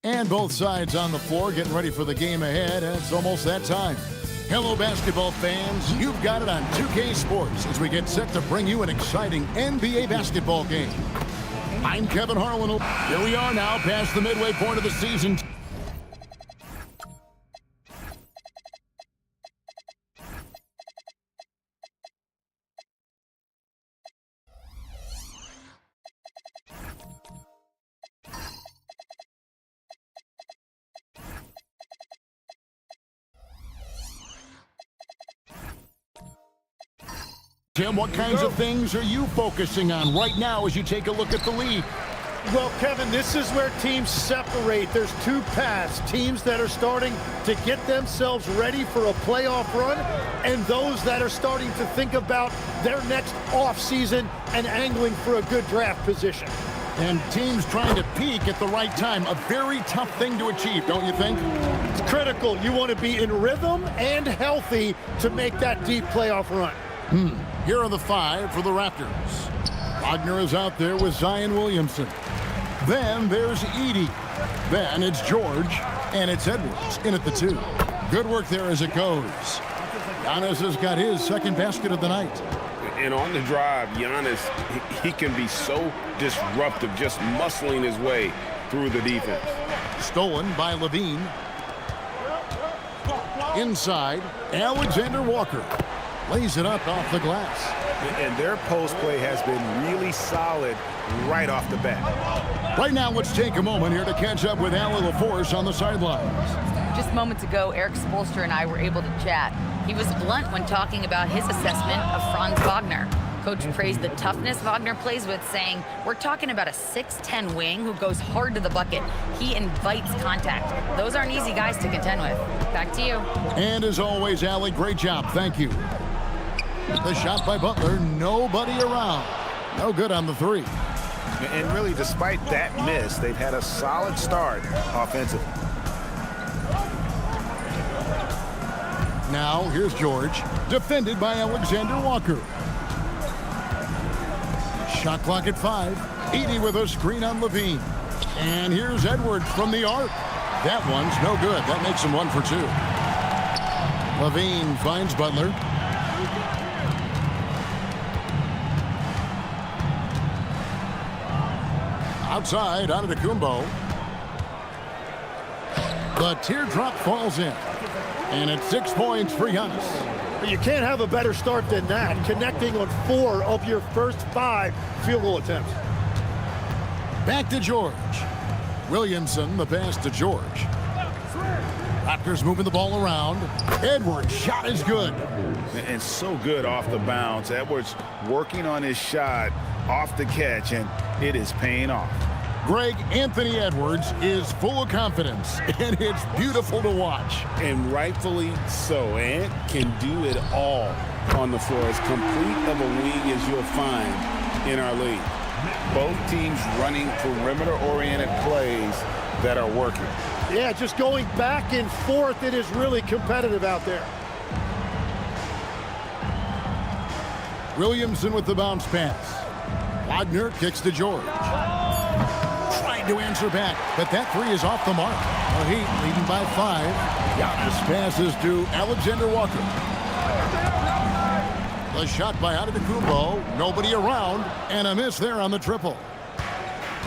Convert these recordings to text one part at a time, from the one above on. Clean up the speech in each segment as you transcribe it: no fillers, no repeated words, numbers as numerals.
And both sides on the floor getting ready for the game ahead. It's almost that time. Hello, basketball fans. You've got it on 2K Sports as we get set to bring you an exciting NBA basketball game. I'm Kevin Harlan. Here we are now past the midway point of the season. Tim, what kinds of things are you focusing on right now as you take a look at the league? Well, Kevin, this is where teams separate. There's two paths. Teams that are starting to get themselves ready for a playoff run, and those that are starting to think about their next offseason and angling for a good draft position. And teams trying to peak at the right time. A very tough thing to achieve, don't you think? It's critical. You want to be in rhythm and healthy to make that deep playoff run. Here are the five for the Raptors. Wagner is out there with Zion Williamson. Then there's Edey. Then it's George. And it's Edwards in at the two. Good work there as it goes. Giannis has got his second basket of the night. And on the drive, Giannis, he can be so disruptive, just muscling his way through the defense. Stolen by Levine. Inside, Alexander Walker. Lays it up off the glass. And their post play has been really solid right off the bat. Right now, let's take a moment here to catch up with Allie LaForce on the sidelines. Just moments ago, Eric Spoelstra and I were able to chat. He was blunt when talking about his assessment of Franz Wagner. Coach praised the toughness Wagner plays with, saying, we're talking about a 6'10 wing who goes hard to the bucket. He invites contact. Those aren't easy guys to contend with. Back to you. And as always, Allie, great job. Thank you. The shot by Butler, nobody around. No good on the three. And really, despite that miss, they've had a solid start offensively. Now, here's George, defended by Alexander Walker. Shot clock at 5. Edey with a screen on Levine. And here's Edwards from the arc. That one's no good. That makes him 1 for 2. Levine finds Butler. Outside, Antetokounmpo. The teardrop falls in. And it's 6 points for Giannis. You can't have a better start than that, connecting on 4 of your first 5 field goal attempts. Back to George. Williamson, the pass to George. Raptors moving the ball around. Edwards' shot is good. And so good off the bounce. Edwards working on his shot off the catch, and it is paying off. Greg, Anthony Edwards is full of confidence, and it's beautiful to watch. And rightfully so. Ant can do it all on the floor. As complete of a wing as you'll find in our league. Both teams running perimeter-oriented plays that are working. Yeah, just going back and forth, it is really competitive out there. Williamson with the bounce pass. Wagner kicks to George. Trying to answer back, but that three is off the mark. The Heat leading by 5. Giannis passes to Alexander Walker. The shot by Antetokounmpo, nobody around, and a miss there on the triple.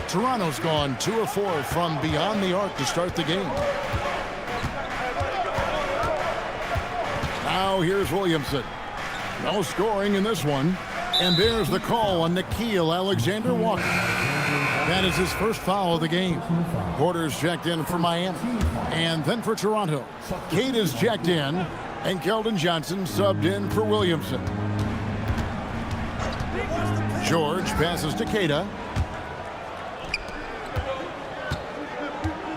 Toronto's gone 2 of 4 from beyond the arc to start the game. Now here's Williamson. No scoring in this one. And there's the call on Nickeil Alexander-Walker. That is his first foul of the game. Porter's checked in for Miami. And then for Toronto. Cade is checked in. And Keldon Johnson subbed in for Williamson. George passes to Queta.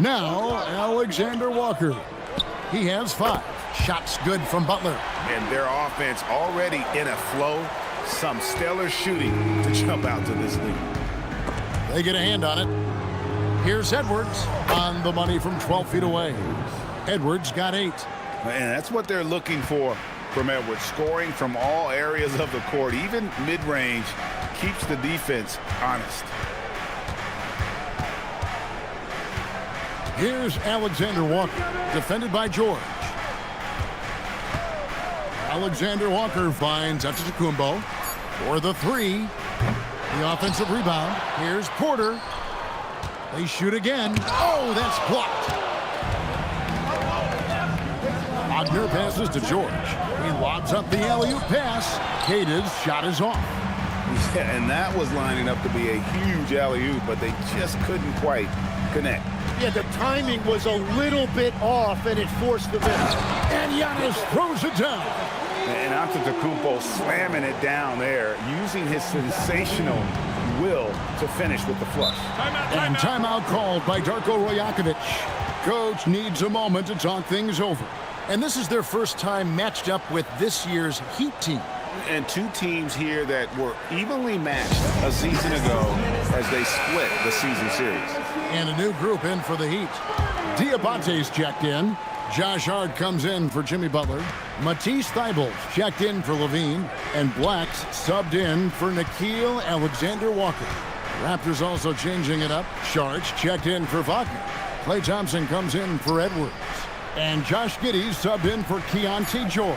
Now Alexander Walker. He has 5. Shots good from Butler. And their offense already in a flow. Some stellar shooting to jump out to this lead. They get a hand on it. Here's Edwards on the money from 12 feet away. Edwards got 8. And that's what they're looking for from Edwards. Scoring from all areas of the court, even mid-range, keeps the defense honest. Here's Alexander Walker, defended by George. Alexander Walker finds Antetokounmpo for the three. The offensive rebound. Here's Porter. They shoot again. Oh, that's blocked. Wagner passes to George. He lobs up the alley-oop pass. Keita's shot is off. Yeah, and that was lining up to be a huge alley-oop, but they just couldn't quite connect. Yeah, the timing was a little bit off, and it forced the miss. And Giannis throws it down. And Antetokounmpo slamming it down there, using his sensational will to finish with the flush. And timeout called by Darko Rajakovic. Coach needs a moment to talk things over. And this is their first time matched up with this year's Heat team. And two teams here that were evenly matched a season ago as they split the season series. And a new group in for the Heat. Diabate's checked in. Josh Hart comes in for Jimmy Butler. Matisse Thybulle checked in for Levine. And Black's subbed in for Nickeil Alexander-Walker. Raptors also changing it up. Sharks checked in for Wagner. Klay Thompson comes in for Edwards. And Josh Giddey subbed in for Keontae George.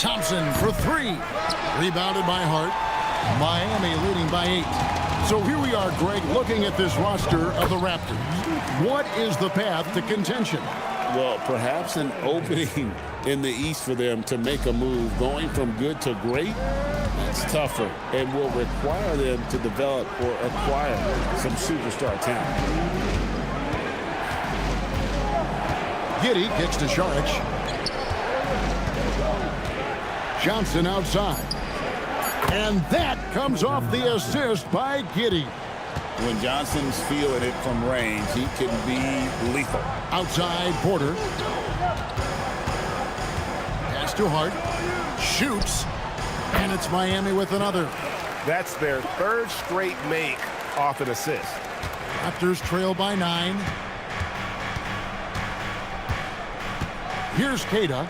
Thompson for three. Rebounded by Hart. Miami leading by 8. So here we are, Greg, looking at this roster of the Raptors. What is the path to contention? Well, perhaps an opening in the East for them to make a move. Going from good to great, that's tougher and will require them to develop or acquire some superstar talent. Giddey kicks to Saric. Johnson outside. And that comes off the assist by Giddey. When Johnson's feeling it from range, he can be lethal. Outside, Porter. Pass to Hart. Shoots. And it's Miami with another. That's their third straight make off an assist. Raptors trail by 9. Here's Keita.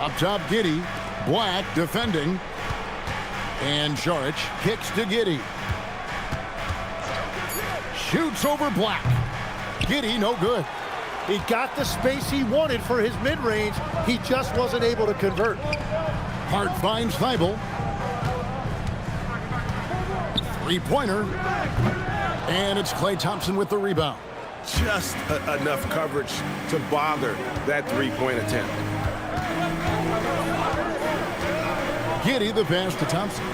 Up top, Giddey. Black defending. And Saric kicks to Giddey. Shoots over Black. Giddey no good. He got the space he wanted for his mid-range. He just wasn't able to convert. Hart finds Thybulle. Three-pointer. And it's Klay Thompson with the rebound. Just enough coverage to bother that three-point attempt. Giddey the pass to Thompson.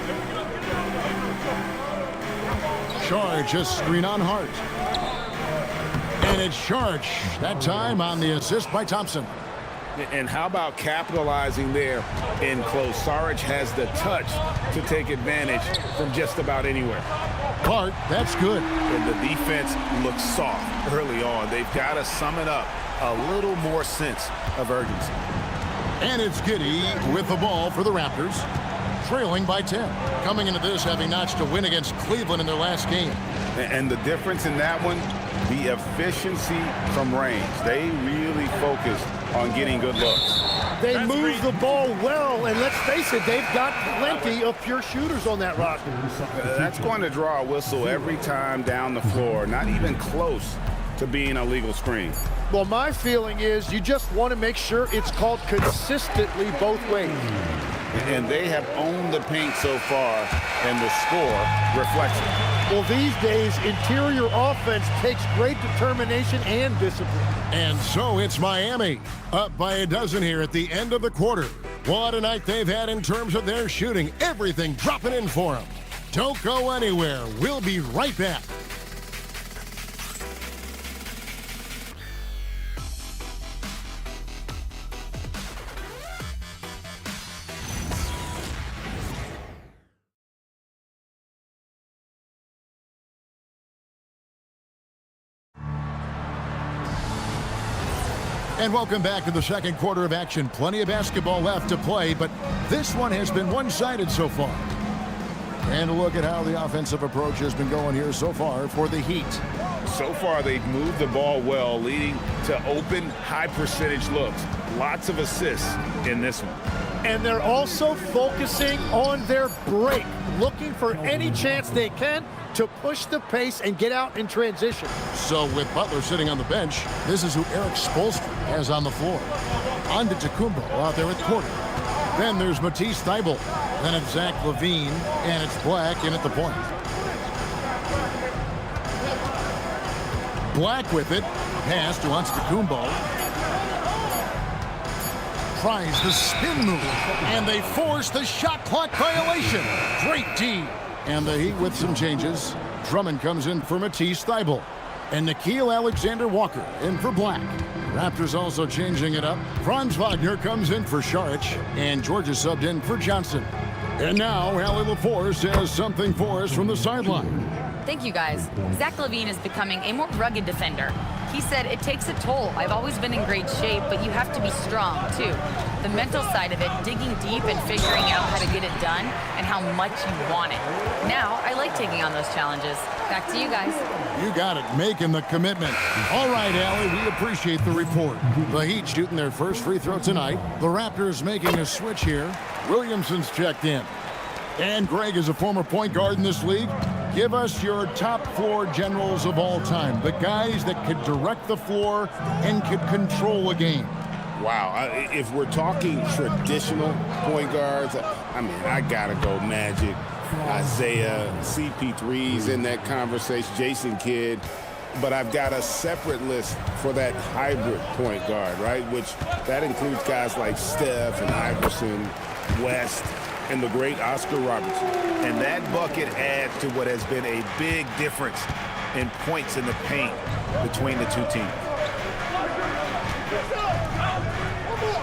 Saric just screen on Hart. And it's Saric, that time on the assist by Thompson. And how about capitalizing there in close? Saric has the touch to take advantage from just about anywhere. Hart, that's good. And the defense looks soft early on. They've got to sum it up a little more sense of urgency. And it's Giddey with the ball for the Raptors, trailing by 10. Coming into this having notched a win against Cleveland in their last game. And the difference in that one, the efficiency from range. They really focused on getting good looks. They move the ball well, and let's face it, they've got plenty of pure shooters on that roster. That's going to draw a whistle every time down the floor. Not even close to being a legal screen. Well, my feeling is you just want to make sure it's called consistently both ways. And they have owned the paint so far, and the score reflects it. Well, these days, interior offense takes great determination and discipline. And so it's Miami, up by a dozen here at the end of the quarter. What a night they've had in terms of their shooting. Everything dropping in for them. Don't go anywhere. We'll be right back. And welcome back to the second quarter of action. Plenty of basketball left to play, but this one has been one-sided so far. And a look at how the offensive approach has been going here so far for the Heat. So far, they've moved the ball well, leading to open, high-percentage looks. Lots of assists in this one. And they're also focusing on their break, looking for any chance they can to push the pace and get out in transition. So with Butler sitting on the bench, this is who Eric Spoelstra has on the floor. On to Tacumbo out there at quarter. Then there's Matisse Thybulle. Then it's Zach LaVine, and it's Black in at the point. Black with it. Pass to Antetokounmpo. Tries the spin move, and they force the shot clock violation. Great D. And the Heat with some changes. Drummond comes in for Matisse Thybulle. And Nickeil Alexander-Walker in for Black. Raptors also changing it up. Franz Wagner comes in for Saric. And Georgia subbed in for Johnson. And now Allie LaForce has something for us from the sideline. Thank you, guys. Zach LaVine is becoming a more rugged defender. He said, it takes a toll. I've always been in great shape, but you have to be strong, too. The mental side of it, digging deep and figuring out how to get it done and how much you want it. Now, I like taking on those challenges. Back to you guys. You got it, making the commitment. All right, Allie, we appreciate the report. The Heat shooting their first free throw tonight. The Raptors making a switch here. Williamson's checked in. And Greg is a former point guard in this league. Give us your top floor generals of all time. The guys that could direct the floor and could control a game. Wow, if we're talking traditional point guards, I mean, I gotta go Magic, Isaiah, CP3's in that conversation, Jason Kidd. But I've got a separate list for that hybrid point guard, right? Which that includes guys like Steph and Iverson, West, and the great Oscar Robertson. And that bucket adds to what has been a big difference in points in the paint between the two teams.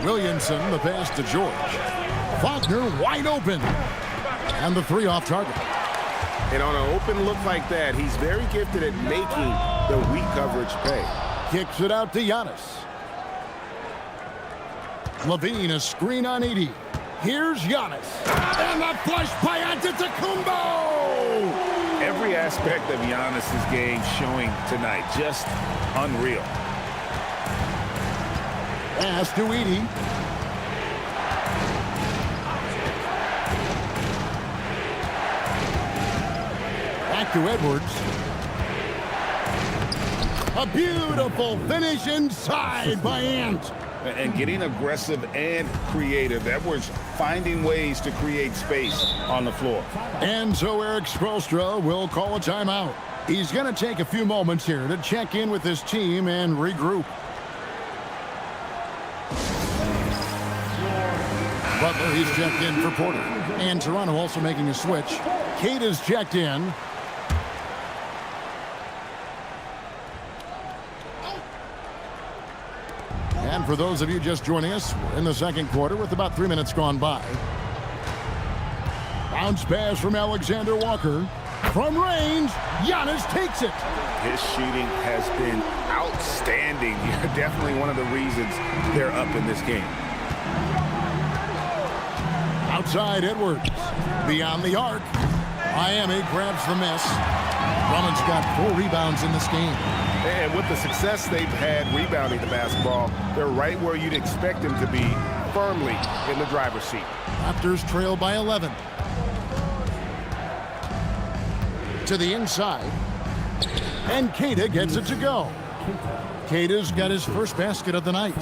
Williamson, the pass to George. Wagner wide open. And the three off target. And on an open look like that, he's very gifted at making the weak coverage pay. Kicks it out to Giannis. LaVine, a screen on Edey. Here's Giannis. And the flush by Antetokounmpo! Every aspect of Giannis's game showing tonight, just unreal. Pass to Edey. Back to Edwards. A beautiful finish inside by Ant. And getting aggressive and creative. Edwards finding ways to create space on the floor. And so Eric Spoelstra will call a timeout. He's going to take a few moments here to check in with his team and regroup. Butler, he's checked in for Porter. And Toronto also making a switch. Kate is checked in. And for those of you just joining us, we're in the second quarter with about 3 minutes gone by. Bounce pass from Alexander Walker. From range, Giannis takes it. His shooting has been outstanding. Definitely one of the reasons they're up in this game. Outside Edwards. Beyond the arc. Miami grabs the miss. Drummond's got 4 rebounds in this game. And with the success they've had rebounding the basketball, they're right where you'd expect them to be, firmly in the driver's seat. Raptors trail by 11. To the inside. And Keita gets it to go. Keita's got his first basket of the night.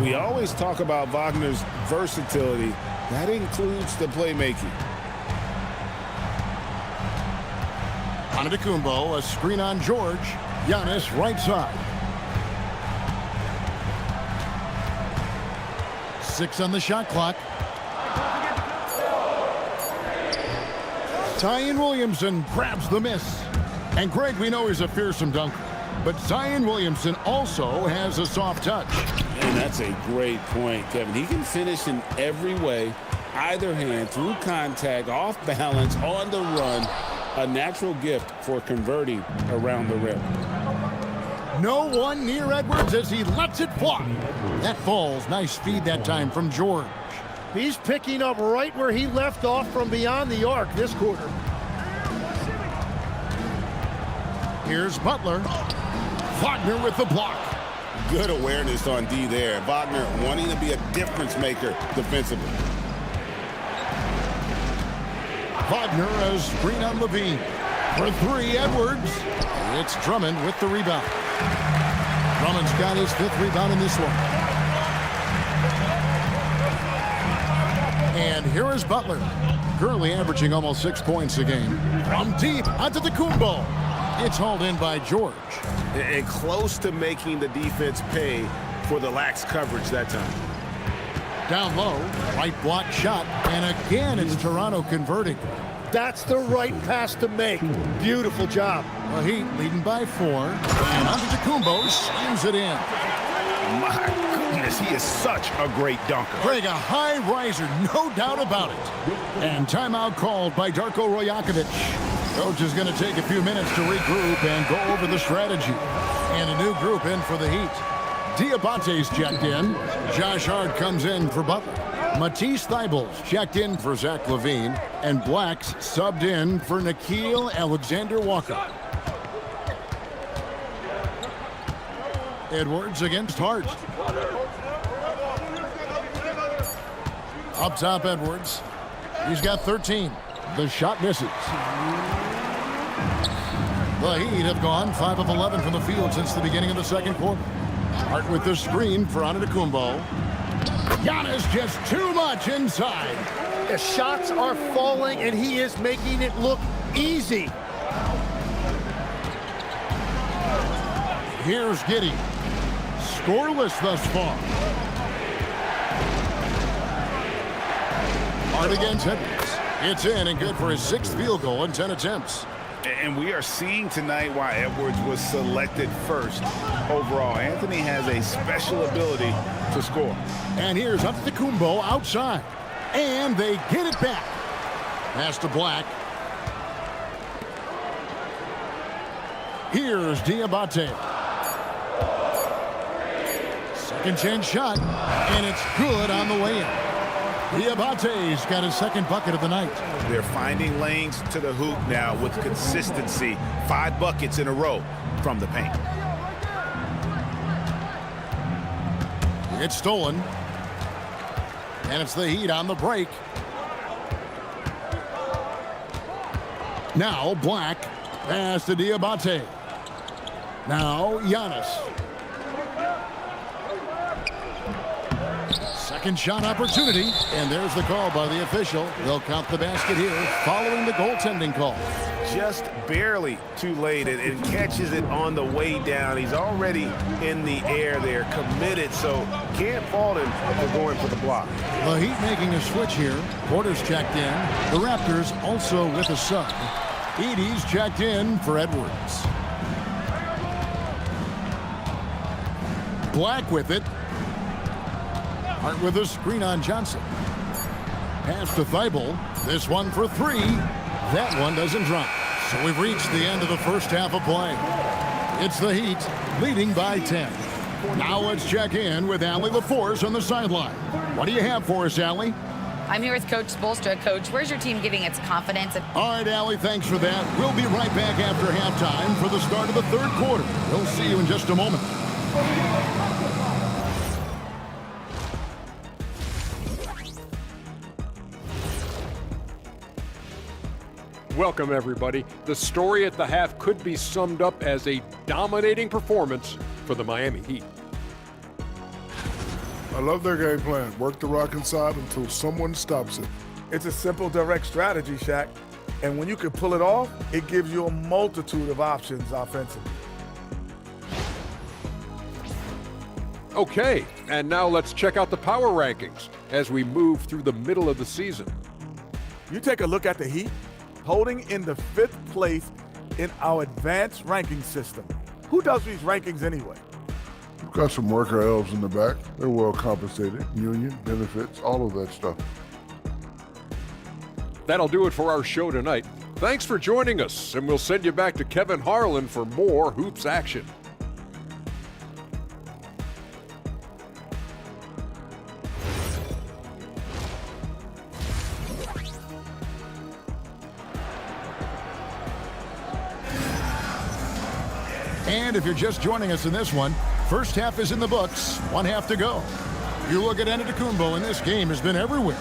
We always talk about Wagner's versatility. That includes the playmaking. Antetokounmpo, a screen on George. Giannis right side. 6 on the shot clock. Zion Williamson grabs the miss. And Greg, we know he's a fearsome dunker. But Zion Williamson also has a soft touch. And that's a great point, Kevin. He can finish in every way, either hand, through contact, off balance, on the run. A natural gift for converting around the rim. No one near Edwards as he lets it fly. That falls. Nice feed that time from George. He's picking up right where he left off from beyond the arc this quarter. Here's Butler. Wagner with the block. Good awareness on D there. Wagner wanting to be a difference maker defensively. Wagner as screen on Levine. For three, Edwards. It's Drummond with the rebound. Drummond's got his 5th rebound in this one. And here is Butler, currently averaging almost 6 points a game. From deep, Antetokounmpo. It's hauled in by George. And close to making the defense pay for the lax coverage that time. Down low, right block shot, and again it's Toronto converting. That's the right pass to make. Beautiful job. The Heat leading by 4, and Antetokounmpo slams it in. My goodness, he is such a great dunker. Craig, a high riser, no doubt about it. And timeout called by Darko Rajakovic. Coach is going to take a few minutes to regroup and go over the strategy. And a new group in for the Heat. Diabate's checked in. Josh Hart comes in for Butler. Matisse Thybulle's checked in for Zach LaVine. And Black's subbed in for Nickeil Alexander-Walker. Edwards against Hart. Up top, Edwards. He's got 13. The shot misses. The Heat have gone 5 of 11 from the field since the beginning of the second quarter. Hart with the screen for Antetokounmpo. Giannis just too much inside. The shots are falling, and he is making it look easy. Here's Giddey. Scoreless thus far. Hart against Edwards. It's in and good for his 6th field goal in 10 attempts. And we are seeing tonight why Edwards was selected first overall. Anthony has a special ability to score. And here's Antetokounmpo outside. And they get it back. Pass to Black. Here's Diabate. Second chance shot. And it's good on the way in. Diabate's got his 2nd bucket of the night. They're finding lanes to the hoop now with consistency. 5 buckets in a row from the paint. It's stolen. And it's the Heat on the break. Now Black. Pass to Diabate. Now Giannis. Second shot opportunity, and there's the call by the official. They'll count the basket here following the goaltending call. Just barely too late and catches it on the way down. He's already in the air there, committed, so can't fault him for going for the block. The Heat making a switch here. Porter's checked in. The Raptors also with a sub. Edey's checked in for Edwards. Black with it. Hart with a screen on Johnson. Pass to Thybulle. This one for 3. That one doesn't drop. So we've reached the end of the first half of play. It's the Heat leading by 10. Now let's check in with Allie LaForce on the sideline. What do you have for us, Allie? I'm here with Coach Spoelstra. Coach, where's your team giving its confidence? All right, Allie, thanks for that. We'll be right back after halftime for the start of the 3rd quarter. We'll see you in just a moment. Welcome, everybody. The story at the half could be summed up as a dominating performance for the Miami Heat. I love their game plan. Work the rock inside until someone stops it. It's a simple, direct strategy, Shaq. And when you can pull it off, it gives you a multitude of options offensively. Okay, and now let's check out the power rankings as we move through the middle of the season. You take a look at the Heat, holding in the 5th place in our advanced ranking system. Who does these rankings anyway? We've got some worker elves in the back. They're well compensated. Union, benefits, all of that stuff. That'll do it for our show tonight. Thanks for joining us, and we'll send you back to Kevin Harlan for more Hoops action. And if you're just joining us in this one, first half is in the books, 1 half to go. You look at Antetokounmpo, and this game has been everywhere.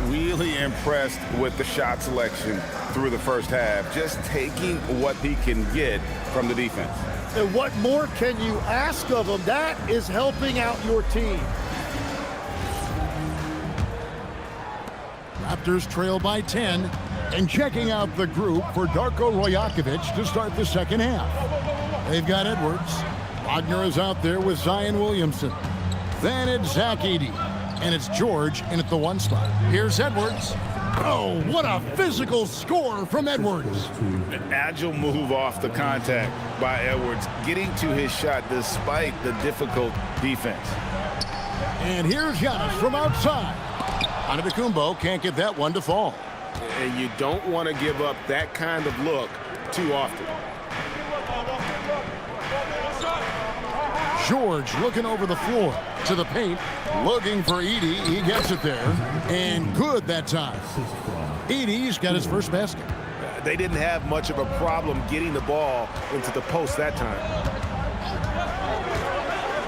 Really impressed with the shot selection through the first half, just taking what he can get from the defense. And what more can you ask of him? That is helping out your team. Raptors trail by 10, and checking out the group for Darko Rajakovic to start the second half. They've got Edwards. Wagner is out there with Zion Williamson. Then it's Zach Edey, and it's George in at the 1 spot. Here's Edwards. Oh, what a physical score from Edwards. An agile move off the contact by Edwards, getting to his shot despite the difficult defense. And here's Giannis from outside. Antetokounmpo can't get that one to fall. And you don't want to give up that kind of look too often. George looking over the floor to the paint, looking for Edey. He gets it there, and good that time. Edey's got his first basket. They didn't have much of a problem getting the ball into the post that time.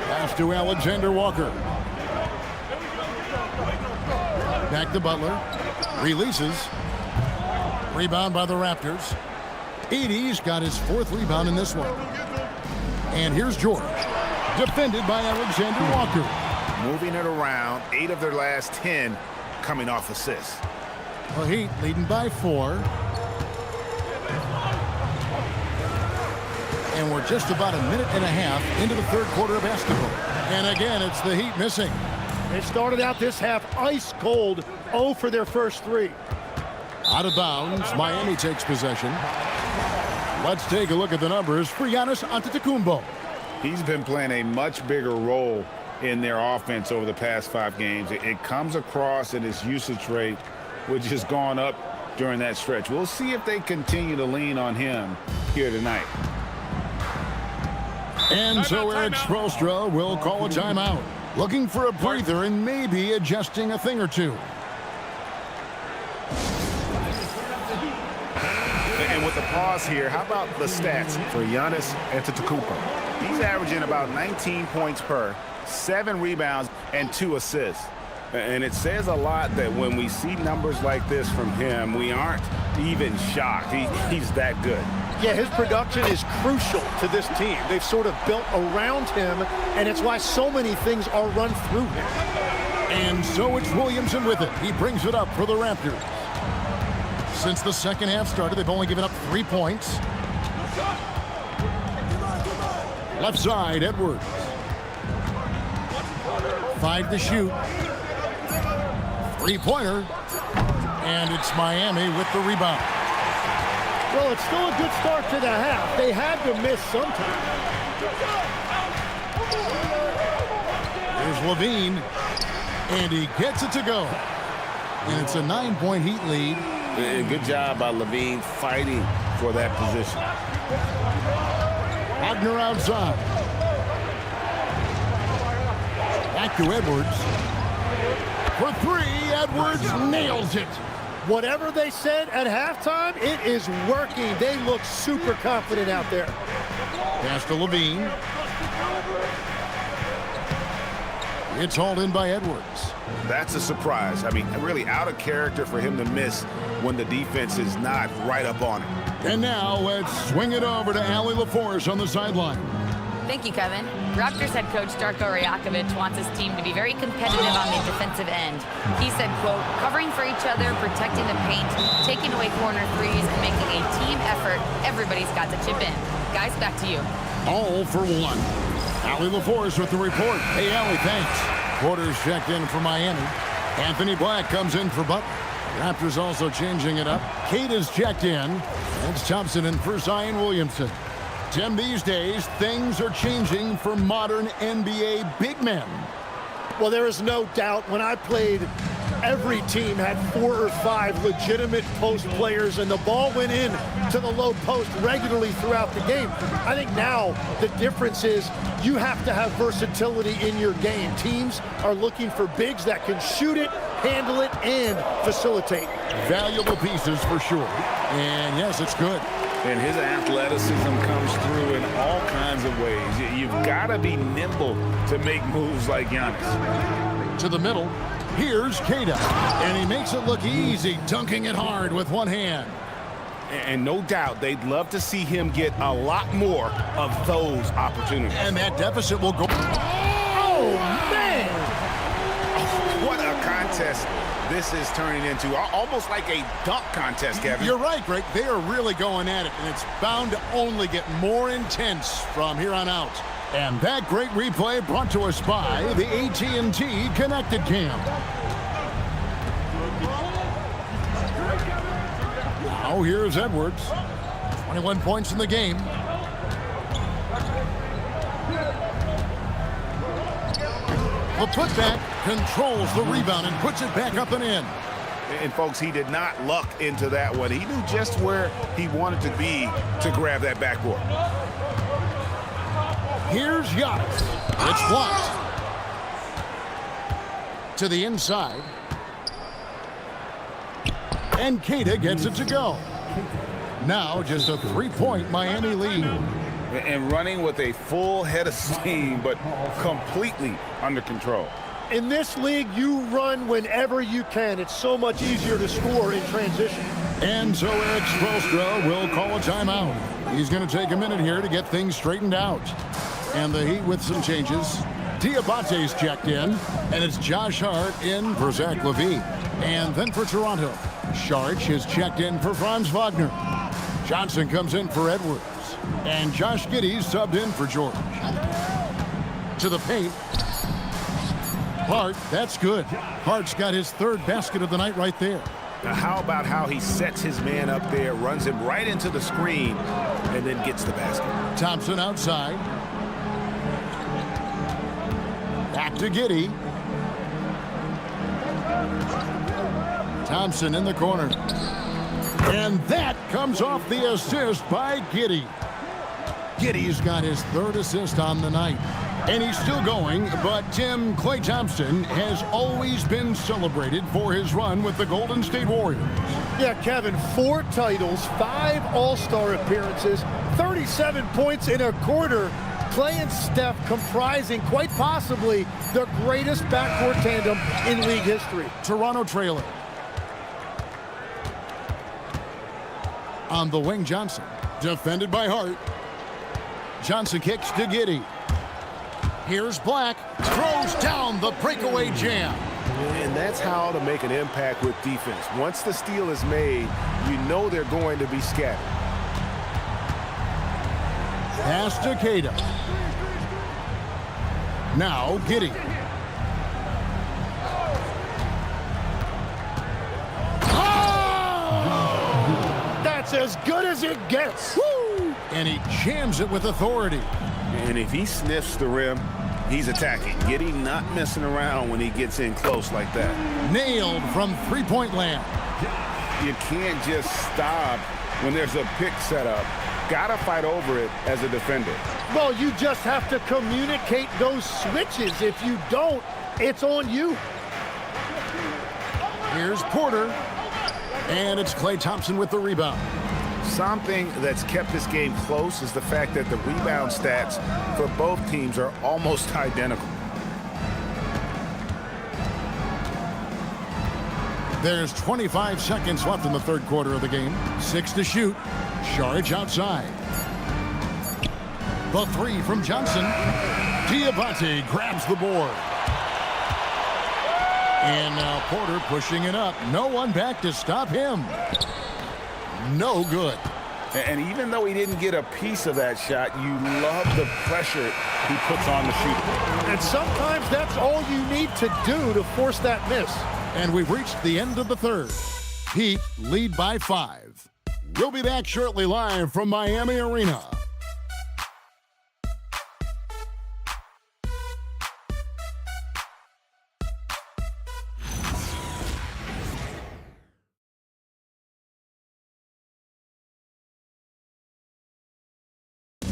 Pass to Alexander Walker. Back to Butler. Releases. Rebound by the Raptors. Edey's got his 4th rebound in this one. And here's George. Defended by Alexander Walker. Moving it around, 8 of their last 10 coming off assists. The Heat leading by 4. And we're just about a minute and a half into the 3rd quarter of basketball. And again, it's the Heat missing. They started out this half ice cold, 0 for their first 3. Out of bounds, Miami takes possession. Let's take a look at the numbers for Giannis Antetokounmpo. He's been playing a much bigger role in their offense over the past 5 games. It comes across in his usage rate, which has gone up during that stretch. We'll see if they continue to lean on him here tonight. And so Eric Spoelstra will call a timeout, looking for a breather and maybe adjusting a thing or two. And with the pause here, how about the stats for Giannis Antetokounmpo? He's averaging about 19 points per, 7 rebounds, and 2 assists. And it says a lot that when we see numbers like this from him, we aren't even shocked. He's that good. Yeah, his production is crucial to this team. They've sort of built around him, and it's why so many things are run through him. And so it's Williamson with it. He brings it up for the Raptors. Since the second half started, they've only given up 3 points. Left side, Edwards. 5 to shoot. 3-pointer. And it's Miami with the rebound. Well, it's still a good start to the half. They had to miss sometime. Here's Levine. And he gets it to go. And it's a 9-point Heat lead. Good job by Levine fighting for that position. Wagner outside. Back to Edwards. For 3, Edwards nails it. Whatever they said at halftime, it is working. They look super confident out there. Pass to Levine. It's hauled in by Edwards. That's a surprise. I mean, really out of character for him to miss when the defense is not right up on him. And now let's swing it over to Allie LaForce on the sideline. Thank you, Kevin. Raptors head coach Darko Rajakovic wants his team to be very competitive on the defensive end. He said, quote, covering for each other, protecting the paint, taking away corner threes, and making a team effort. Everybody's got to chip in. Guys, back to you. All for 1. Allie LaForce with the report. Hey, Allie, thanks. Porter's checked in for Miami. Anthony Black comes in for Butler. Raptors also changing it up. Kate is checked in. It's Thompson in for Zion Williamson. Tim, these days, things are changing for modern NBA big men. Well, there is no doubt when I played, every team had 4 or 5 legitimate post players, and the ball went in to the low post regularly throughout the game. I think now the difference is you have to have versatility in your game. Teams are looking for bigs that can shoot it, handle it, and facilitate. Valuable pieces for sure. And yes, it's good. And his athleticism comes through in all kinds of ways. You've got to be nimble to make moves like Giannis. To the middle. Here's Queta, and he makes it look easy, dunking it hard with one hand. And no doubt they'd love to see him get a lot more of those opportunities. And that deficit will go. Oh, man! What a contest this is turning into. Almost like a dunk contest, Kevin. You're right, Greg. They are really going at it, and it's bound to only get more intense from here on out. And that great replay brought to us by the AT&T Connected Cam. Now here's Edwards. 21 points in the game. The putback controls the rebound and puts it back up and in. And folks, he did not luck into that one. He knew just where he wanted to be to grab that backboard. Here's Giannis. It's blocked. To the inside. And Queta gets it to go. Now just a 3-point Miami lead. And running with a full head of steam, but completely under control. In this league, you run whenever you can. It's so much easier to score in transition. And so Eric Spoelstra will call a timeout. He's going to take a minute here to get things straightened out. And the Heat with some changes. Diabate's checked in, and it's Josh Hart in for Zach LaVine. And then for Toronto, Saric is checked in for Franz Wagner. Johnson comes in for Edwards. And Josh Giddey subbed in for George. To the paint. Hart, that's good. Hart's got his third basket of the night right there. Now how about how he sets his man up there, runs him right into the screen, and then gets the basket. Thompson outside. Back to Giddey. Thompson in the corner. And that comes off the assist by Giddey. Giddey's got his third assist on the night. And he's still going, but Tim, Klay Thompson has always been celebrated for his run with the Golden State Warriors. Yeah, Kevin, 4 titles, 5 All-Star appearances, 37 points in a quarter. Klay and Steph comprising quite possibly the greatest backcourt tandem in league history. Toronto trailer. On the wing, Johnson. Defended by Hart. Johnson kicks to Giddey. Here's Black. Throws down the breakaway jam. And that's how to make an impact with defense. Once the steal is made, you know they're going to be scattered. Pass to Queta. Now Giddey. Oh! That's as good as it gets. Woo! And he jams it with authority. And if he sniffs the rim, he's attacking. Giddey not messing around when he gets in close like that. Nailed from three-point land. You can't just stop when there's a pick set up. Gotta fight over it as a defender. Well, you just have to communicate those switches. If you don't, it's on you. Here's Porter. And it's Klay Thompson with the rebound. Something that's kept this game close is the fact that the rebound stats for both teams are almost identical. There's 25 seconds left in the third quarter of the game. 6 to shoot. Saric outside. The three from Johnson. Diabate grabs the board. And now Porter pushing it up. No one back to stop him. No good. And even though he didn't get a piece of that shot, you love the pressure he puts on the shooter. And sometimes that's all you need to do to force that miss. And we've reached the end of the third. Heat lead by 5. We'll be back shortly live from Miami Arena.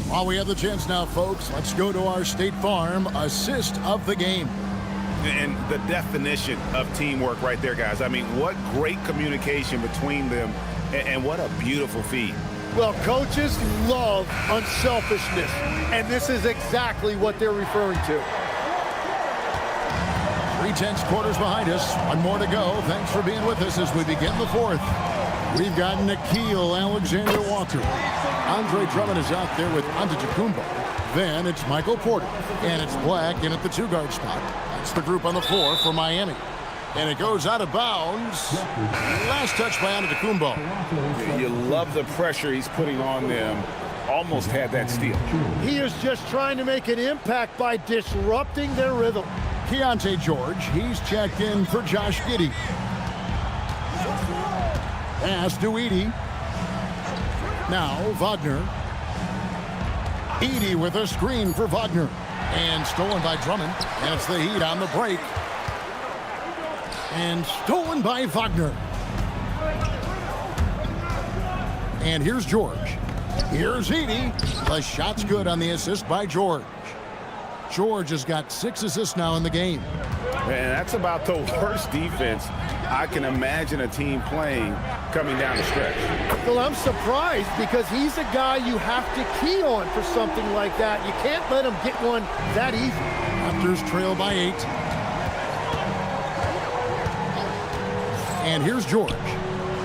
While we have the chance now, folks, let's go to our State Farm assist of the game. And the definition of teamwork right there, guys. I mean, what great communication between them, and what a beautiful feed. Well, coaches love unselfishness, and this is exactly what they're referring to. 3/10 quarters behind us. One more to go. Thanks for being with us as we begin the fourth. We've got Nickeil Alexander-Walker. Andre Drummond is out there with Antetokounmpo. Then it's Michael Porter. And it's Black in at the 2-guard spot. That's the group on the floor for Miami. And it goes out of bounds. Last touch by Antetokounmpo. You love the pressure he's putting on them. Almost had that steal. He is just trying to make an impact by disrupting their rhythm. Keontae George, he's checked in for Josh Giddey. Pass to Edey. Now Wagner. Edey with a screen for Wagner. And stolen by Drummond. And it's the Heat on the break. And stolen by Wagner. And here's George. Here's Edey. The shot's good on the assist by George. George has got 6 assists now in the game. And that's about the worst defense I can imagine a team playing coming down the stretch. Well, I'm surprised because he's a guy you have to key on for something like that. You can't let him get one that easy. Raptors trail by 8. And here's George.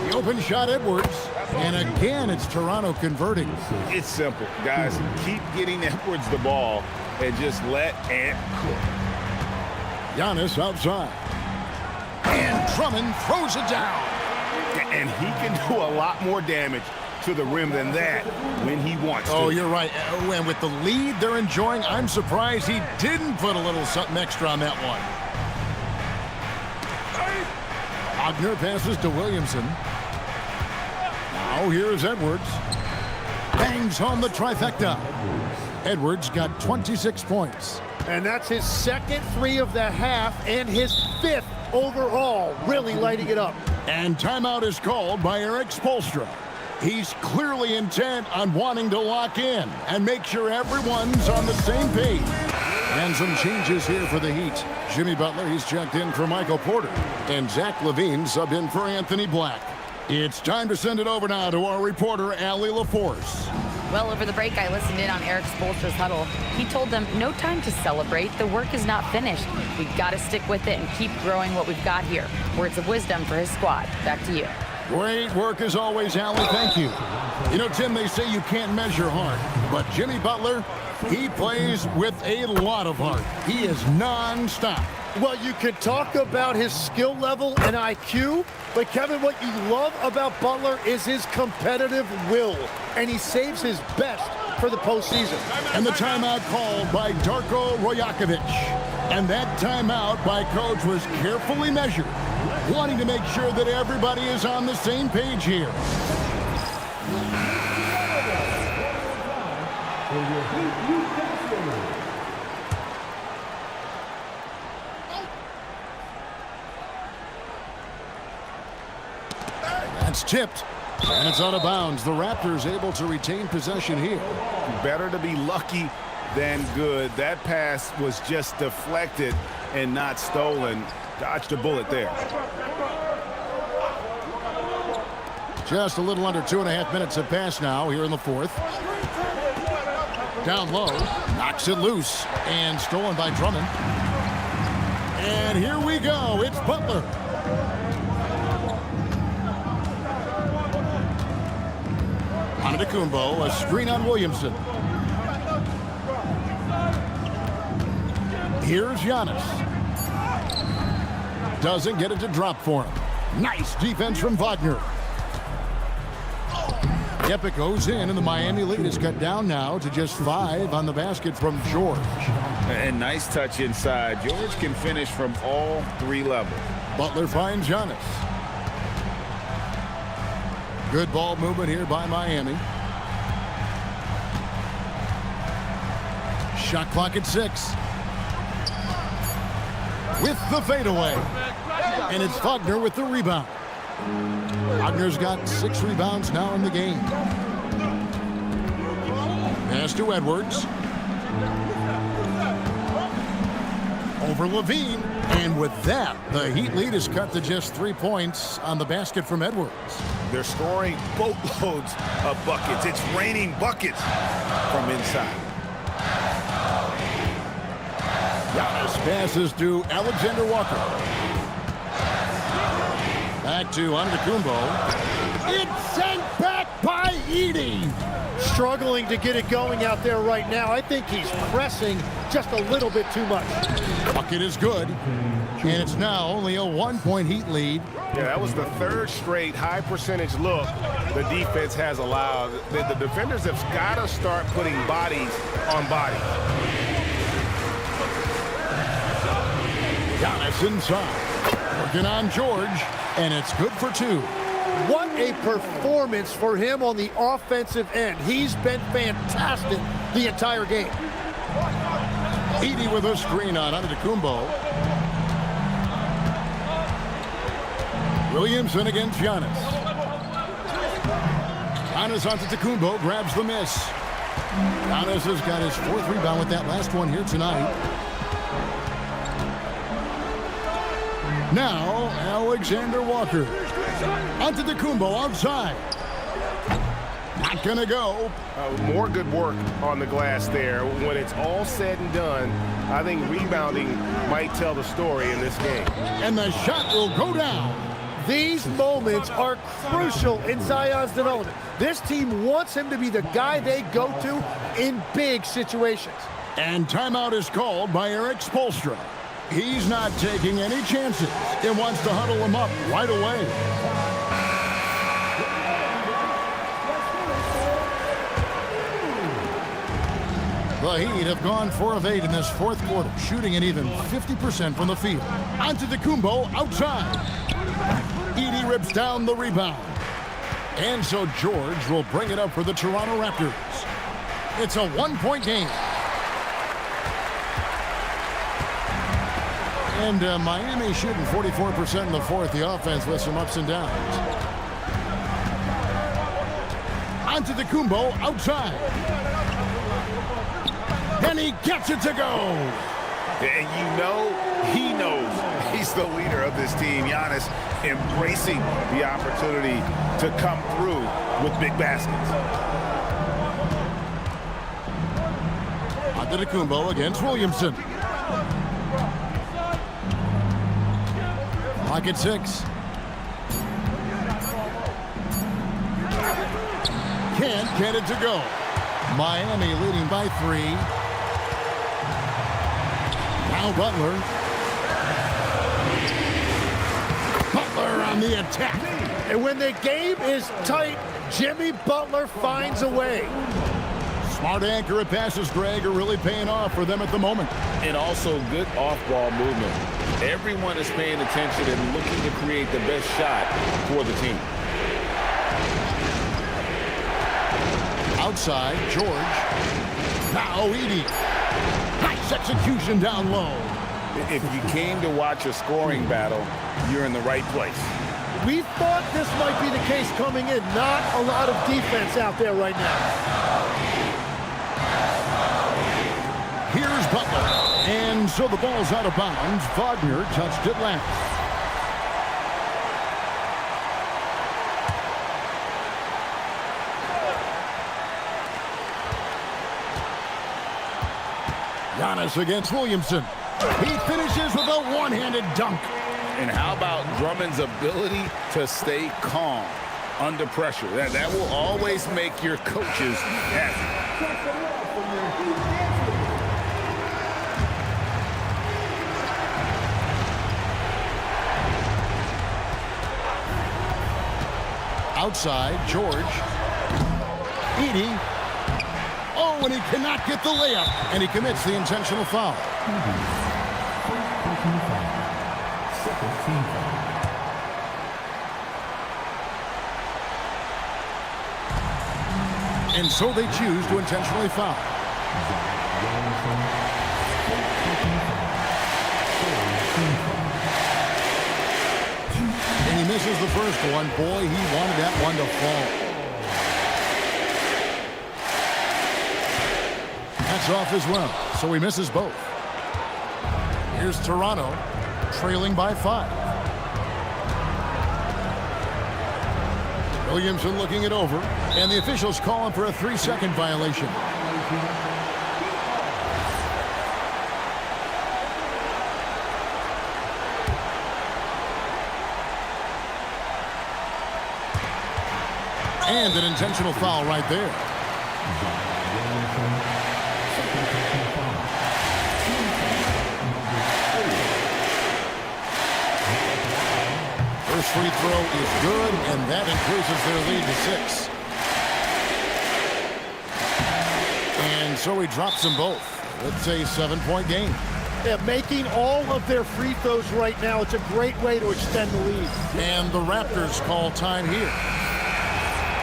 The open shot, Edwards. And again, it's Toronto converting. It's simple, guys. Keep getting Edwards the ball and just let Ant cook. Giannis outside. And Drummond throws it down. And he can do a lot more damage to the rim than that when he wants to. Oh, you're right. And with the lead they're enjoying, I'm surprised he didn't put a little something extra on that one. Wagner passes to Williamson. Now here's Edwards. Bangs home the trifecta. Edwards got 26 points. And that's his second 3 of the half and his 5th overall, really lighting it up. And timeout is called by Eric Spoelstra. He's clearly intent on wanting to lock in and make sure everyone's on the same page. And some changes here for the Heat. Jimmy Butler, he's checked in for Michael Porter. And Zach LaVine subbed in for Anthony Black. It's time to send it over now to our reporter, Allie LaForce. Well, over the break, I listened in on Eric Spoelstra's huddle. He told them, no time to celebrate. The work is not finished. We've got to stick with it and keep growing what we've got here. Words of wisdom for his squad. Back to you. Great work as always, Allie. Thank you. You know, Tim, they say you can't measure heart, but Jimmy Butler, he plays with a lot of heart. He is non-stop. Well, you can talk about his skill level and IQ, but Kevin, what you love about Butler is his competitive will, and he saves his best for the postseason. And the timeout called by Darko Rajakovic. And that timeout by Coach was carefully measured, wanting to make sure that everybody is on the same page here. That's tipped, and it's out of bounds. The Raptors able to retain possession here. Better to be lucky than good. That pass was just deflected and not stolen. Dodged a bullet there. Just a little under 2.5 minutes have passed now here in the fourth. Down low, knocks it loose, and stolen by Drummond. And here we go. It's Butler. Antetokounmpo, a screen on Williamson. Here's Giannis. Doesn't get it to drop for him. Nice defense from Wagner. Epic goes in, and the Miami lead is cut down now to just 5 on the basket from George. And nice touch inside. George can finish from all 3 levels. Butler finds Giannis. Good ball movement here by Miami. Shot clock at 6. With the fadeaway. And it's Wagner with the rebound. Wagner's got 6 rebounds now in the game. Pass to Edwards. Over LaVine. And with that, the Heat lead is cut to just 3 points on the basket from Edwards. They're scoring boatloads of buckets. It's raining buckets from inside. Giannis passes to Alexander Walker. Back to Antetokounmpo. It's sent back by Edey. Struggling to get it going out there right now. I think he's pressing just a little bit too much. Bucket is good. And it's now only a 1-point Heat lead. Yeah, that was the third straight high percentage look the defense has allowed. The defenders have got to start putting bodies on bodies. Giannis inside. Working on George. And it's good for 2. What a performance for him on the offensive end. He's been fantastic the entire game. Edey with a screen on Antetokounmpo. Williamson against Giannis. Giannis Antetokounmpo grabs the miss. Giannis has got his 4th rebound with that last one here tonight. Now, Alexander Walker. Antetokounmpo outside. Not gonna go. More good work on the glass there. When it's all said and done, I think rebounding might tell the story in this game. And the shot will go down. These moments are crucial in Zion's development. This team wants him to be the guy they go to in big situations. And timeout is called by Eric Spoelstra. He's not taking any chances and wants to huddle him up right away. The Heat have gone 4 of 8 in this 4th quarter, shooting an even 50% from the field. Antetokounmpo outside. Edey rips down the rebound. And so George will bring it up for the Toronto Raptors. It's a 1-point game. And Miami shooting 44% in the 4th, the offense with some ups and downs. Antetokounmpo outside. And he gets it to go. And you know he knows he's the leader of this team. Giannis embracing the opportunity to come through with big baskets. Antetokounmpo against Williamson. Clock at 6. Can't get it to go. Miami leading by 3. Now Butler. Butler on the attack. And when the game is tight, Jimmy Butler finds a way. Smart accurate passes, Greg, are really paying off for them at the moment. And also good off-ball movement. Everyone is paying attention and looking to create the best shot for the team. Outside, George. Now Edey. Nice execution down low. If you came to watch a scoring battle, you're in the right place. We thought this might be the case coming in. Not a lot of defense out there right now. Here's Butler. And so the ball's out of bounds. Wagner touched it last. Giannis against Williamson. He finishes with a one-handed dunk. And how about Drummond's ability to stay calm under pressure? That will always make your coaches happy. Outside, George. Edey. Oh, and he cannot get the layup. And he commits the intentional foul. And so they choose to intentionally foul. And he misses the first one. Boy, he wanted that one to fall. That's off as well, so he misses both. Here's Toronto, trailing by 5. Williamson looking it over, and the officials call him for a 3-second violation. And an intentional foul right there. First free throw is good, and that increases their lead to 6. And so he drops them both. It's a 7-point game. Yeah, making all of their free throws right now, it's a great way to extend the lead. And the Raptors call time here.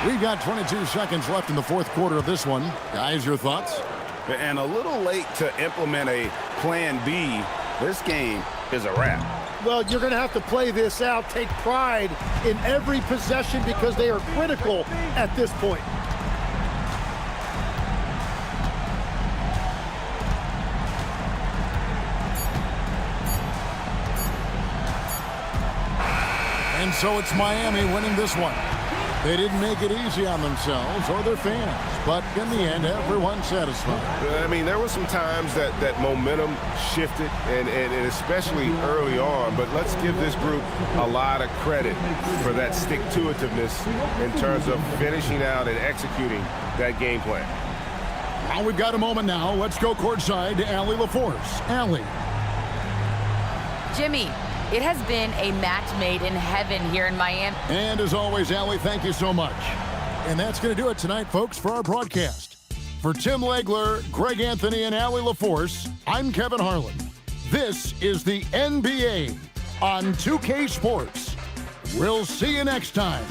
We've got 22 seconds left in the fourth quarter of this one. Guys, your thoughts? And a little late to implement a plan B. This game is a wrap. Well, you're going to have to play this out, take pride in every possession because they are critical at this point. And so it's Miami winning this one. They didn't make it easy on themselves or their fans, but in the end, everyone's satisfied. I mean, there were some times that momentum shifted, and especially early on, but let's give this group a lot of credit for that stick-to-itiveness in terms of finishing out and executing that game plan. Now we've got a moment now. Let's go courtside to Allie LaForce. Allie. Jimmy, it has been a match made in heaven here in Miami. And as always, Allie, thank you so much. And that's going to do it tonight, folks, for our broadcast. For Tim Legler, Greg Anthony, and Allie LaForce, I'm Kevin Harlan. This is the NBA on 2K Sports. We'll see you next time.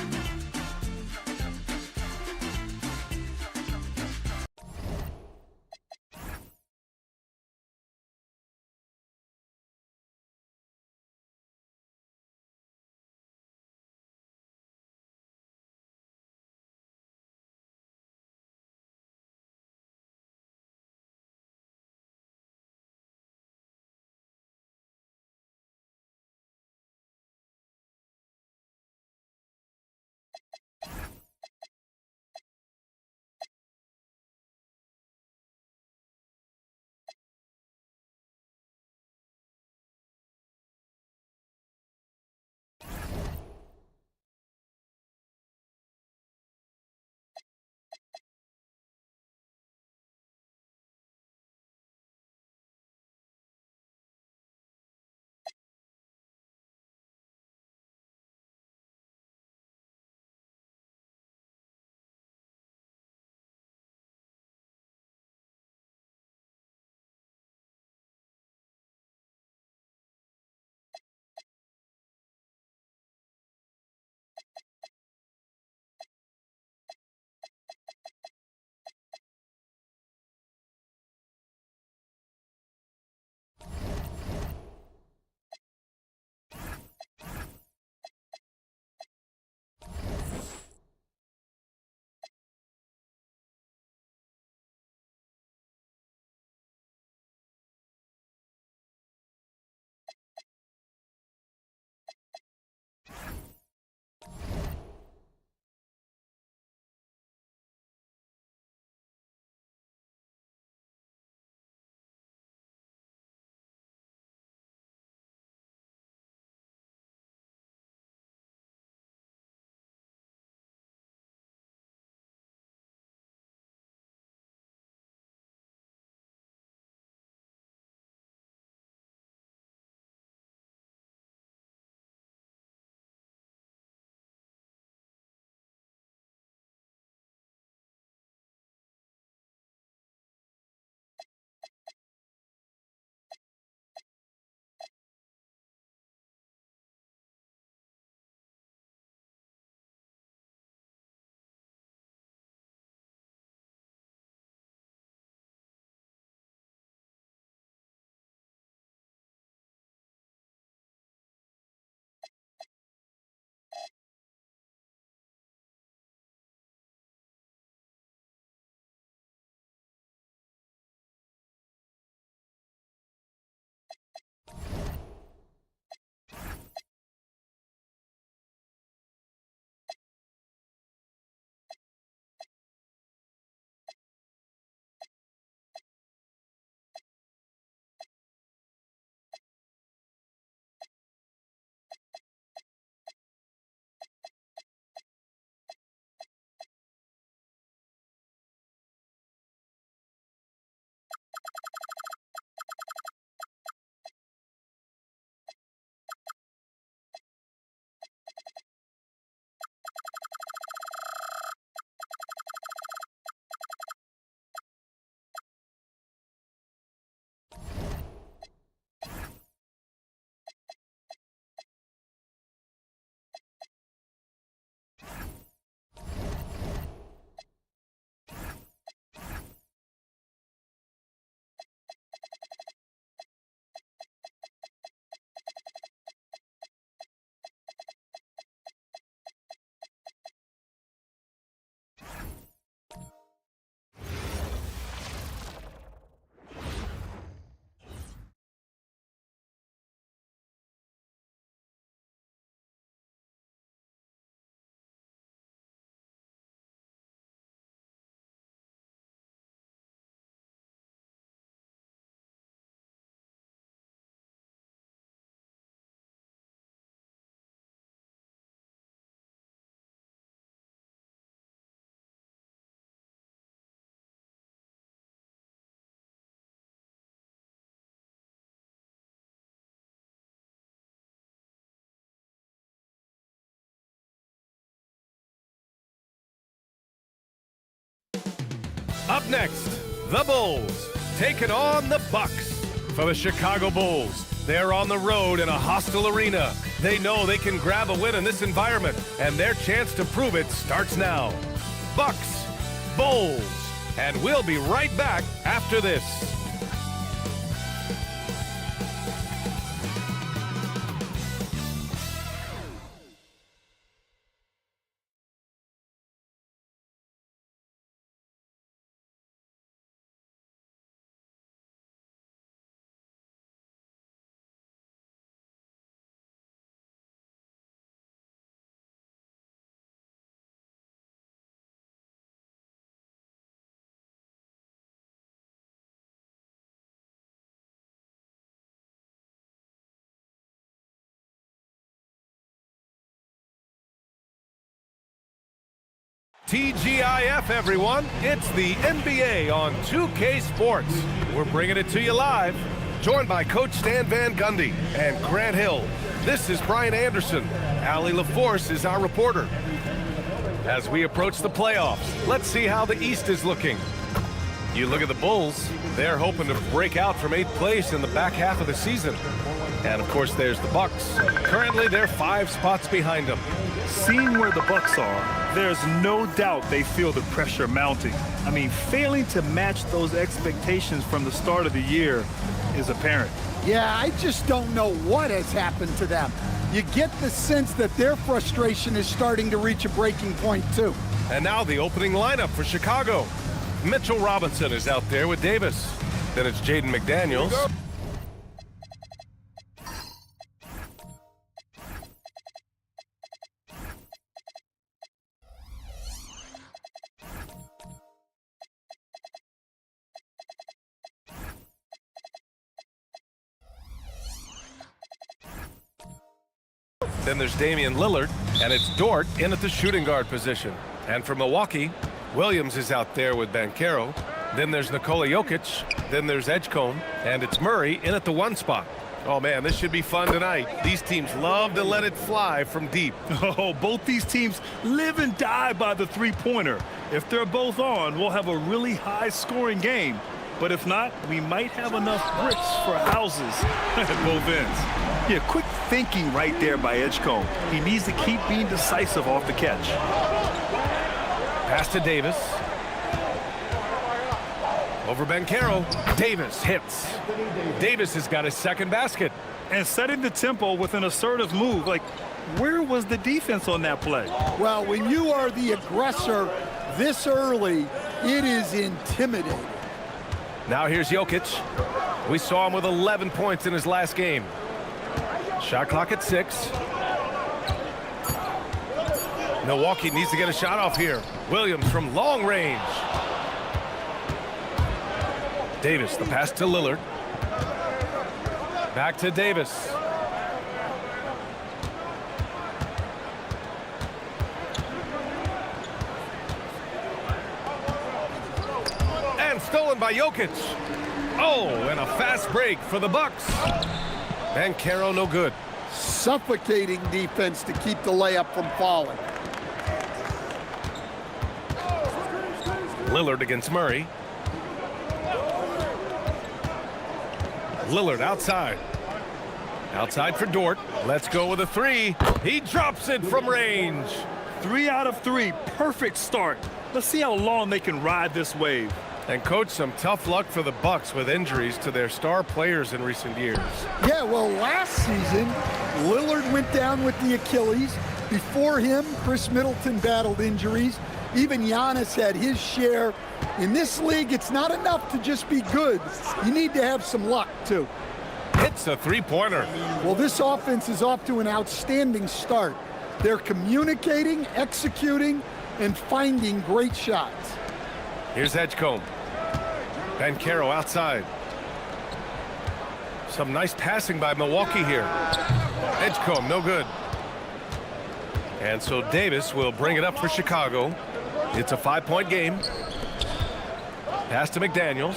Up next, the Bulls taking on the Bucks. For the Chicago Bulls, they're on the road in a hostile arena. They know they can grab a win in this environment, and their chance to prove it starts now. Bucks, Bulls, and we'll be right back after this. TGIF, everyone. It's the NBA on 2K Sports. We're bringing it to you live. Joined by Coach Stan Van Gundy and Grant Hill. This is Brian Anderson. Allie LaForce is our reporter. As we approach the playoffs, let's see how the East is looking. You look at the Bulls, they're hoping to break out from 8th place in the back half of the season. And of course, there's the Bucks. Currently, they're 5 spots behind them. Seeing where the Bucks are, there's no doubt they feel the pressure mounting. I mean, failing to match those expectations from the start of the year is apparent. Yeah, I just don't know what has happened to them. You get the sense that their frustration is starting to reach a breaking point, too. And now the opening lineup for Chicago. Mitchell Robinson is out there with Davis. Then it's Jaden McDaniels. Then there's Damian Lillard, and it's Dort in at the shooting guard position. And for Milwaukee, Williams is out there with Banchero. Then there's Nikola Jokic. Then there's Edgecombe, and it's Murray in at the 1 spot. Oh, man, this should be fun tonight. These teams love to let it fly from deep. Oh, both these teams live and die by the three-pointer. If they're both on, we'll have a really high-scoring game. But if not, we might have enough bricks for houses at both ends. Yeah, quick thinking right there by Edgecombe. He needs to keep being decisive off the catch. Pass to Davis. Over Banchero. Davis hits. Davis has got his second basket. And setting the tempo with an assertive move. Like, where was the defense on that play? Well, when you are the aggressor this early, it is intimidating. Now here's Jokic. We saw him with 11 points in his last game. Shot clock at 6. Milwaukee needs to get a shot off here. Williams from long range. Davis, the pass to Lillard. Back to Davis. And stolen by Jokic. Oh, and a fast break for the Bucks. Banchero no good. Suffocating defense to keep the layup from falling. Lillard against Murray. Lillard outside. Outside for Dort. Let's go with a 3. He drops it from range. 3 out of 3. Perfect start. Let's see how long they can ride this wave. And, Coach, some tough luck for the Bucks with injuries to their star players in recent years. Yeah, well, last season, Lillard went down with the Achilles. Before him, Chris Middleton battled injuries. Even Giannis had his share. In this league, it's not enough to just be good. You need to have some luck, too. Hits a 3-pointer. Well, this offense is off to an outstanding start. They're communicating, executing, and finding great shots. Here's Edgecombe. Banchero outside. Some nice passing by Milwaukee here. Edgecombe, no good. And so Davis will bring it up for Chicago. It's a 5-point game. Pass to McDaniels.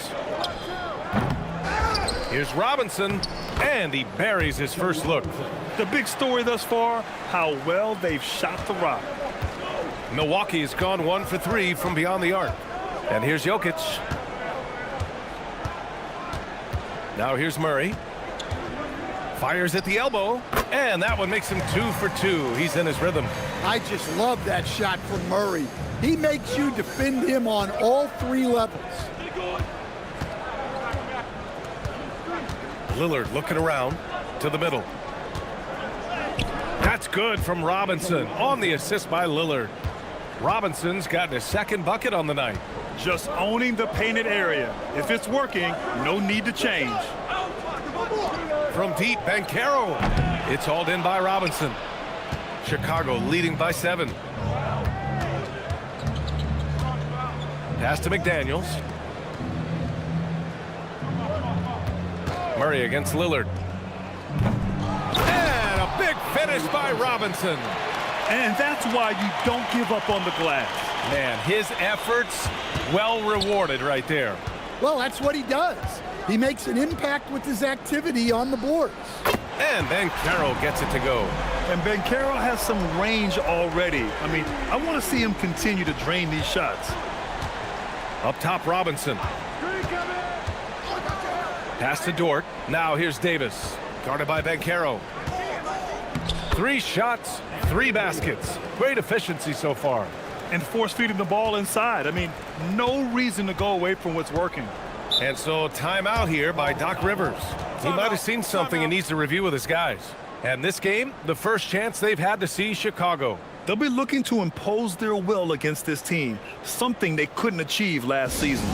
Here's Robinson, and he buries his first look. The big story thus far, how well they've shot the rock. Milwaukee has gone 1 for 3 from beyond the arc. And here's Jokic. Now here's Murray. Fires at the elbow, and that one makes him 2 for 2. He's in his rhythm. I just love that shot from Murray. He makes you defend him on all 3 levels. Lillard looking around to the middle. That's good from Robinson on the assist by Lillard. Robinson's gotten his 2nd bucket on the night. Just owning the painted area. If it's working, no need to change. From deep, Banchero. It's hauled in by Robinson. Chicago leading by 7. Pass to McDaniels. Murray against Lillard. And a big finish by Robinson. And that's why you don't give up on the glass. Man, his efforts well rewarded right there. Well, that's what he does. He makes an impact with his activity on the boards. And Banchero gets it to go. And Banchero has some range already. I mean, I want to see him continue to drain these shots. Up top, Robinson. Pass to Dort. Now here's Davis. Guarded by Banchero. 3 shots, 3 baskets. Great efficiency so far. And force feeding the ball inside. I mean, no reason to go away from what's working. And so timeout here by Doc Rivers. He might have seen something and needs to review with his guys. And this game, the first chance they've had to see Chicago. They'll be looking to impose their will against this team, something they couldn't achieve last season.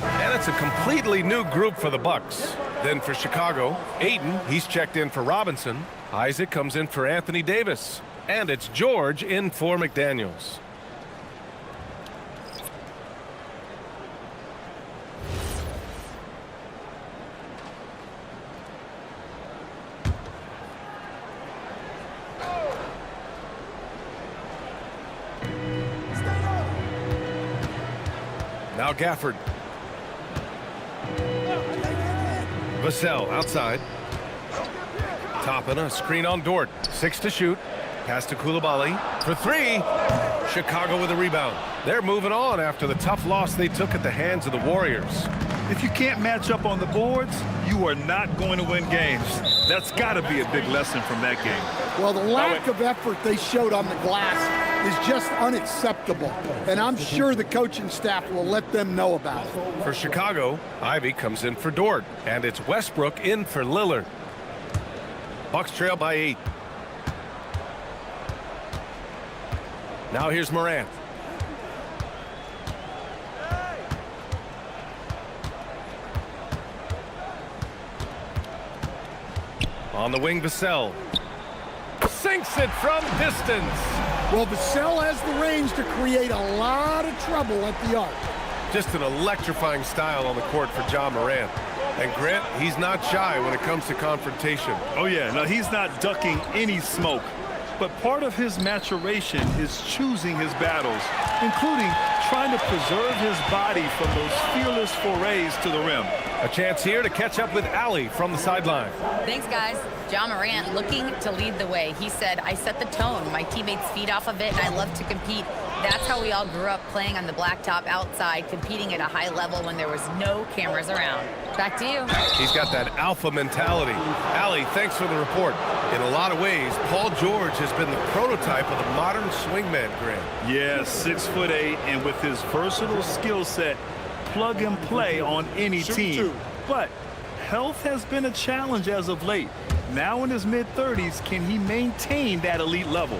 And it's a completely new group for the Bucks. Then for Chicago, Ayton, he's checked in for Robinson. Isaac comes in for Anthony Davis. And it's George in for McDaniels. Now Gafford. Vassell outside. Toppin, a screen on Dort. 6 to shoot. Pass to Coulibaly for 3. Chicago with a rebound. They're moving on after the tough loss they took at the hands of the Warriors. If you can't match up on the boards, you are not going to win games. That's got to be a big lesson from that game. Well, the lack of effort they showed on the glass is just unacceptable. And I'm sure the coaching staff will let them know about it. For Chicago, Ivy comes in for Dort. And it's Westbrook in for Lillard. Bucks trail by 8. Now here's Morant. On the wing, Vassell. Sinks it from distance. Well, Vassell has the range to create a lot of trouble at the arc. Just an electrifying style on the court for John Morant. And Grant, he's not shy when it comes to confrontation. Oh, yeah. No, he's not ducking any smoke. But part of his maturation is choosing his battles, including trying to preserve his body from those fearless forays to the rim. A chance here to catch up with Allie from the sideline. Thanks, guys. John Morant looking to lead the way. He said, I set the tone. My teammates feed off of it, and I love to compete. That's how we all grew up, playing on the blacktop outside, competing at a high level when there was no cameras around. Back to you. He's got that alpha mentality. Allie, thanks for the report. In a lot of ways, Paul George has been the prototype of the modern swingman, Grant. Yeah, 6'8", and with his versatile skill set, plug and play on any team. But health has been a challenge as of late. Now in his mid-30s, can he maintain that elite level?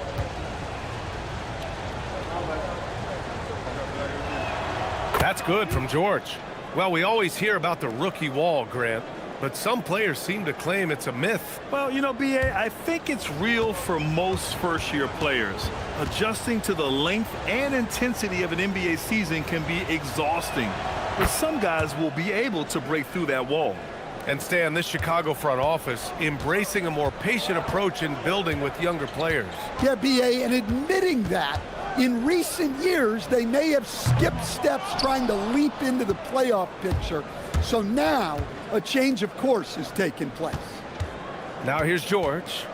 That's good from George. Well, we always hear about the rookie wall, Grant, but some players seem to claim it's a myth. Well, you know, B.A., I think it's real for most first-year players. Adjusting to the length and intensity of an NBA season can be exhausting, but some guys will be able to break through that wall. And Stan, this Chicago front office embracing a more patient approach in building with younger players. Yeah, B.A., and admitting that in recent years, they may have skipped steps trying to leap into the playoff picture. So now a change of course has taken place. Now here's George.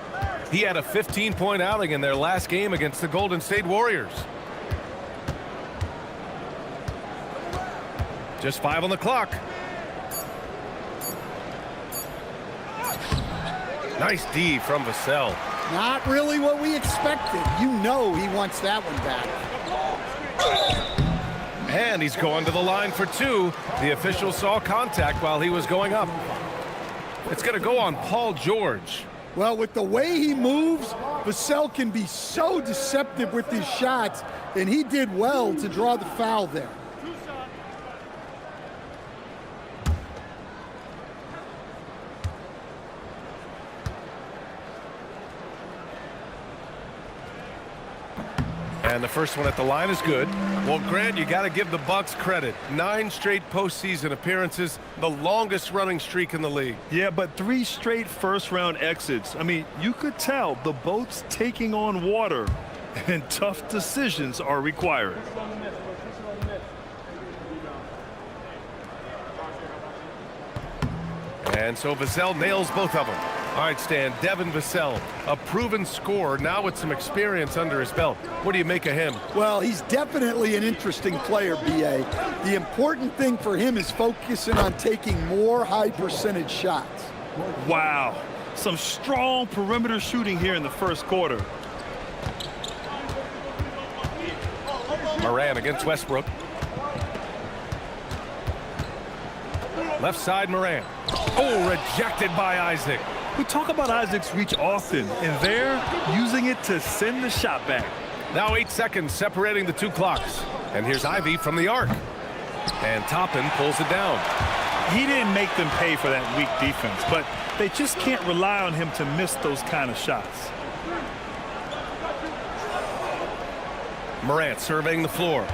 He had a 15-point outing in their last game against the Golden State Warriors. Just 5 on the clock. Nice D from Vassell. Not really what we expected. You know he wants that one back. And he's going to the line for 2. The official saw contact while he was going up. It's going to go on Paul George. Well, with the way he moves, Vassell can be so deceptive with his shots, and he did well to draw the foul there. And the first one at the line is good. Well, Grant, you got to give the Bucks credit. 9 straight postseason appearances, the longest running streak in the league. Yeah, but 3 straight first-round exits. I mean, you could tell the boat's taking on water, and tough decisions are required. And so Vassell nails both of them. All right, Stan, Devin Vassell, a proven scorer, now with some experience under his belt. What do you make of him? Well, he's definitely an interesting player, B.A. The important thing for him is focusing on taking more high-percentage shots. Wow, some strong perimeter shooting here in the first quarter. Moran against Westbrook. Left side, Moran. Oh, rejected by Isaac. We talk about Isaac's reach often, and they're using it to send the shot back. Now 8 seconds separating the 2 clocks. And here's Ivy from the arc. And Toppin pulls it down. He didn't make them pay for that weak defense, but they just can't rely on him to miss those kind of shots. Morant surveying the floor.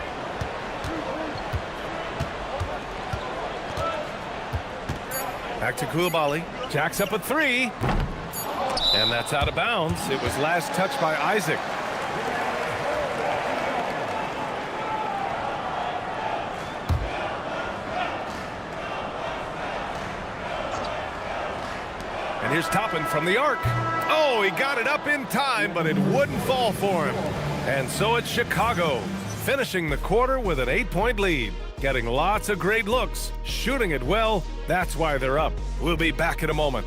Back to Coulibaly. Jacks up a 3. And that's out of bounds. It was last touched by Isaac. And here's Toppin from the arc. Oh, he got it up in time, but it wouldn't fall for him. And so it's Chicago, finishing the quarter with an 8-point lead. Getting lots of great looks, shooting it well. That's why they're up. We'll be back in a moment.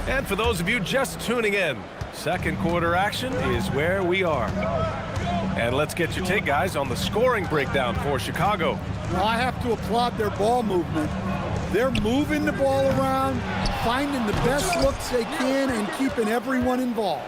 And for those of you just tuning in, second quarter action is where we are. And let's get your take, guys, on the scoring breakdown for Chicago. Well, I have to applaud their ball movement. They're moving the ball around, finding the best looks they can, and keeping everyone involved.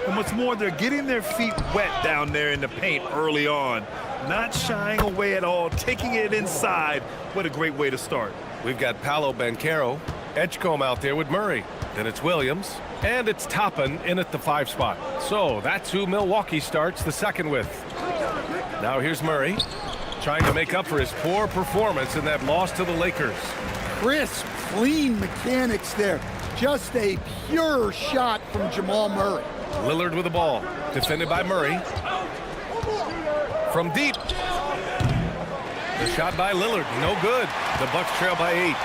And what's more, they're getting their feet wet down there in the paint early on. Not shying away at all, taking it inside. What a great way to start. We've got Paolo Banchero, Edgecombe out there with Murray. Then it's Williams, and it's Toppin in at the 5 spot. So that's who Milwaukee starts the second with. Now here's Murray, trying to make up for his poor performance in that loss to the Lakers. Crisp, clean mechanics there. Just a pure shot from Jamal Murray. Lillard with the ball, defended by Murray. From deep. The shot by Lillard, no good. The Bucks trail by 8.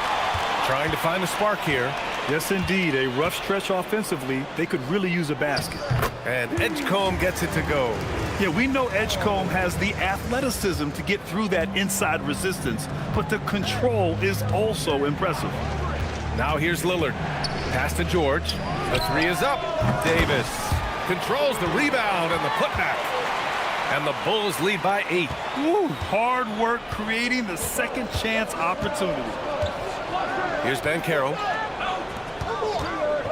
Trying to find a spark here. Yes, indeed. A rough stretch offensively. They could really use a basket. And Edgecombe gets it to go. Yeah, we know Edgecombe has the athleticism to get through that inside resistance, but the control is also impressive. Now here's Lillard. Pass to George. The 3 is up. Davis controls the rebound and the putback. And the Bulls lead by 8. Woo, hard work creating the second chance opportunity. Here's Banchero.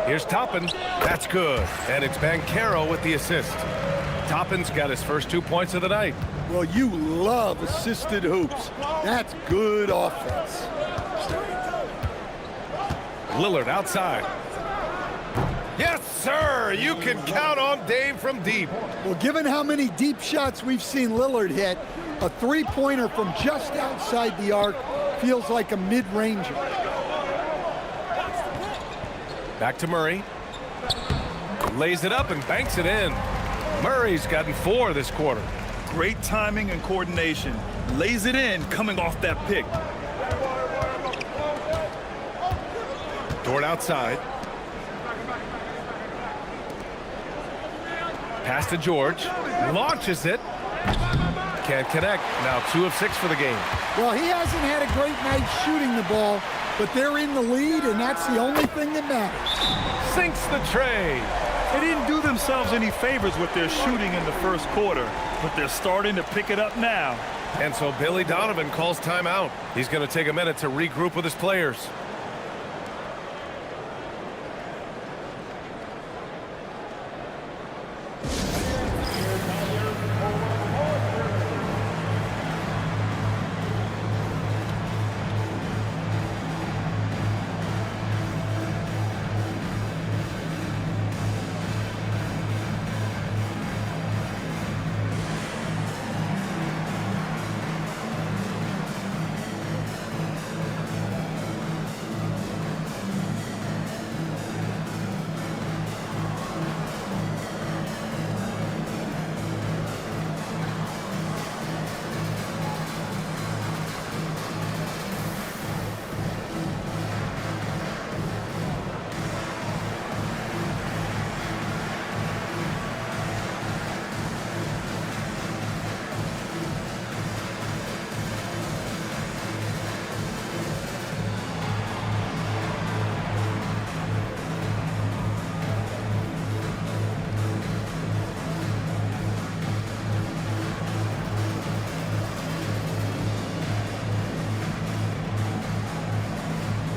Here's Toppin. That's good. And it's Banchero with the assist. Toppin's got his first 2 points of the night. Well, you love assisted hoops. That's good offense. Lillard outside. Yes, sir. You can count on Dame from deep. Well, given how many deep shots we've seen Lillard hit, a 3-pointer from just outside the arc feels like a mid-ranger. Back to Murray. Lays it up and banks it in. Murray's gotten 4 this quarter. Great timing and coordination. Lays it in coming off that pick. Dort outside. Pass to George. Launches it. Can't connect. Now 2 of 6 for the game. Well, he hasn't had a great night shooting the ball, but they're in the lead, and that's the only thing that matters. Sinks the tray. They didn't do themselves any favors with their shooting in the first quarter, but they're starting to pick it up now. And so Billy Donovan calls timeout. He's going to take a minute to regroup with his players.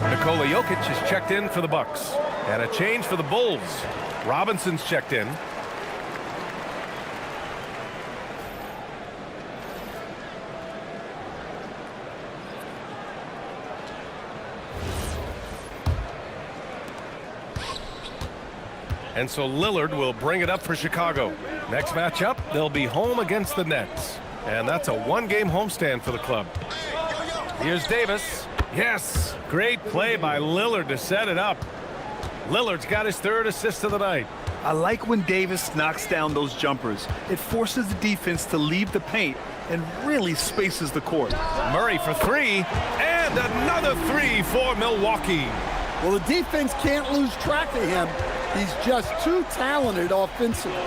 Nikola Jokic is checked in for the Bucks. And a change for the Bulls. Robinson's checked in. And so Lillard will bring it up for Chicago. Next matchup, they'll be home against the Nets. And that's a one-game homestand for the club. Here's Davis. Yes, great play by Lillard to set it up. Lillard's got his 3rd assist of the night. I like when Davis knocks down those jumpers. It forces the defense to leave the paint and really spaces the court. Murray for 3, and another 3 for Milwaukee. Well, the defense can't lose track of him. He's just too talented offensively.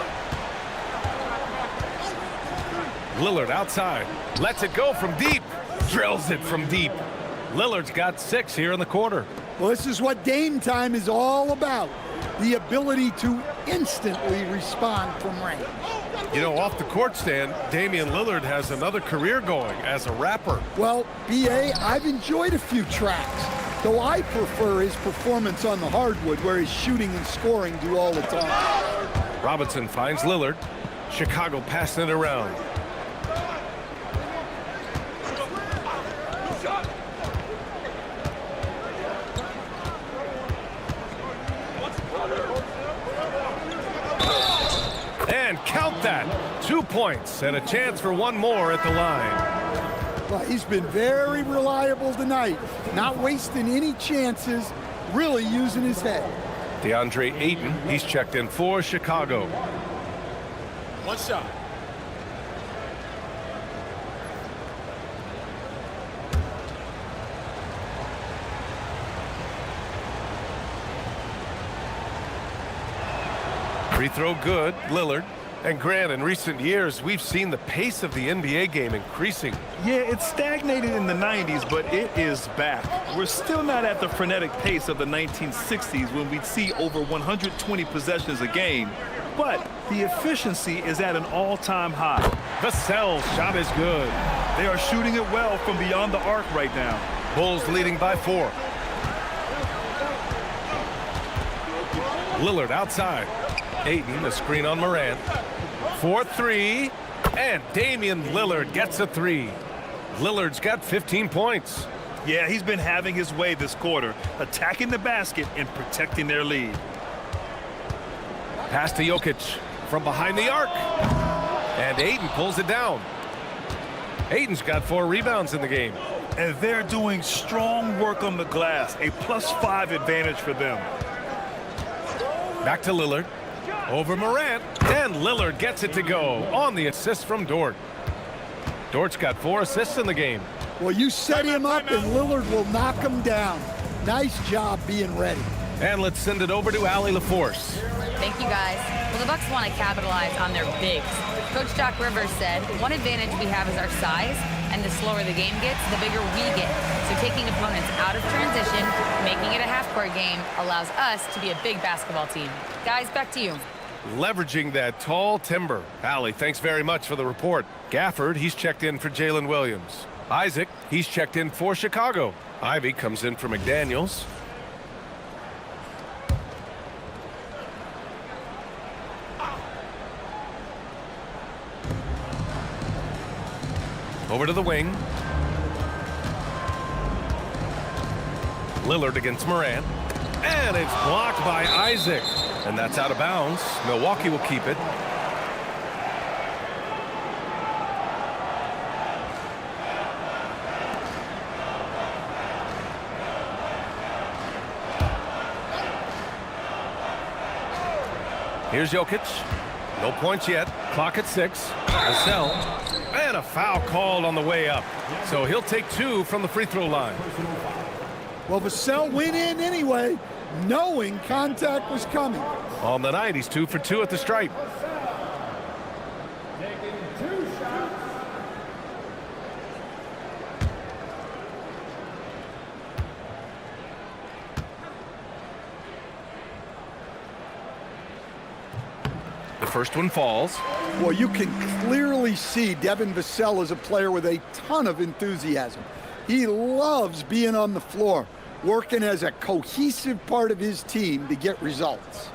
Lillard outside. Lets it go from deep. Drills it from deep. Lillard's got 6 here in the quarter. Well, this is what Dame time is all about. The ability to instantly respond from range. You know, off the court stand, Damian Lillard has another career going as a rapper. Well, B.A., I've enjoyed a few tracks, though I prefer his performance on the hardwood where his shooting and scoring do all the time. Robinson finds Lillard. Chicago passing it around. And count that. 2 points and a chance for one more at the line. Well, he's been very reliable tonight, not wasting any chances, really using his head. DeAndre Ayton, he's checked in for Chicago. One shot. Free throw good, Lillard. And Grant, in recent years, we've seen the pace of the NBA game increasing. Yeah, it stagnated in the 90s, but it is back. We're still not at the frenetic pace of the 1960s when we'd see over 120 possessions a game. But the efficiency is at an all-time high. Vassell's shot is good. They are shooting it well from beyond the arc right now. Bulls leading by 4. Lillard outside. Ayton, a screen on Morant. 4-3, and Damian Lillard gets a 3. Lillard's got 15 points. Yeah, he's been having his way this quarter, attacking the basket and protecting their lead. Pass to Jokic from behind the arc. And Ayton pulls it down. Ayton's got 4 rebounds in the game. and they're doing strong work on the glass, a +5 advantage for them. Back to Lillard. Over Morant, and Lillard gets it to go on the assist from Dort. Dort's got 4 assists in the game. Well, you set him up, and Lillard will knock him down. Nice job being ready. And let's send it over to Allie LaForce. Thank you, guys. Well, the Bucks want to capitalize on their bigs. Coach Doc Rivers said, one advantage we have is our size, and the slower the game gets, the bigger we get. So taking opponents out of transition, making it a half-court game, allows us to be a big basketball team. Guys, back to you. Leveraging that tall timber. Allie, thanks very much for the report. Gafford, he's checked in for Jalen Williams. Isaac, he's checked in for Chicago. Ivy comes in for McDaniels. Over to the wing. Lillard against Morant. And it's blocked by Isaac. And that's out of bounds. Milwaukee will keep it. Here's Jokic. No points yet. Clock at 6. Vassell. And a foul called on the way up. So he'll take 2 from the free throw line. Well, Vassell went in anyway, knowing contact was coming. On the night, he's 2 for 2 at the stripe. The first one falls. Well, you can clearly see Devin Vassell is a player with a ton of enthusiasm. He loves being on the floor, working as a cohesive part of his team to get results.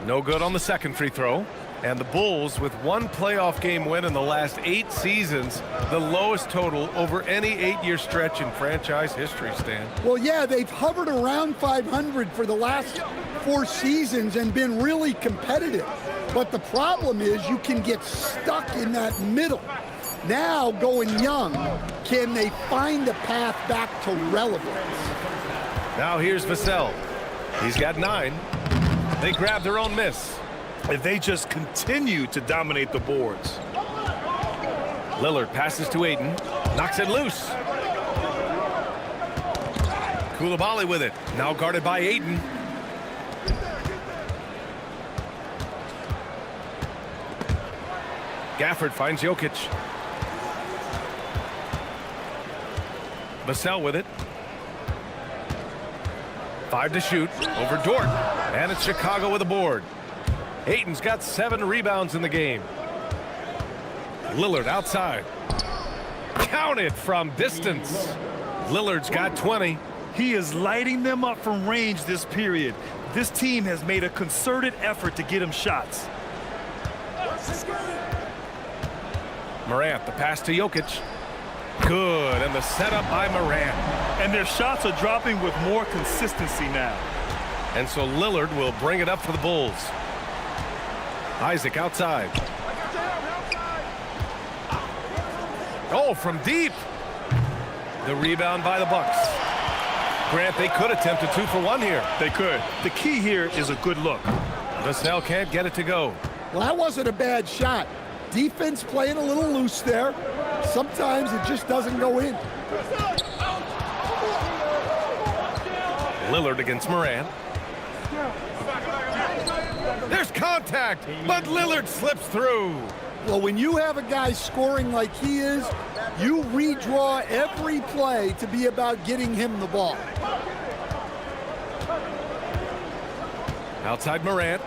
No good on the second free throw. And the Bulls, with 1 playoff game win in the last 8 seasons, the lowest total over any 8-year stretch in franchise history, Stan. Well, yeah, they've hovered around 500 for the last 4 seasons and been really competitive. But the problem is you can get stuck in that middle. Now, going young, can they find a path back to relevance? Now here's Vassell. He's got 9. They grab their own miss. And they just continue to dominate the boards. Lillard passes to Ayton. Knocks it loose. Coulibaly with it. Now guarded by Ayton. Gafford finds Jokic. Vassell with it. 5 to shoot. Over Dort. And it's Chicago with a board. Ayton's got 7 rebounds in the game. Lillard outside. Counted from distance. Lillard's got 20. He is lighting them up from range this period. This team has made a concerted effort to get him shots. Morant, the pass to Jokic. Good, and the setup by Morant. And their shots are dropping with more consistency now. And so Lillard will bring it up for the Bulls. Isaac outside. Oh, from deep. The rebound by the Bucks. Grant, they could attempt a 2 for 1 here. They could. The key here is a good look. Vassell can't get it to go. Well, that wasn't a bad shot. Defense playing a little loose there. Sometimes it just doesn't go in. Lillard against Morant. There's contact, but Lillard slips through. Well, when you have a guy scoring like he is, you redraw every play to be about getting him the ball. Outside Morant.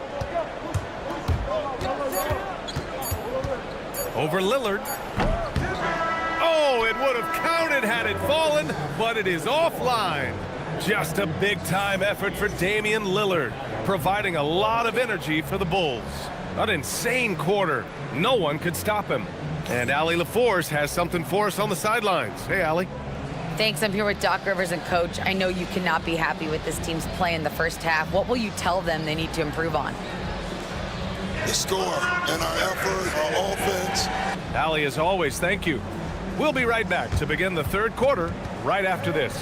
Over Lillard. Oh, it would have counted had it fallen, but it is offline. Just a big-time effort for Damian Lillard, providing a lot of energy for the Bulls. An insane quarter. No one could stop him. And Allie LaForce has something for us on the sidelines. Hey, Allie. Thanks. I'm here with Doc Rivers and Coach. I know you cannot be happy with this team's play in the first half. What will you tell them they need to improve on? The score and our effort, our offense. Allie, as always, thank you. We'll be right back to begin the third quarter right after this.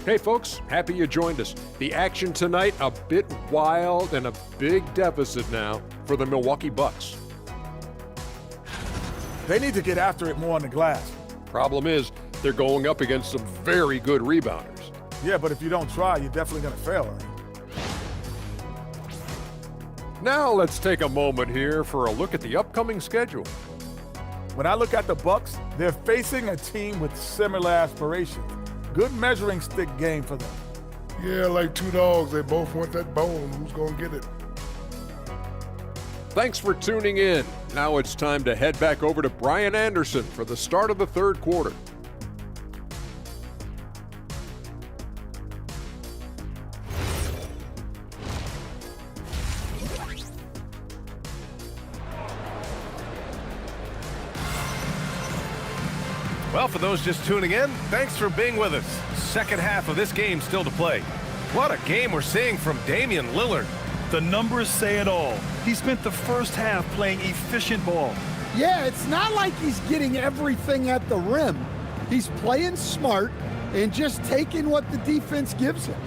Hey folks, happy you joined us. The action tonight a bit wild and a big deficit now for the Milwaukee Bucks. They need to get after it more on the glass. Problem is, they're going up against some very good rebounders. Yeah, but if you don't try, you're definitely going to fail, Ernie. Now let's take a moment here for a look at the upcoming schedule. When I look at the Bucks, they're facing a team with similar aspirations. Good measuring stick game for them. Yeah, like two dogs, they both want that bone. Who's going to get it? Thanks for tuning in. Now it's time to head back over to Brian Anderson for the start of the third quarter. Well, for those just tuning in, thanks for being with us. Second half of this game still to play. What a game we're seeing from Damian Lillard. The numbers say it all. He spent the first half playing efficient ball. Yeah, it's not like he's getting everything at the rim. He's playing smart and just taking what the defense gives him.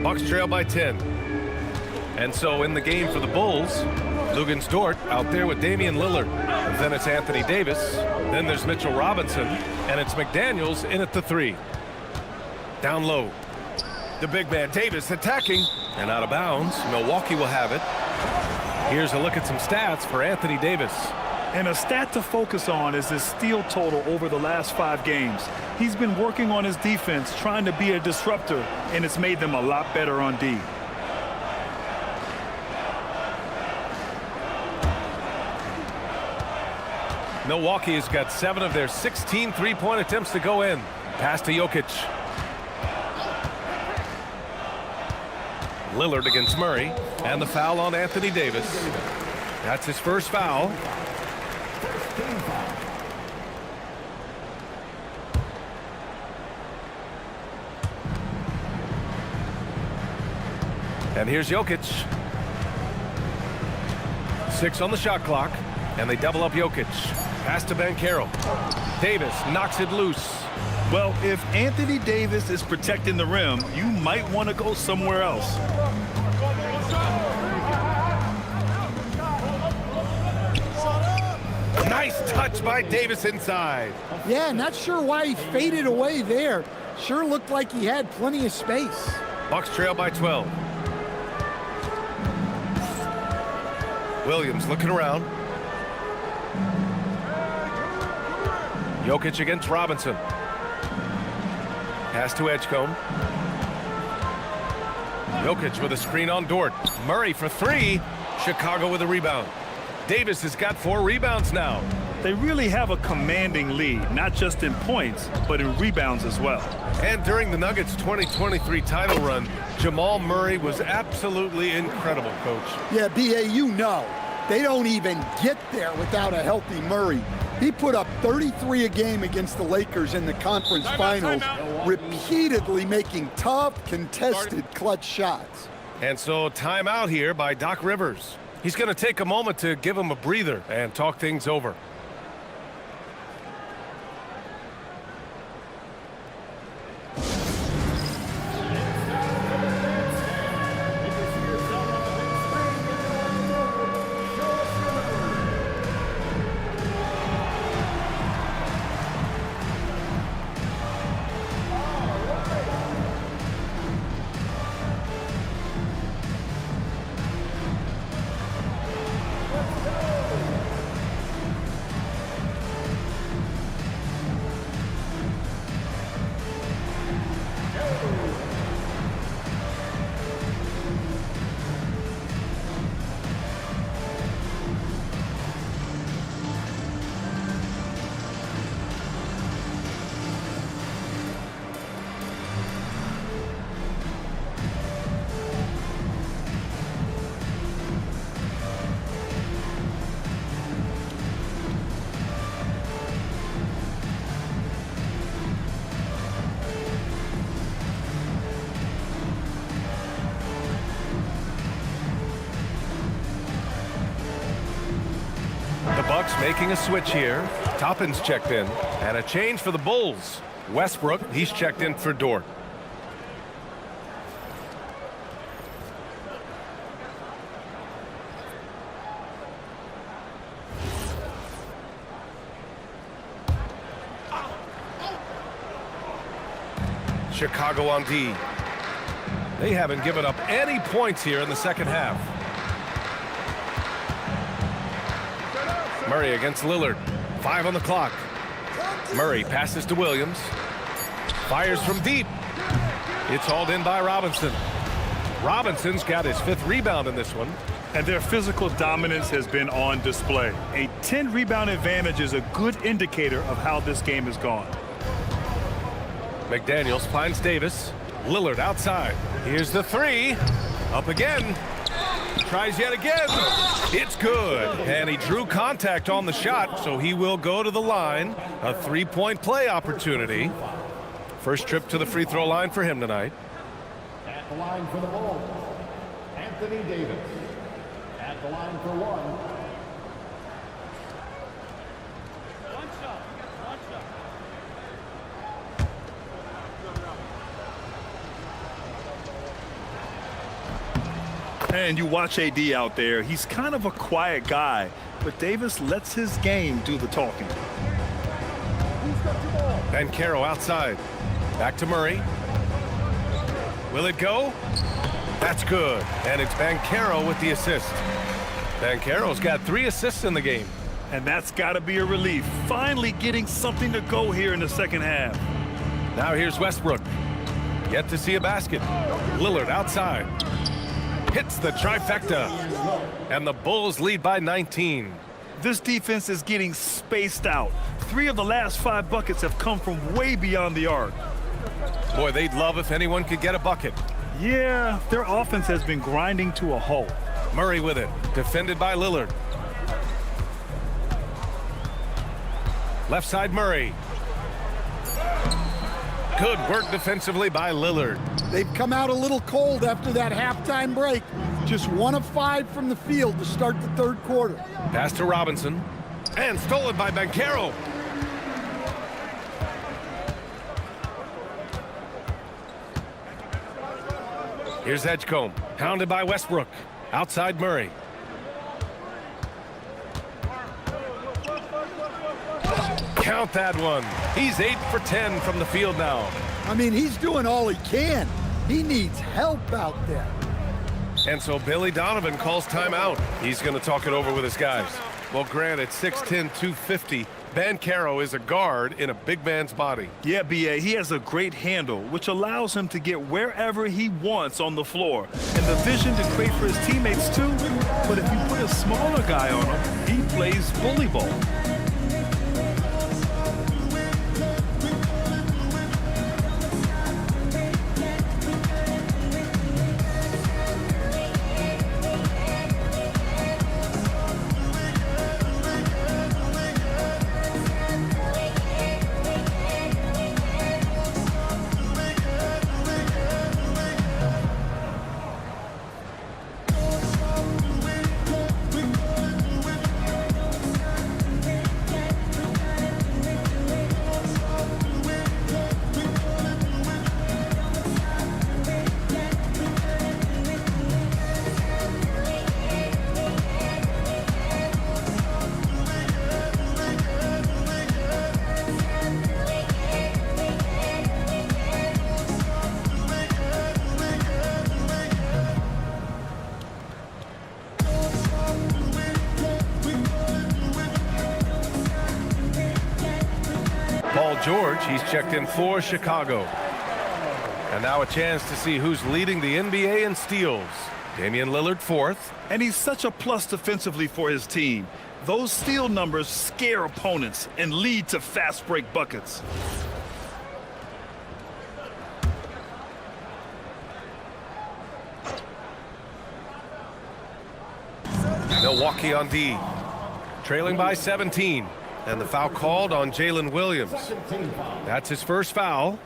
Bucks trail by 10. And so in the game for the Bulls, Luguentz Dort out there with Damian Lillard. Then it's Anthony Davis. Then there's Mitchell Robinson. And it's McDaniels in at the 3. Down low. The big man Davis attacking. And out of bounds. Milwaukee will have it. Here's a look at some stats for Anthony Davis. And a stat to focus on is his steal total over the last 5 games. He's been working on his defense, trying to be a disruptor, and it's made them a lot better on D. Milwaukee has got 7 of their 16 three-point attempts to go in. Pass to Jokic. Lillard against Murray. And the foul on Anthony Davis. That's his first foul. And here's Jokic. 6 on the shot clock. And they double up Jokic. Pass to Banchero. Davis knocks it loose. Well, if Anthony Davis is protecting the rim, you might want to go somewhere else. Nice touch by Davis inside. Yeah, not sure why he faded away there. Sure looked like he had plenty of space. Bucks trail by 12. Williams looking around. Jokic against Robinson. Pass to Edgecombe. Jokic with a screen on Dort. Murray for 3. Chicago with a rebound. Davis has got 4 rebounds now. They really have a commanding lead, not just in points, but in rebounds as well. And during the Nuggets 2023 title run, Jamal Murray was absolutely incredible, Coach. Yeah, B.A., you know, they don't even get there without a healthy Murray. He put up 33 a game against the Lakers in the conference finals, repeatedly making tough, contested, clutch shots. And so timeout here by Doc Rivers. He's going to take a moment to give him a breather and talk things over. Bucks making a switch here. Toppin's checked in. And a change for the Bulls. Westbrook, he's checked in for Dort. Chicago on D. They haven't given up any points here in the second half. Murray against Lillard. 5 on the clock. Murray passes to Williams. Fires from deep. It's hauled in by Robinson. Robinson's got his 5th rebound in this one. And their physical dominance has been on display. A 10-rebound advantage is a good indicator of how this game has gone. McDaniels finds Davis. Lillard outside. Here's the 3. Up again. Tries yet again. It's good. And he drew contact on the shot, so he will go to the line. A 3-point play opportunity. First trip to the free throw line for him tonight. At the line for the Bulls, Anthony Davis. At the line for 1. And you watch AD out there, he's kind of a quiet guy, but Davis lets his game do the talking. Banchero outside. Back to Murray. Will it go? That's good. And it's Banchero with the assist. Banchero's got 3 assists in the game. And that's got to be a relief. Finally getting something to go here in the second half. Now here's Westbrook. Yet to see a basket. Lillard outside. Hits the trifecta. And the Bulls lead by 19. This defense is getting spaced out. 3 of the last 5 buckets have come from way beyond the arc. Boy, they'd love if anyone could get a bucket. Yeah, their offense has been grinding to a halt. Murray with it. Defended by Lillard. Left side Murray. Good work defensively by Lillard. They've come out a little cold after that halftime break. Just 1 of 5 from the field to start the 3rd quarter. Pass to Robinson. And stolen by Banchero. Here's Edgecombe. Pounded by Westbrook. Outside Murray. Count that one. He's 8 for 10 from the field now. I mean, he's doing all he can. He needs help out there. And so Billy Donovan calls timeout. He's going to talk it over with his guys. Well, Grant, at 6'10", 250, Banchero is a guard in a big man's body. Yeah, B.A., he has a great handle, which allows him to get wherever he wants on the floor. And the vision to create for his teammates, too. But if you put a smaller guy on him, he plays bully ball. George, he's checked in for Chicago. And now a chance to see who's leading the NBA in steals. Damian Lillard 4th. And he's such a plus defensively for his team. Those steal numbers scare opponents and lead to fast break buckets. Milwaukee on D. Trailing by 17. And the foul called on Jalen Williams. That's his first foul.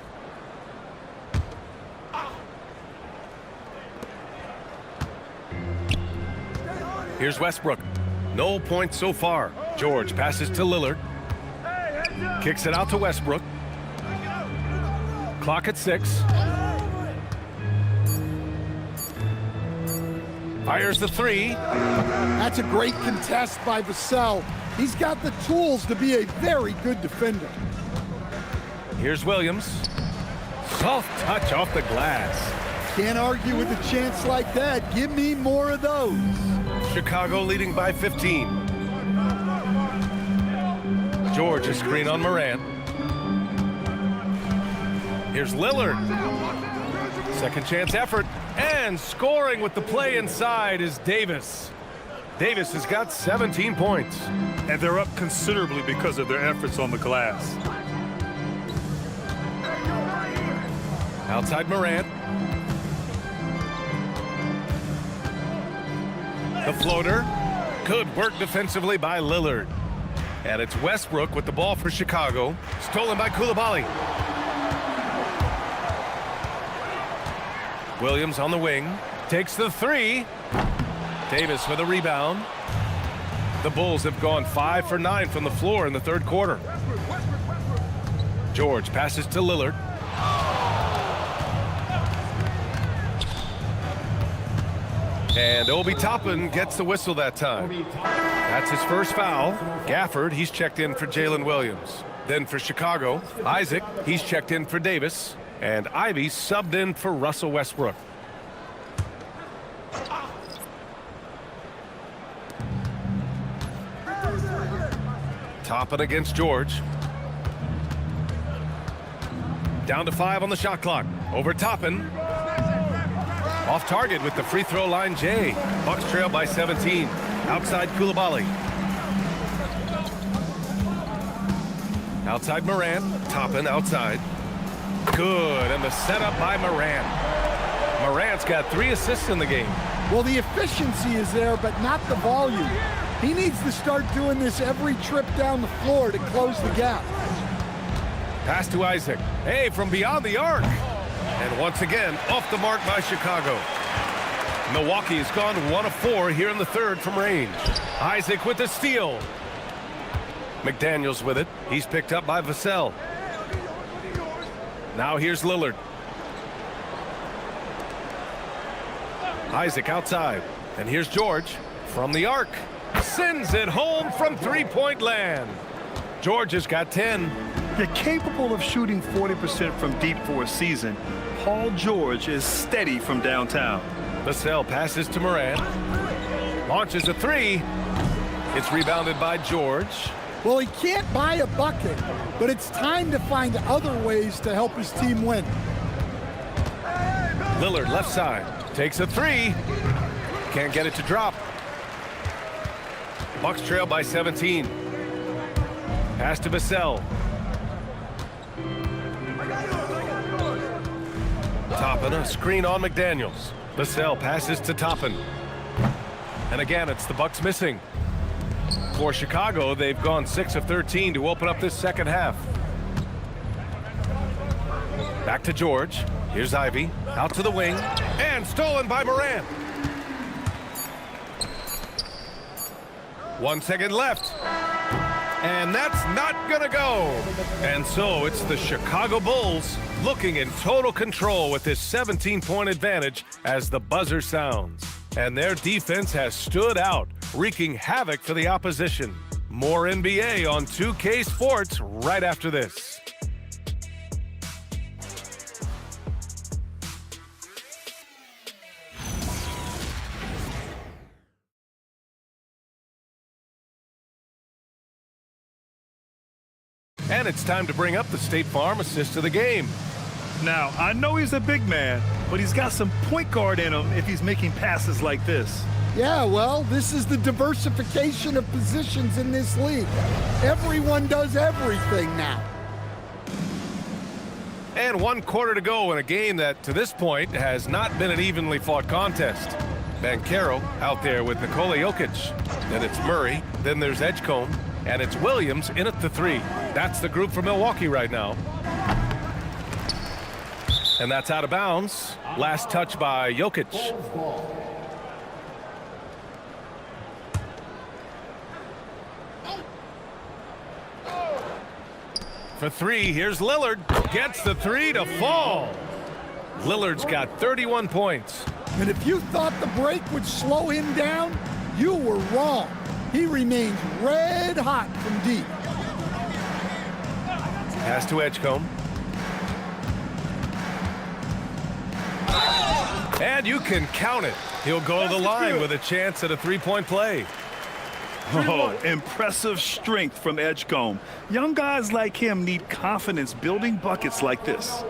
Here's Westbrook. No points so far. George passes to Lillard. Kicks it out to Westbrook. Clock at 6. Fires the 3. That's a great contest by Vassell. He's got the tools to be a very good defender. Here's Williams. Soft touch off the glass. Can't argue with a chance like that. Give me more of those. Chicago leading by 15. George, a screen on Morant. Here's Lillard. Second chance effort. And scoring with the play inside is Davis. Davis has got 17 points. And they're up considerably because of their efforts on the glass. Outside Morant. The floater. Good work defensively by Lillard. And it's Westbrook with the ball for Chicago. Stolen by Coulibaly. Williams on the wing. Takes the 3. Davis with a rebound. The Bulls have gone 5 for 9 from the floor in the third quarter. George passes to Lillard. And Obi Toppin gets the whistle that time. That's his first foul. Gafford, he's checked in for Jalen Williams. Then for Chicago, Isaac, he's checked in for Davis. And Ivy subbed in for Russell Westbrook. Toppin against George. Down to 5 on the shot clock. Over Toppin. Off target with the free throw line, Jay. Bucks trail by 17. Outside Coulibaly. Outside Morant. Toppin outside. Good, and the setup by Morant. Morant's got 3 assists in the game. Well, the efficiency is there, but not the volume. He needs to start doing this every trip down the floor to close the gap. Pass to Isaac. Hey, from beyond the arc. And once again, off the mark by Chicago. Milwaukee has gone 1 of 4 here in the third from range. Isaac with the steal. McDaniels with it. He's picked up by Vassell. Now here's Lillard. Isaac outside. And here's George from the arc. Sends it home from three-point land. George has got 10. You're capable of shooting 40% from deep for a season. Paul George is steady from downtown. Vassell passes to Morant. Launches a 3. It's rebounded by George. Well, he can't buy a bucket, but it's time to find other ways to help his team win. Lillard left side. Takes a 3. Can't get it to drop. Bucks trail by 17. Pass to Vassell. Toppin, a screen on McDaniels. Vassell passes to Toppin. And again, it's the Bucks missing. For Chicago, they've gone 6 of 13 to open up this second half. Back to George. Here's Ivy. Out to the wing. And stolen by Morant. 1 second left. And that's not gonna go. And so it's the Chicago Bulls looking in total control with this 17-point advantage as the buzzer sounds. And their defense has stood out, wreaking havoc for the opposition. More NBA on 2K Sports right after this. And it's time to bring up the State Farm assist of the game. Now, I know he's a big man, but he's got some point guard in him if he's making passes like this. Yeah, well, this is the diversification of positions in this league. Everyone does everything now. And 1 quarter to go in a game that, to this point, has not been an evenly fought contest. Banchero out there with Nikola Jokic. Then it's Murray. Then there's Edgecombe. And it's Williams in at the 3. That's the group for Milwaukee right now. And that's out of bounds. Last touch by Jokic. for three. Here's Lillard. Gets the three to fall. Lillard's got 31 points. And if you thought the break would slow him down, you were wrong. He remains red hot from deep. Pass to Edgecombe. And you can count it. He'll go to the line with a chance at a three-point play. Oh, impressive strength from Edgecombe. Young guys like him need confidence building buckets like this.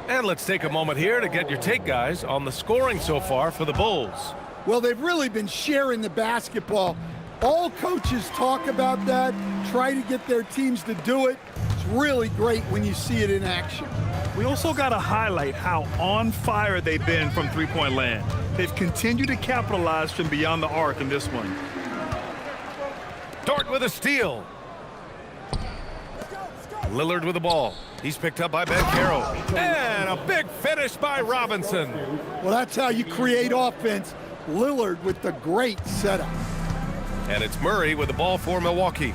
And let's take a moment here to get your take, guys, on the scoring so far for the Bulls. Well, they've really been sharing the basketball. All coaches talk about that, try to get their teams to do it. It's really great when you see it in action. We also got to highlight how on fire they've been from three-point land. They've continued to capitalize from beyond the arc in this one. Dort with a steal. Lillard with the ball. He's picked up by Banchero. And a big finish by Robinson. Well, that's how you create offense. Lillard with the great setup. And it's Murray with the ball for Milwaukee.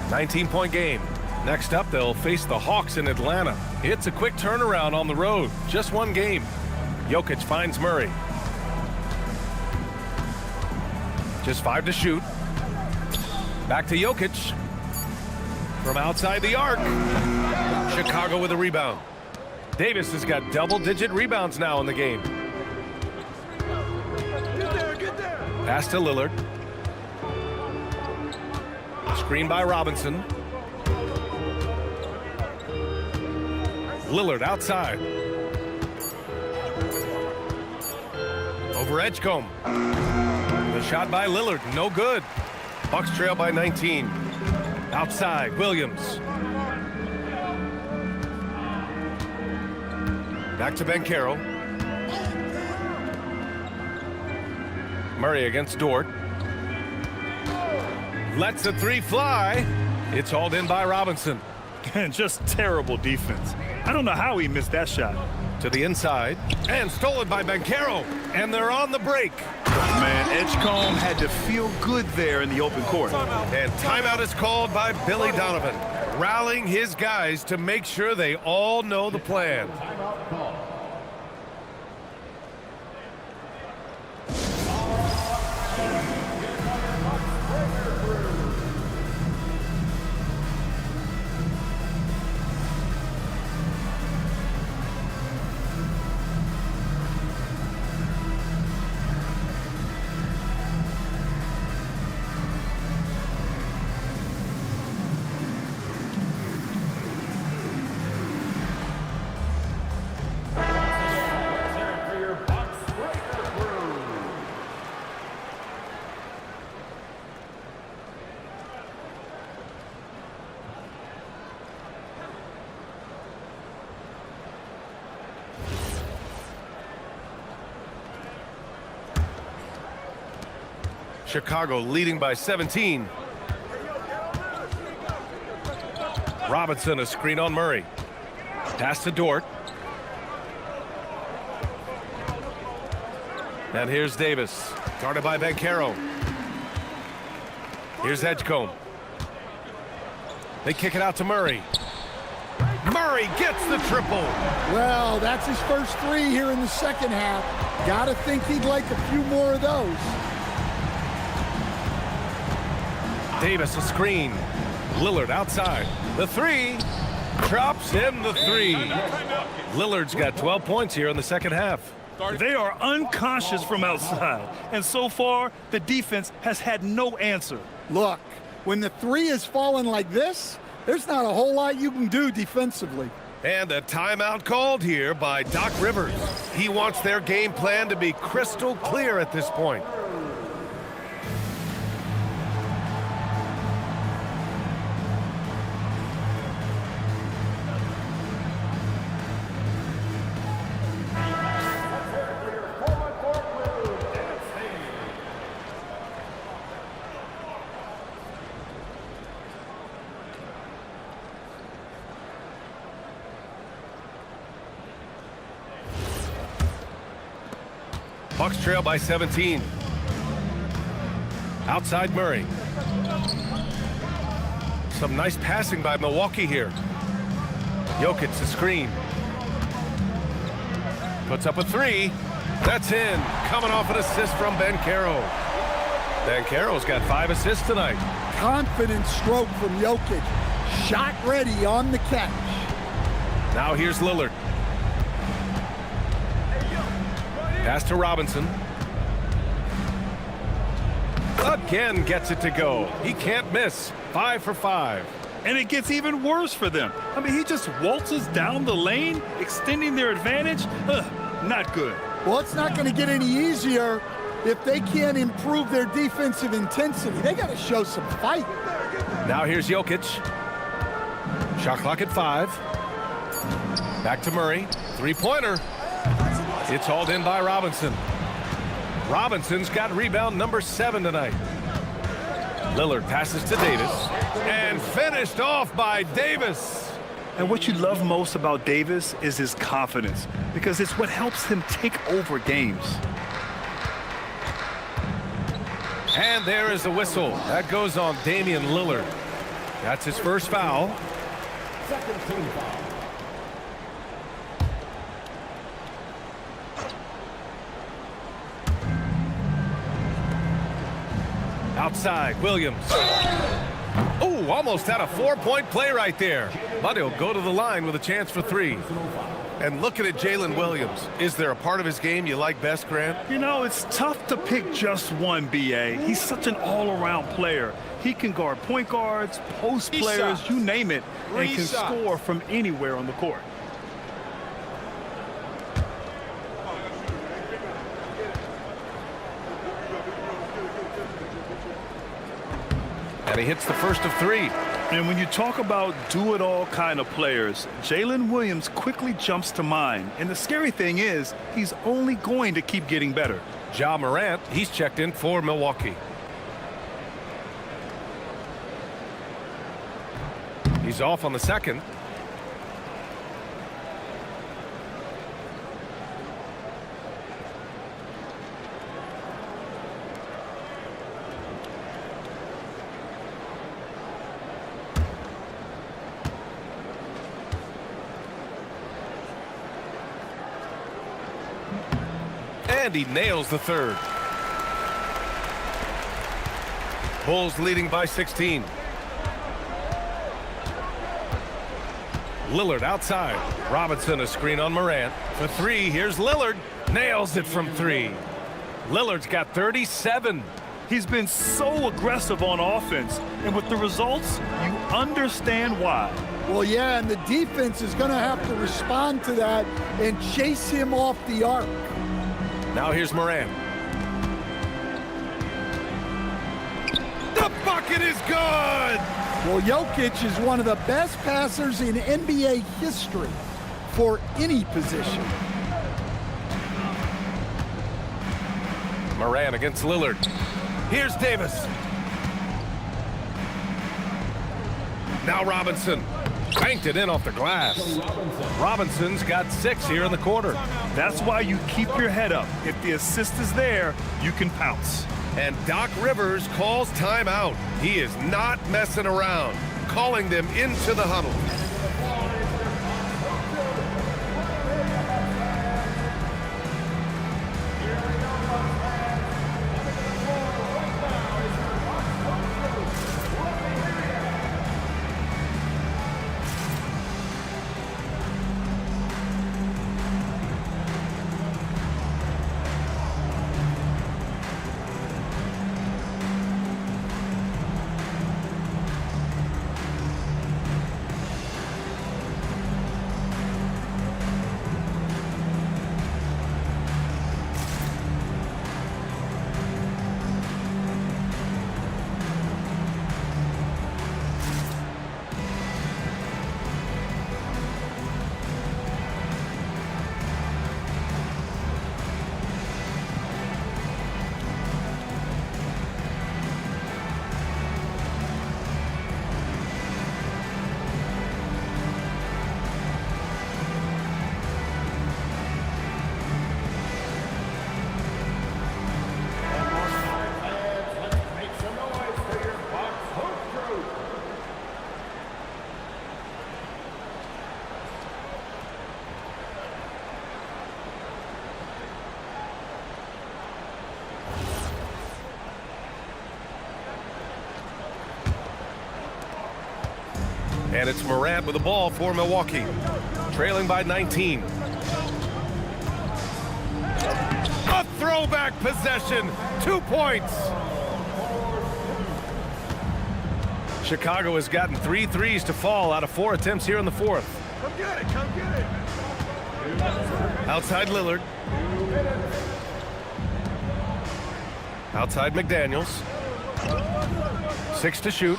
19-point game. Next up, they'll face the Hawks in Atlanta. It's a quick turnaround on the road. Just one game. Jokic finds Murray. Just 5 to shoot. Back to Jokic. From outside the arc. Chicago with a rebound. Davis has got double-digit rebounds now in the game. Pass to Lillard. Screen by Robinson. Lillard outside. Over Edgecombe. The shot by Lillard, no good. Bucks trail by 19. Outside, Williams. Back to Banchero. Murray against Dort. Lets the three fly. It's hauled in by Robinson. And just terrible defense. I don't know how he missed that shot. To the inside. And stolen by Banchero. And they're on the break. Man, Edgecombe had to feel good there in the open court. And timeout is called by Billy Donovan, rallying his guys to make sure they all know the plan. Chicago leading by 17. Robinson, a screen on Murray. Pass to Dort. And here's Davis, guarded by Banchero. Here's Edgecombe. They kick it out to Murray. Murray gets the triple. Well, that's his first three here in the second half. Gotta think he'd like a few more of those. Davis a screen. Lillard outside. The three. Drops in the three. Lillard's got 12 points here in the second half. They are unconscious from outside. And so far, the defense has had no answer. Look, when the three is falling like this, there's not a whole lot you can do defensively. And a timeout called here by Doc Rivers. He wants their game plan to be crystal clear at this point. Bucks trail by 17. Outside Murray. Some nice passing by Milwaukee here. Jokic the screen. Puts up a three. That's in. Coming off an assist from Banchero. Banchero's got 5 assists tonight. Confident stroke from Jokic. Shot ready on the catch. Now here's Lillard. Pass to Robinson. Again gets it to go. He can't miss. 5 for 5. And it gets even worse for them. I mean, he just waltzes down the lane, extending their advantage. Not good. Well, it's not going to get any easier if they can't improve their defensive intensity. They got to show some fight. Now here's Jokic. Shot clock at 5. Back to Murray. Three-pointer. It's hauled in by Robinson. Robinson's got rebound number 7 tonight. Lillard passes to Davis. And finished off by Davis. And what you love most about Davis is his confidence, because it's what helps him take over games. And there is the whistle. That goes on Damian Lillard. That's his first foul. Second team foul. Outside, Williams. Oh, almost had a 4-point play right there. But he'll go to the line with a chance for 3. And looking at Jalen Williams, is there a part of his game you like best, Grant? You know, it's tough to pick just one, B.A. He's such an all-around player. He can guard point guards, post players, you name it, and can score from anywhere on the court. And he hits the first of 3. And when you talk about do-it-all kind of players, Jalen Williams quickly jumps to mind. And the scary thing is, he's only going to keep getting better. Ja Morant, he's checked in for Milwaukee. He's off on the second. And he nails the third. Bulls leading by 16. Lillard outside. Robinson a screen on Morant. For 3, here's Lillard. Nails it from 3. Lillard's got 37. He's been so aggressive on offense. And with the results, you understand why. Well, yeah, and the defense is going to have to respond to that and chase him off the arc. Now here's Morant. The bucket is good! Well, Jokic is one of the best passers in NBA history for any position. Morant against Lillard. Here's Davis. Now Robinson. Banked it in off the glass. Robinson's got 6 here in the quarter. That's why you keep your head up. If the assist is there, you can pounce. And Doc Rivers calls timeout. He is not messing around, calling them into the huddle. And it's Morant with the ball for Milwaukee, trailing by 19. A throwback possession, 2 points. Chicago has gotten 3 threes to fall out of 4 attempts here in the fourth. Come get it, come get it. Outside Lillard. Outside McDaniels. 6 to shoot.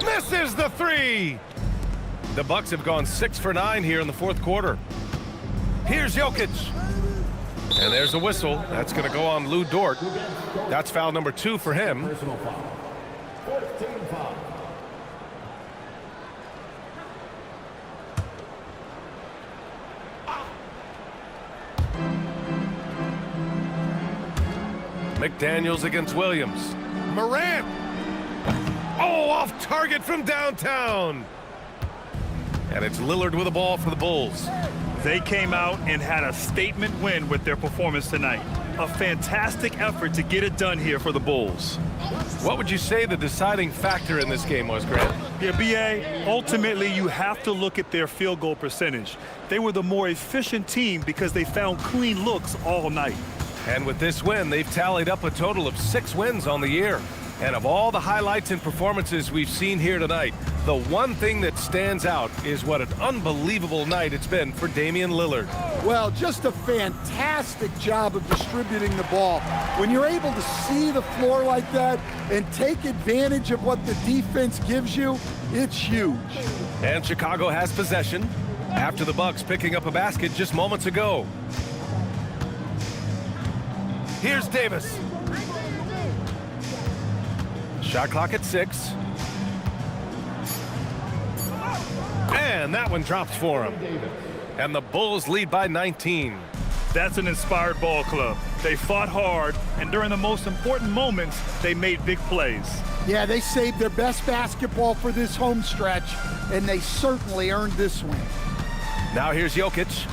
Misses the 3. The Bucks have gone 6 for 9 here in the fourth quarter. Here's Jokic. And there's a whistle. That's going to go on Lou Dort. That's foul number 2 for him. Personal foul. 14 foul. McDaniels against Williams. Morant. Oh, off target from downtown. And it's Lillard with the ball for the Bulls. They came out and had a statement win with their performance tonight. A fantastic effort to get it done here for the Bulls. What would you say the deciding factor in this game was, Grant? Yeah, B.A., ultimately you have to look at their field goal percentage. They were the more efficient team because they found clean looks all night. And with this win, they've tallied up a total of 6 wins on the year. And of all the highlights and performances we've seen here tonight, the one thing that stands out is what an unbelievable night it's been for Damian Lillard. Well, just a fantastic job of distributing the ball. When you're able to see the floor like that and take advantage of what the defense gives you, it's huge. And Chicago has possession after the Bucks picking up a basket just moments ago. Here's Davis. Shot clock at 6. And that one drops for him. And the Bulls lead by 19. That's an inspired ball club. They fought hard, and during the most important moments, they made big plays. Yeah, they saved their best basketball for this home stretch, and they certainly earned this win. Now here's Jokic.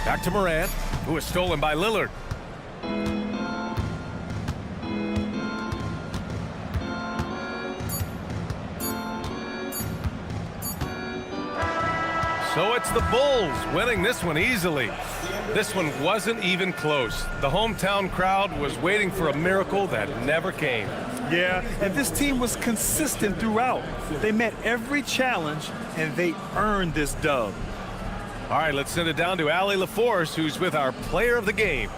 Back to Morant, who is stolen by Lillard. So it's the Bulls winning this one easily. This one wasn't even close. The hometown crowd was waiting for a miracle that never came. Yeah, and this team was consistent throughout. They met every challenge, and they earned this dub. All right, let's send it down to Allie LaForce, who's with our player of the game.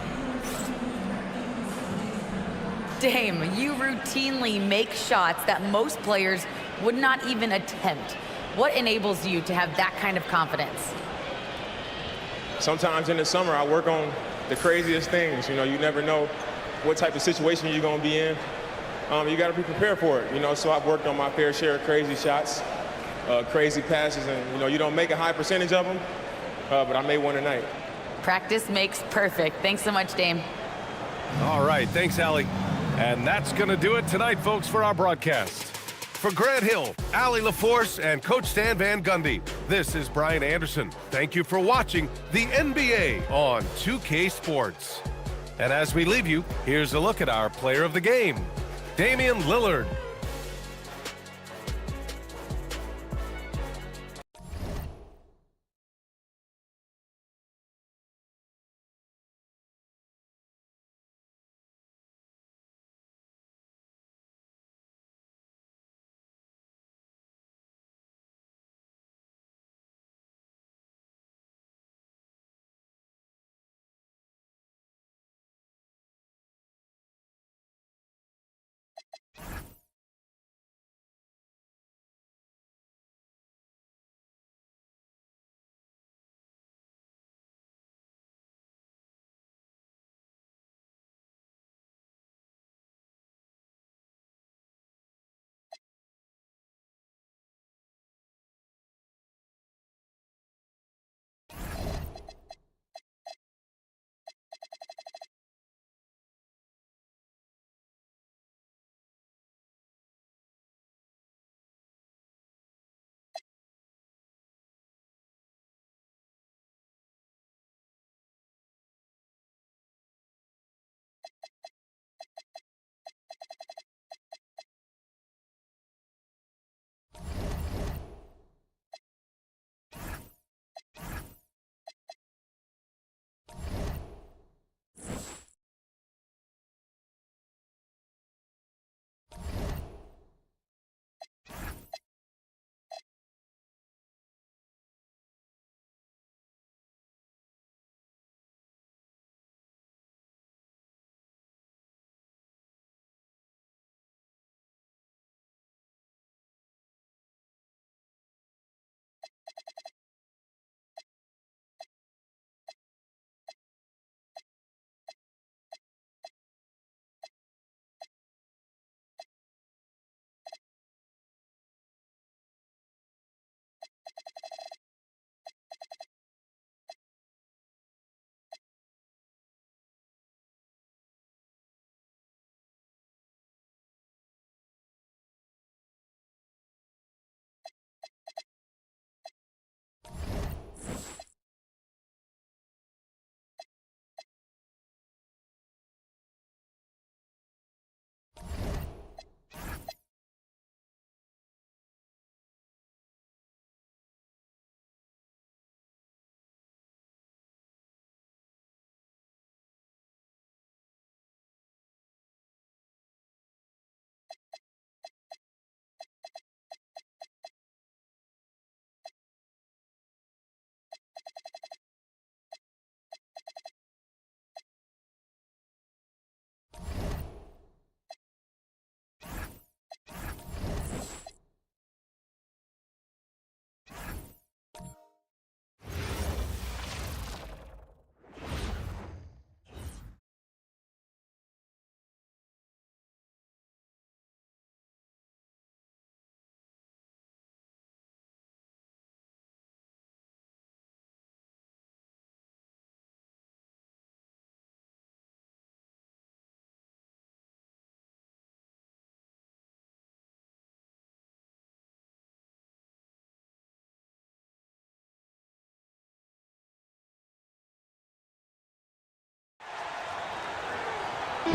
Dame, you routinely make shots that most players would not even attempt. What enables you to have that kind of confidence? Sometimes in the summer, I work on the craziest things. You know, you never know what type of situation you're going to be in. You got to be prepared for it. You know, so I've worked on my fair share of crazy shots, crazy passes, and, you know, you don't make a high percentage of them, but I made one tonight. Practice makes perfect. Thanks so much, Dame. All right, thanks, Allie. And that's going to do it tonight, folks, for our broadcast. For Grant Hill, Allie LaForce, and Coach Stan Van Gundy, this is Brian Anderson. Thank you for watching the NBA on 2K Sports. And as we leave you, here's a look at our player of the game, Damian Lillard.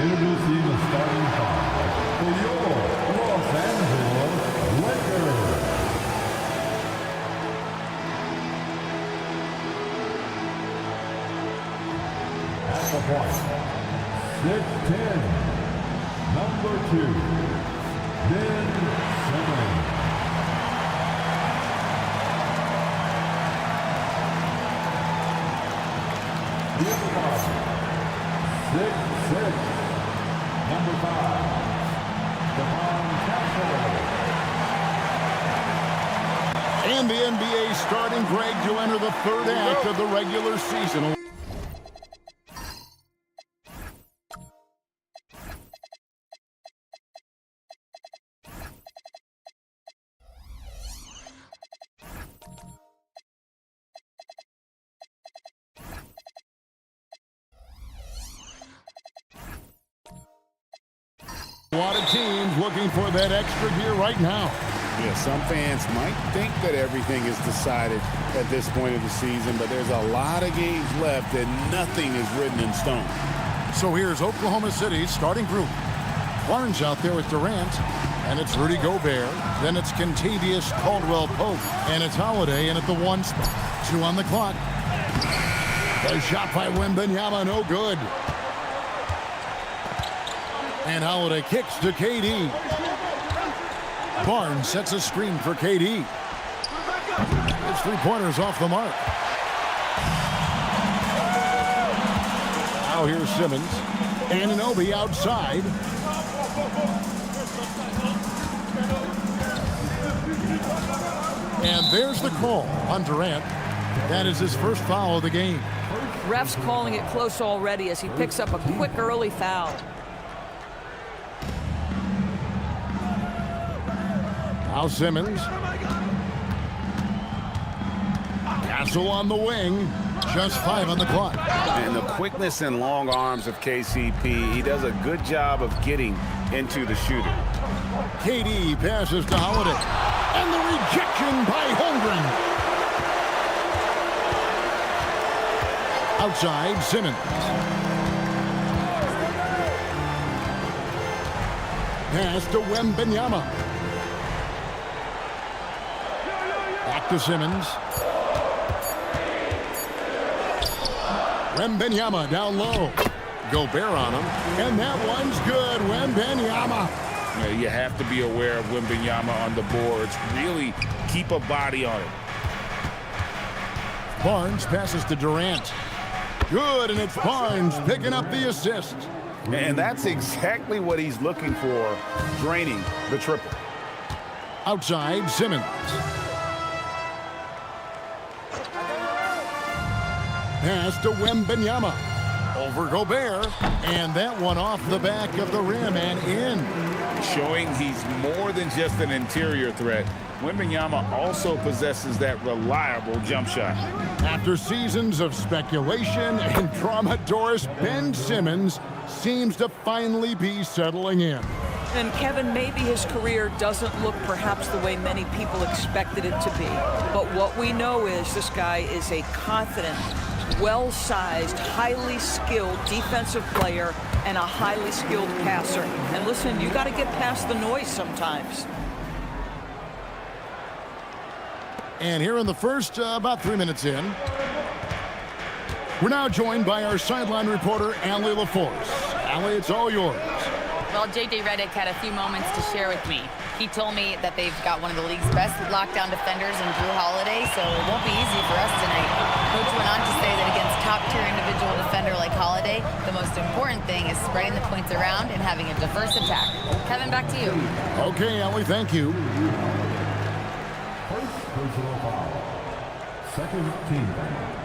Introducing the starting five for your Los Angeles Lakers. At the point, 6'10", number 2, Ben Simmons. The other guard, 6'6", number 5, Stephon Castle. And the NBA starting, Greg, to enter the third act of the regular season. A lot of teams looking for that extra gear right now. Yeah, some fans might think that everything is decided at this point of the season, but there's a lot of games left and nothing is written in stone. So here's Oklahoma City's starting group. Barnes out there with Durant, and it's Rudy Gobert. Then it's Kentavious Caldwell-Pope, and it's Holiday in at the 1 spot. 2 on the clock. A shot by Wembanyama, no good. And Holiday kicks to KD. Barnes sets a screen for KD. His 3-pointers off the mark. Now here's Simmons. Anunoby outside. And there's the call on Durant. That is his first foul of the game. Refs calling it close already as he picks up a quick early foul. Now Simmons. Castle on the wing. Just 5 on the clock. And the quickness and long arms of KCP, he does a good job of getting into the shooter. KD passes to Holiday. And the rejection by Holmgren. Outside, Simmons. Pass to Wembanyama. Back to Simmons. Wembanyama down low. Gobert on him. And that one's good. Wembanyama. You have to be aware of Wembanyama on the boards. Really keep a body on it. Barnes passes to Durant. Good, and it's Barnes picking up the assist. And that's exactly what he's looking for, draining the triple. Outside, Simmons. Pass to Wembanyama. Over Gobert. And that one off the back of the rim and in. Showing he's more than just an interior threat. Wembanyama also possesses that reliable jump shot. After seasons of speculation and drama, Doris, Ben Simmons seems to finally be settling in. And Kevin, maybe his career doesn't look perhaps the way many people expected it to be. But what we know is this guy is a confident, well-sized, highly skilled defensive player and a highly skilled passer. And listen, you got to get past the noise sometimes. And here in the first, about 3 minutes in, we're now joined by our sideline reporter, Allie LaForce. Allie, it's all yours. Well, J.J. Redick had a few moments to share with me. He told me that they've got one of the league's best lockdown defenders in Drew Holiday, so it won't be easy for us tonight. Coach went on to say that against top-tier individual defender like Holiday, the most important thing is spreading the points around and having a diverse attack. Kevin, back to you. Okay, Allie, thank you. First personal foul. Second team foul.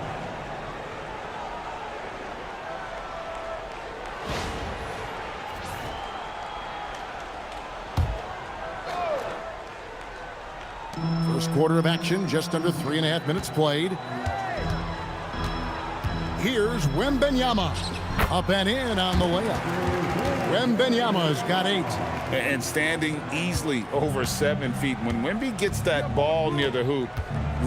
First quarter of action, just under 3.5 minutes played. Here's Wembanyama. Up and in on the layup. Wembanyama's got 8. And standing easily over 7 feet. When Wemby gets that ball near the hoop,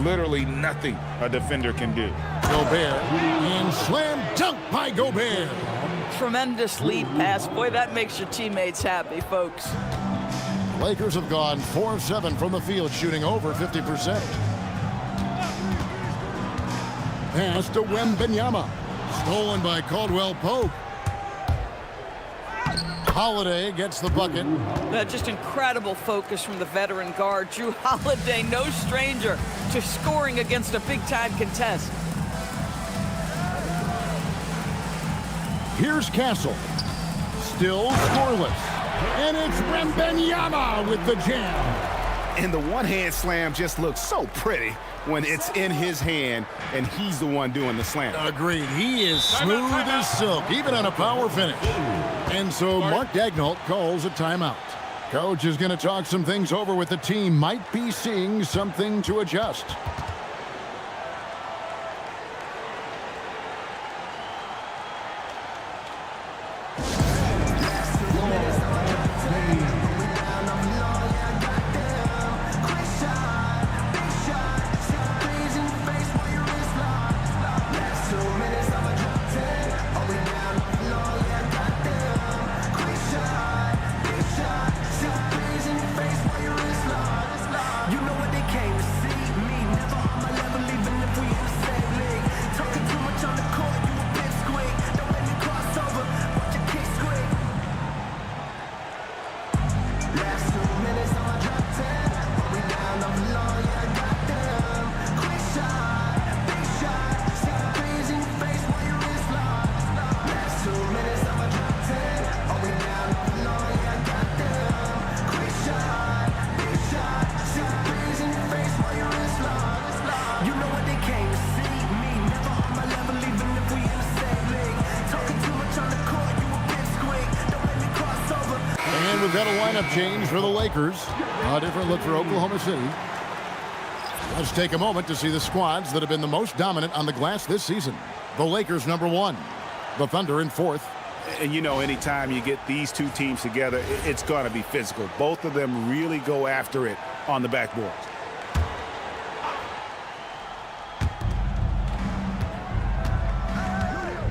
literally nothing a defender can do. Gobert, and slam dunk by Gobert. tremendous lead pass. Boy, that makes your teammates happy, folks. Lakers have gone 4 of 7 from the field, shooting over 50%. Pass to Wembanyama. Stolen by Caldwell Pope. Holiday gets the bucket. Just incredible focus from the veteran guard. Drew Holiday, no stranger to scoring against a big-time contest. Here's Castle. Still scoreless. And it's Wembanyama with the jam. And the one-hand slam just looks so pretty when it's in his hand and he's the one doing the slam. Agreed. He is smooth as silk, even on a power finish. And so Mark Daigneault calls a timeout. Coach is going to talk some things over with the team. Might be seeing something to adjust. We've got a lineup change for the Lakers. A different look for Oklahoma City. Let's take a moment to see the squads that have been the most dominant on the glass this season. The Lakers, number 1. The Thunder in 4th. And you know, anytime you get these two teams together, it's going to be physical. Both of them really go after it on the backboard.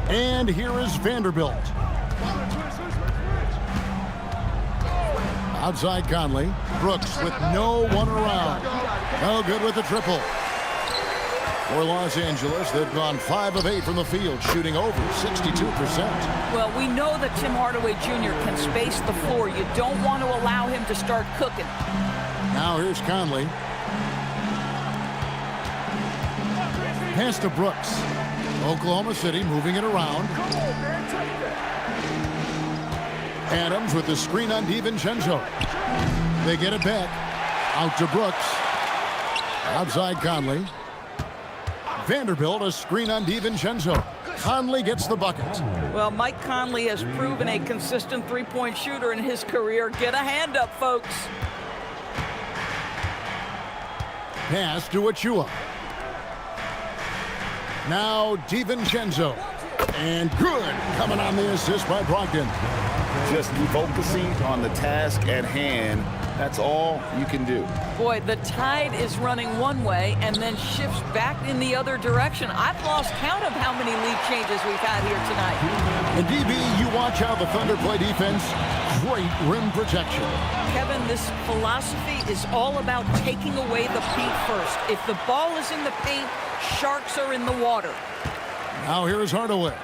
And here is Vanderbilt. Outside Conley. Brooks with no one around. No good with the triple. For Los Angeles, they've gone 5 of 8 from the field, shooting over 62%. Well, we know that Tim Hardaway Jr. can space the floor. You don't want to allow him to start cooking. Now here's Conley. Pass to Brooks. Oklahoma City moving it around. Adams with the screen on DiVincenzo. They get it back. Out to Brooks. Outside Conley. Vanderbilt, a screen on DiVincenzo. Conley gets the bucket. Well, Mike Conley has proven a consistent three-point shooter in his career. Get a hand up, folks. Pass to Achua. Now DiVincenzo. And good coming on the assist by Brogdon. Just focusing on the task at hand. That's all you can do. Boy, the tide is running one way and then shifts back in the other direction. I've lost count of how many lead changes we've had here tonight. And DB, you watch how the Thunder play defense. Great rim protection. Kevin, this philosophy is all about taking away the paint first. If the ball is in the paint, sharks are in the water. Now here's Hardaway.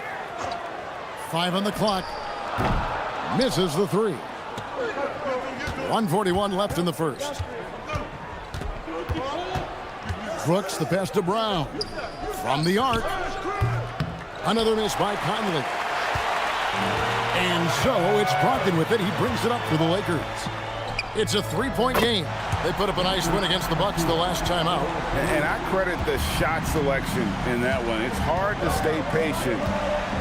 5 on the clock. Misses the 3. 1:41 left in the first. Brooks, the pass to Brown. From the arc. Another miss by Conley. And so it's Brogdon with it. He brings it up for the Lakers. It's a 3-point game. They put up a nice win against the Bucks the last time out. And I credit the shot selection in that one. It's hard to stay patient,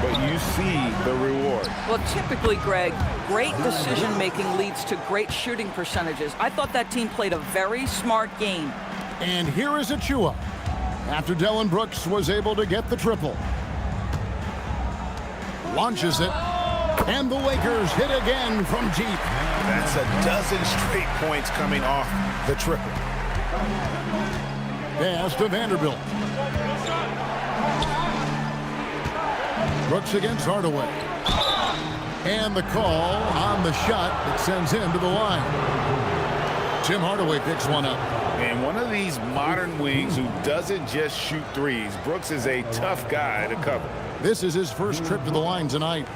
but you see the reward. Well, typically, Greg, great decision-making leads to great shooting percentages. I thought that team played a very smart game. And here is Achua. After Dillon Brooks was able to get the triple. Launches it. And the Lakers hit again from deep. That's a dozen straight points coming off the triple. Pass to Vanderbilt. Brooks against Hardaway. And the call on the shot that sends him to the line. Tim Hardaway picks one up. And one of these modern wings who doesn't just shoot threes. Brooks is a tough guy to cover. This is his first trip to the line tonight.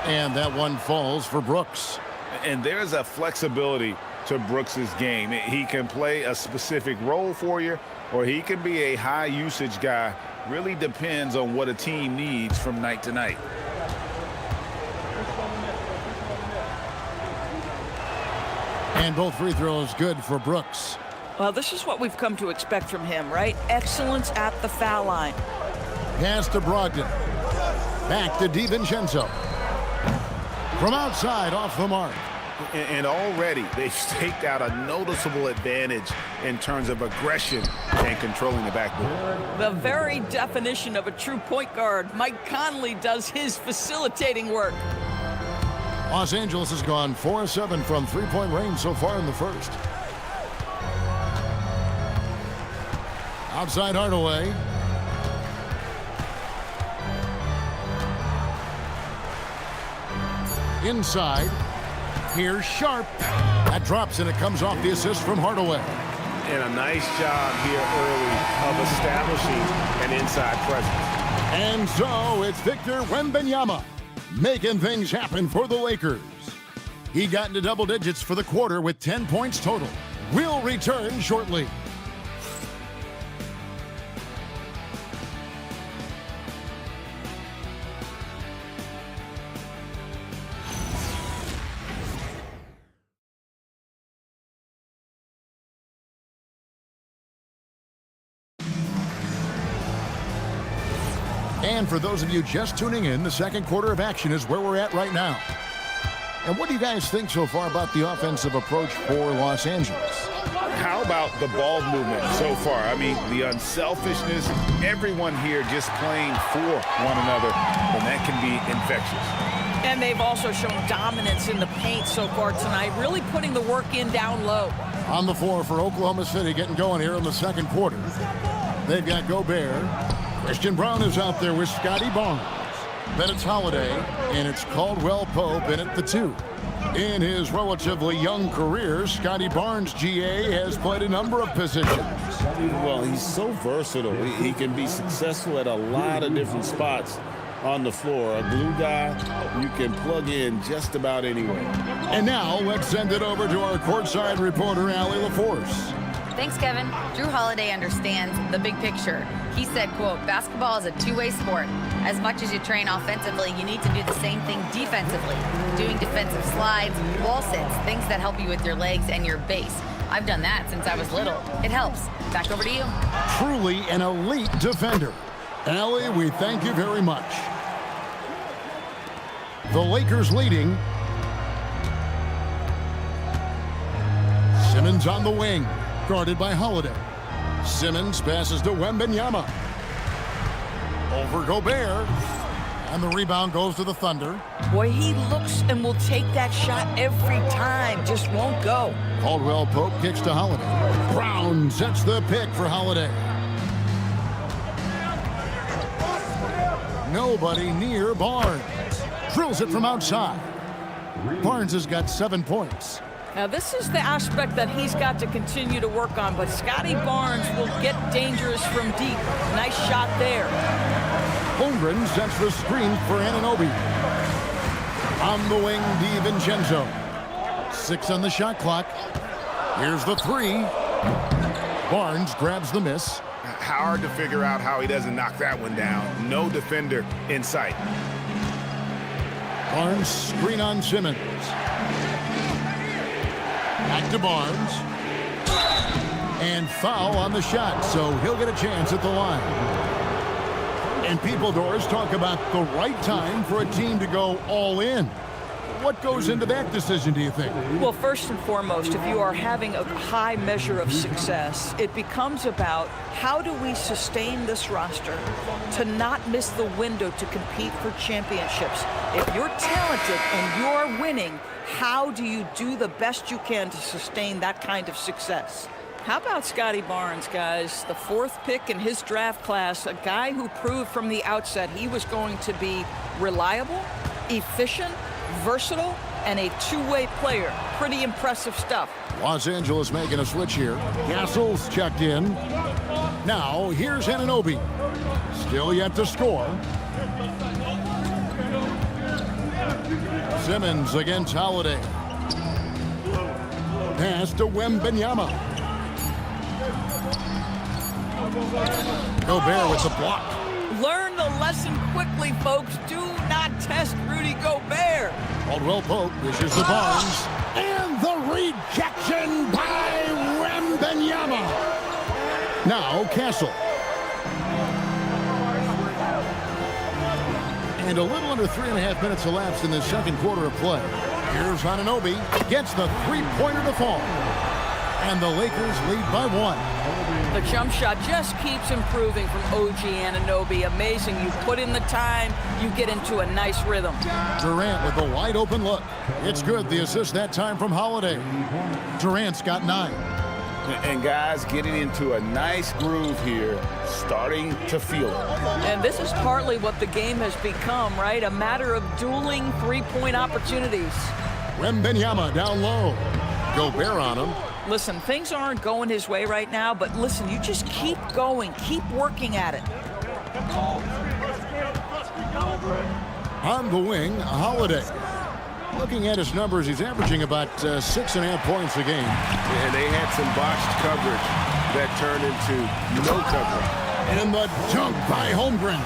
And that one falls for Brooks. And there's a flexibility to Brooks's game. He can play a specific role for you, or he can be a high usage guy. Really depends on what a team needs from night to night. And both free throws good for Brooks. Well, this is what we've come to expect from him, right? Excellence at the foul line. Pass to Brogdon. Back to DiVincenzo. From outside, off the mark. And already they've staked out a noticeable advantage in terms of aggression and controlling the backboard. The very definition of a true point guard. Mike Conley does his facilitating work. Los Angeles has gone 4-7 from three-point range so far in the first. Outside Hardaway. Inside. Here's Sharp. That drops and it comes off the assist from Hardaway. And a nice job here early of establishing an inside presence. And so it's Victor Wembanyama making things happen for the Lakers. He got into double digits for the quarter with 10 points total. We'll return shortly. And for those of you just tuning in, the second quarter of action is where we're at right now. And what do you guys think so far about the offensive approach for Los Angeles? How about the ball movement so far? I mean, the unselfishness, everyone here just playing for one another, and that can be infectious. And they've also shown dominance in the paint so far tonight, really putting the work in down low. On the floor for Oklahoma City, getting going here in the second quarter. They've got Gobert. Christian Brown is out there with Scotty Barnes. Then it's Holiday, and it's Caldwell Pope in at the 2. In his relatively young career, Scotty Barnes, GA, has played a number of positions. Well, he's so versatile. He can be successful at a lot of different spots on the floor. A glue guy you can plug in just about anywhere. And now let's send it over to our courtside reporter, Allie LaForce. Thanks, Kevin. Drew Holiday understands the big picture. He said, quote, basketball is a two-way sport. As much as you train offensively, you need to do the same thing defensively. Doing defensive slides, wall sits, things that help you with your legs and your base. I've done that since I was little. It helps. Back over to you. Truly an elite defender. Allie, we thank you very much. The Lakers leading. Simmons on the wing, guarded by Holiday. Simmons passes to Wembanyama. Over Gobert. And the rebound goes to the Thunder. Boy, he looks and will take that shot every time. Just won't go. Caldwell Pope kicks to Holiday. Brown sets the pick for Holiday. Nobody near Barnes. Drills it from outside. Barnes has got 7 points. Now, this is the aspect that he's got to continue to work on, but Scotty Barnes will get dangerous from deep. Nice shot there. Holmgren sets the screen for Anunoby. On the wing, DiVincenzo. 6 on the shot clock. Here's the 3. Barnes grabs the miss. Hard to figure out how he doesn't knock that one down. No defender in sight. Barnes screen on Simmons. Back to Barnes. And foul on the shot, so he'll get a chance at the line. And people, Doris, talk about the right time for a team to go all in. What goes into that decision, do you think? Well, first and foremost, if you are having a high measure of success, it becomes about how do we sustain this roster to not miss the window to compete for championships. If you're talented and you're winning, How do you do the best you can to sustain that kind of success? How about Scotty Barnes, guys? The 4th pick in his draft class, a guy who proved from the outset he was going to be reliable, efficient, versatile, and a two-way player. Pretty impressive stuff. Los Angeles making a switch here. Castle's checked in. Now, here's Anunoby. Still yet to score. Simmons against Holiday. Pass to Wembanyama. Gobert with the block. Learn the lesson quickly, folks. Do not test Rudy Gobert. Caldwell Pope wishes the Barnes. And the rejection by Wembanyama. Now Castle. And a little under 3.5 minutes elapsed in the second quarter of play. Here's Anunoby. Gets the three-pointer to fall. And the Lakers lead by 1. The jump shot just keeps improving from OG Anunoby. Amazing. You put in the time, you get into a nice rhythm. Durant with a wide open look. It's good. The assist that time from Holiday. Durant's got 9. And guys getting into a nice groove here, starting to feel it. And this is partly what the game has become, right? A matter of dueling three-point opportunities. Wembanyama down low. Gobert on him. Listen, things aren't going his way right now, but listen, you just keep going, keep working at it. On the wing, Holiday. Looking at his numbers, he's averaging about 6.5 points a game. And they had some botched coverage that turned into no coverage. And the dunk by Holmgren.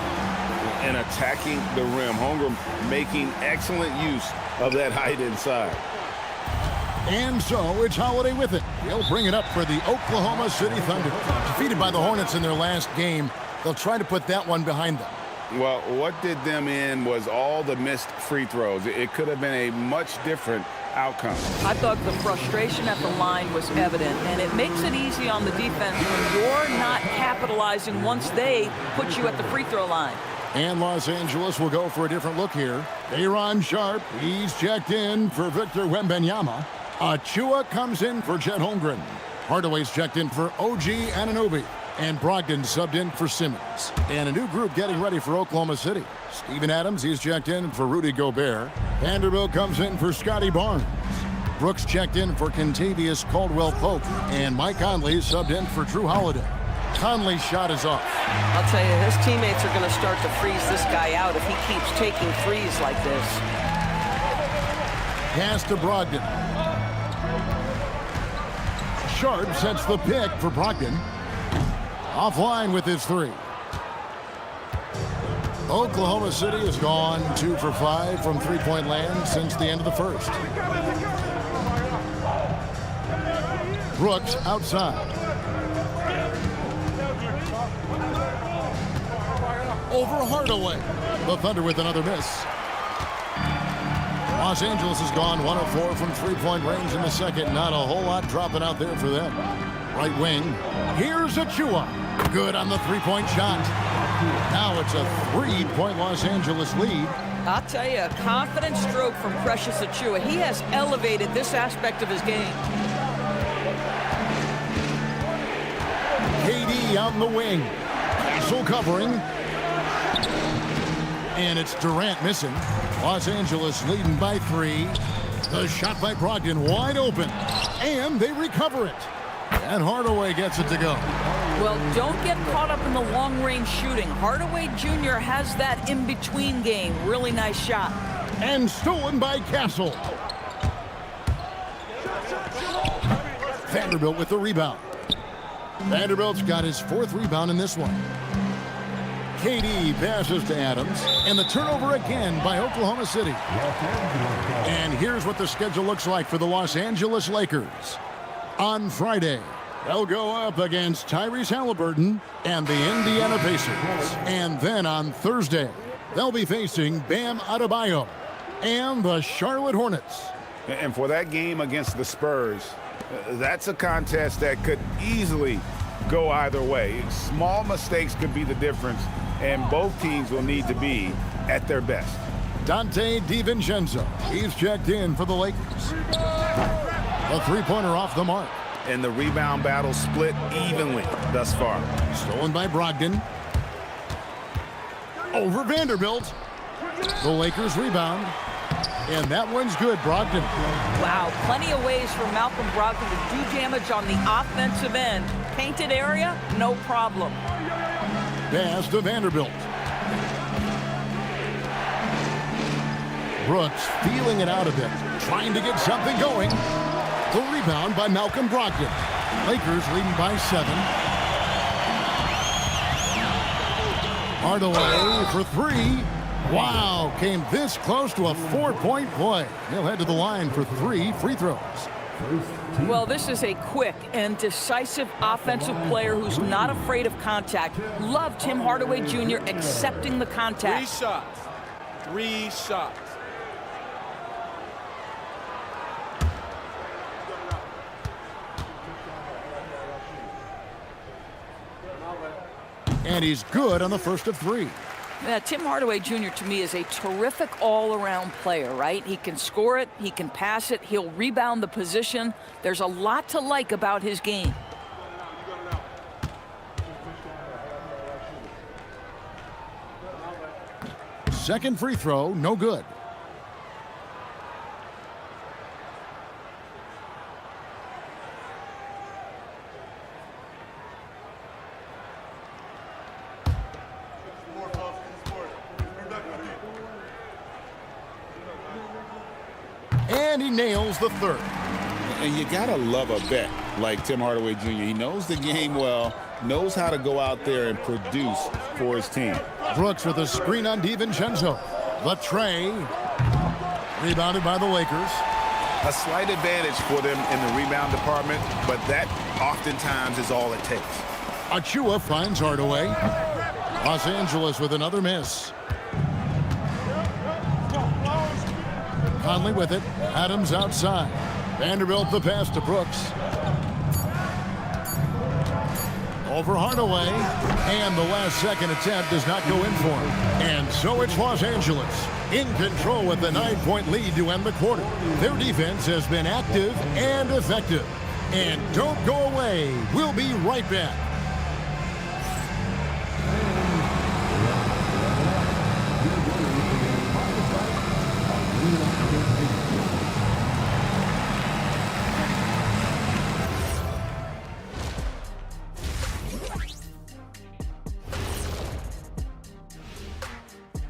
And attacking the rim. Holmgren making excellent use of that height inside. And so it's Holiday with it. He'll bring it up for the Oklahoma City Thunder. Defeated by the Hornets in their last game, they'll try to put that one behind them. Well, what did them in was all the missed free throws. It could have been a much different outcome. I thought the frustration at the line was evident, and it makes it easy on the defense when you're not capitalizing once they put you at the free throw line. And Los Angeles will go for a different look here. Aaron Sharp, he's checked in for Victor Wembanyama. Achua comes in for Chet Holmgren. Hardaway's checked in for OG Anunoby. And Brogdon subbed in for Simmons. And a new group getting ready for Oklahoma City. Steven Adams, he's checked in for Rudy Gobert. Vanderbilt comes in for Scotty Barnes. Brooks checked in for Kentavious Caldwell-Pope. And Mike Conley subbed in for Drew Holiday. Conley's shot is off. I'll tell you, his teammates are going to start to freeze this guy out if he keeps taking threes like this. Pass to Brogdon. Sharp sets the pick for Brogdon. Offline with his 3. Oklahoma City has gone 2 for 5 from three-point land since the end of the first. Brooks outside. Over Hardaway. The Thunder with another miss. Los Angeles has gone 1 of 4 from three-point range in the second. Not a whole lot dropping out there for them. Right wing. Here's Achua. Good on the three-point shot. Now it's a 3-point Los Angeles lead. I'll tell you, a confident stroke from Precious Achua. He has elevated this aspect of his game. KD out in the wing. Castle covering. And it's Durant missing. Los Angeles leading by 3. The shot by Brogdon wide open. And they recover it. And Hardaway gets it to go. Well, don't get caught up in the long-range shooting. Hardaway Jr. has that in-between game. Really nice shot. And stolen by Castle. Vanderbilt with the rebound. Vanderbilt's got his 4th rebound in this one. KD passes to Adams. And the turnover again by Oklahoma City. And here's what the schedule looks like for the Los Angeles Lakers. On Friday, they'll go up against Tyrese Halliburton and the Indiana Pacers. And then on Thursday, they'll be facing Bam Adebayo and the Charlotte Hornets. And for that game against the Spurs, that's a contest that could easily go either way. Small mistakes could be the difference, and both teams will need to be at their best. Dante DiVincenzo. He's checked in for the Lakers. A three-pointer off the mark. And the rebound battle split evenly thus far. Stolen by Brogdon. Over Vanderbilt. The Lakers rebound. And that one's good, Brogdon. Wow, plenty of ways for Malcolm Brogdon to do damage on the offensive end. Painted area, no problem. Pass to Vanderbilt. Brooks feeling it out a bit, trying to get something going. The rebound by Malcolm Brogdon. Lakers leading by 7. Hardaway for 3. Wow, came this close to a 4-point play. He'll head to the line for 3 free throws. Well, this is a quick and decisive offensive player who's not afraid of contact. Love Tim Hardaway Jr. accepting the contact. 3 shots. 3 shots. And he's good on the first of 3. Yeah, Tim Hardaway Jr. to me is a terrific all-around player, right? He can score it, he can pass it, he'll rebound the position. There's a lot to like about his game. Second free throw, no good. And he nails the third. And you gotta love a vet like Tim Hardaway Jr. He knows the game well, knows how to go out there and produce for his team. Brooks with a screen on DiVincenzo. The tray. Rebounded by the Lakers. A slight advantage for them in the rebound department, but that oftentimes is all it takes. Achua finds Hardaway. Los Angeles with another miss. Conley with it. Adams outside. Vanderbilt the pass to Brooks. Over Hardaway. And the last second attempt does not go in for him. And so it's Los Angeles in control with the 9-point lead to end the quarter. Their defense has been active and effective. And don't go away. We'll be right back.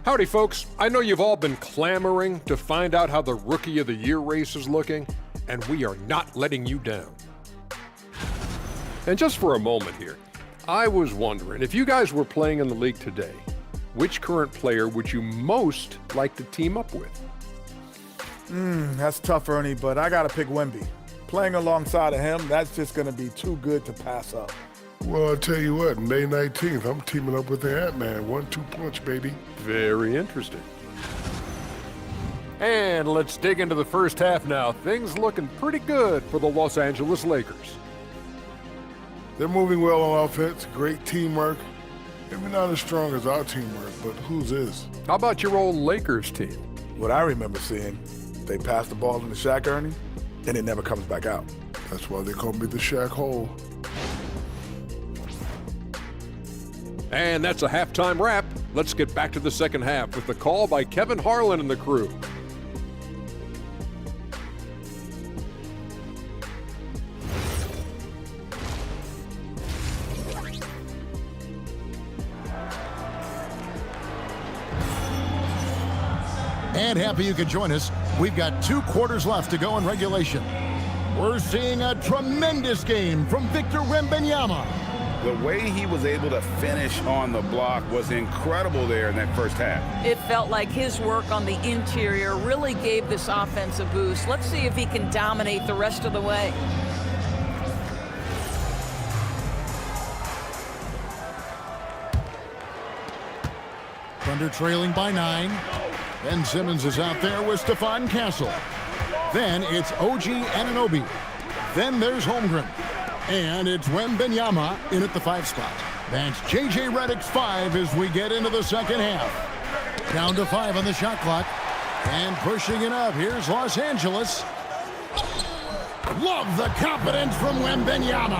Howdy, folks. I know you've all been clamoring to find out how the Rookie of the Year race is looking, and we are not letting you down. And just for a moment here, I was wondering, if you guys were playing in the league today, which current player would you most like to team up with? That's tough, Ernie, but I got to pick Wemby. Playing alongside of him, that's just going to be too good to pass up. Well, I'll tell you what, May 19th, I'm teaming up with the Ant-Man. 1-2 punch, baby. Very interesting. And let's dig into the first half now. Things looking pretty good for the Los Angeles Lakers. They're moving well on offense, great teamwork. Maybe not as strong as our teamwork, but whose is? How about your old Lakers team? What I remember seeing, they pass the ball into Shaq, Ernie, and it never comes back out. That's why they call me the Shaq Hole. And that's a halftime wrap. Let's get back to the second half with the call by Kevin Harlan and the crew. And happy you could join us. We've got 2 quarters left to go in regulation. We're seeing a tremendous game from Victor Wembanyama. The way he was able to finish on the block was incredible there in that first half. It felt like his work on the interior really gave this offense a boost. Let's see if he can dominate the rest of the way. Thunder trailing by 9. Ben Simmons is out there with Stephon Castle. Then it's OG Anunoby. Then there's Holmgren. And it's Wembanyama in at the 5 spot. That's J.J. Redick's 5 as we get into the second half. Down to 5 on the shot clock. And pushing it up. Here's Los Angeles. Love the confidence from Wembanyama.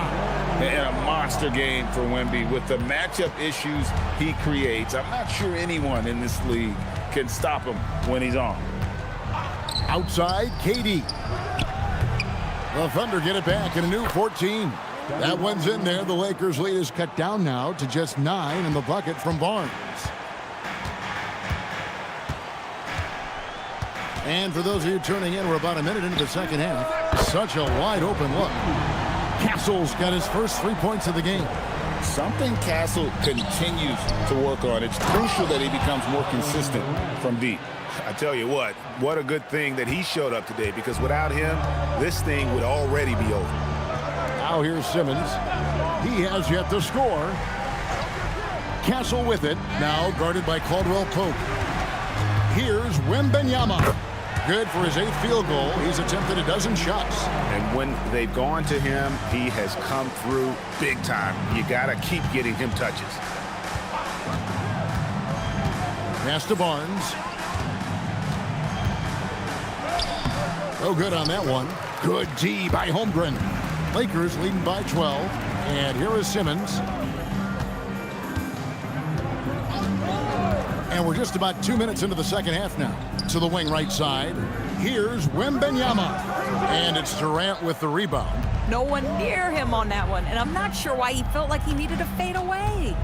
And a monster game for Wemby with the matchup issues he creates. I'm not sure anyone in this league can stop him when he's on. Outside, KD. The Thunder get it back in a new 14. That one's in there. The Lakers' lead is cut down now to just 9 in the bucket from Barnes. And for those of you tuning in, we're about a minute into the second half. Such a wide open look. Castle's got his first 3 points of the game. Something Castle continues to work on. It's crucial that he becomes more consistent from deep. I tell you what a good thing that he showed up today, because without him, this thing would already be over. Now here's Simmons. He has yet to score. Castle with it, now guarded by Caldwell Pope. Here's Wembanyama. Good for his 8th field goal. He's attempted a dozen shots. And when they've gone to him, he has come through big time. You got to keep getting him touches. Pass to Barnes. Oh, good on that one. Good D by Holmgren. Lakers leading by 12. And here is Simmons. And we're just about 2 minutes into the second half now. To the wing right side. Here's Wembanyama. And it's Durant with the rebound. No one near him on that one, and I'm not sure why he felt like he needed to fade away.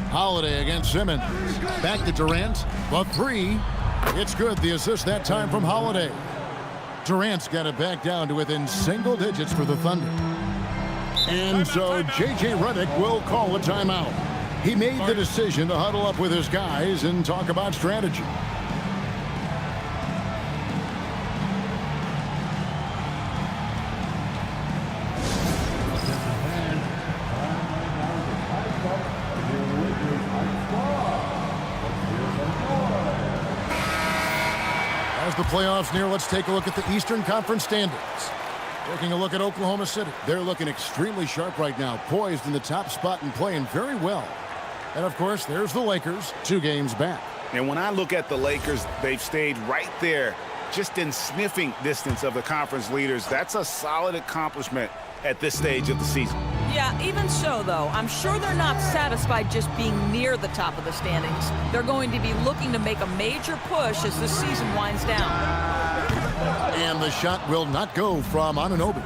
Holiday against Simmons. Back to Durant. The 3. It's good. The assist that time from Holiday. Durant's got it back down to within single digits for the Thunder. And so J.J. Redick will call a timeout. He made the decision to huddle up with his guys and talk about strategy. As the playoffs near, let's take a look at the Eastern Conference standings. Taking a look at Oklahoma City. They're looking extremely sharp right now, poised in the top spot and playing very well. And, of course, there's the Lakers, 2 games back. And when I look at the Lakers, they've stayed right there, just in sniffing distance of the conference leaders. That's a solid accomplishment at this stage of the season. Yeah, even so, though, I'm sure they're not satisfied just being near the top of the standings. They're going to be looking to make a major push as the season winds down. And the shot will not go from Anunoby.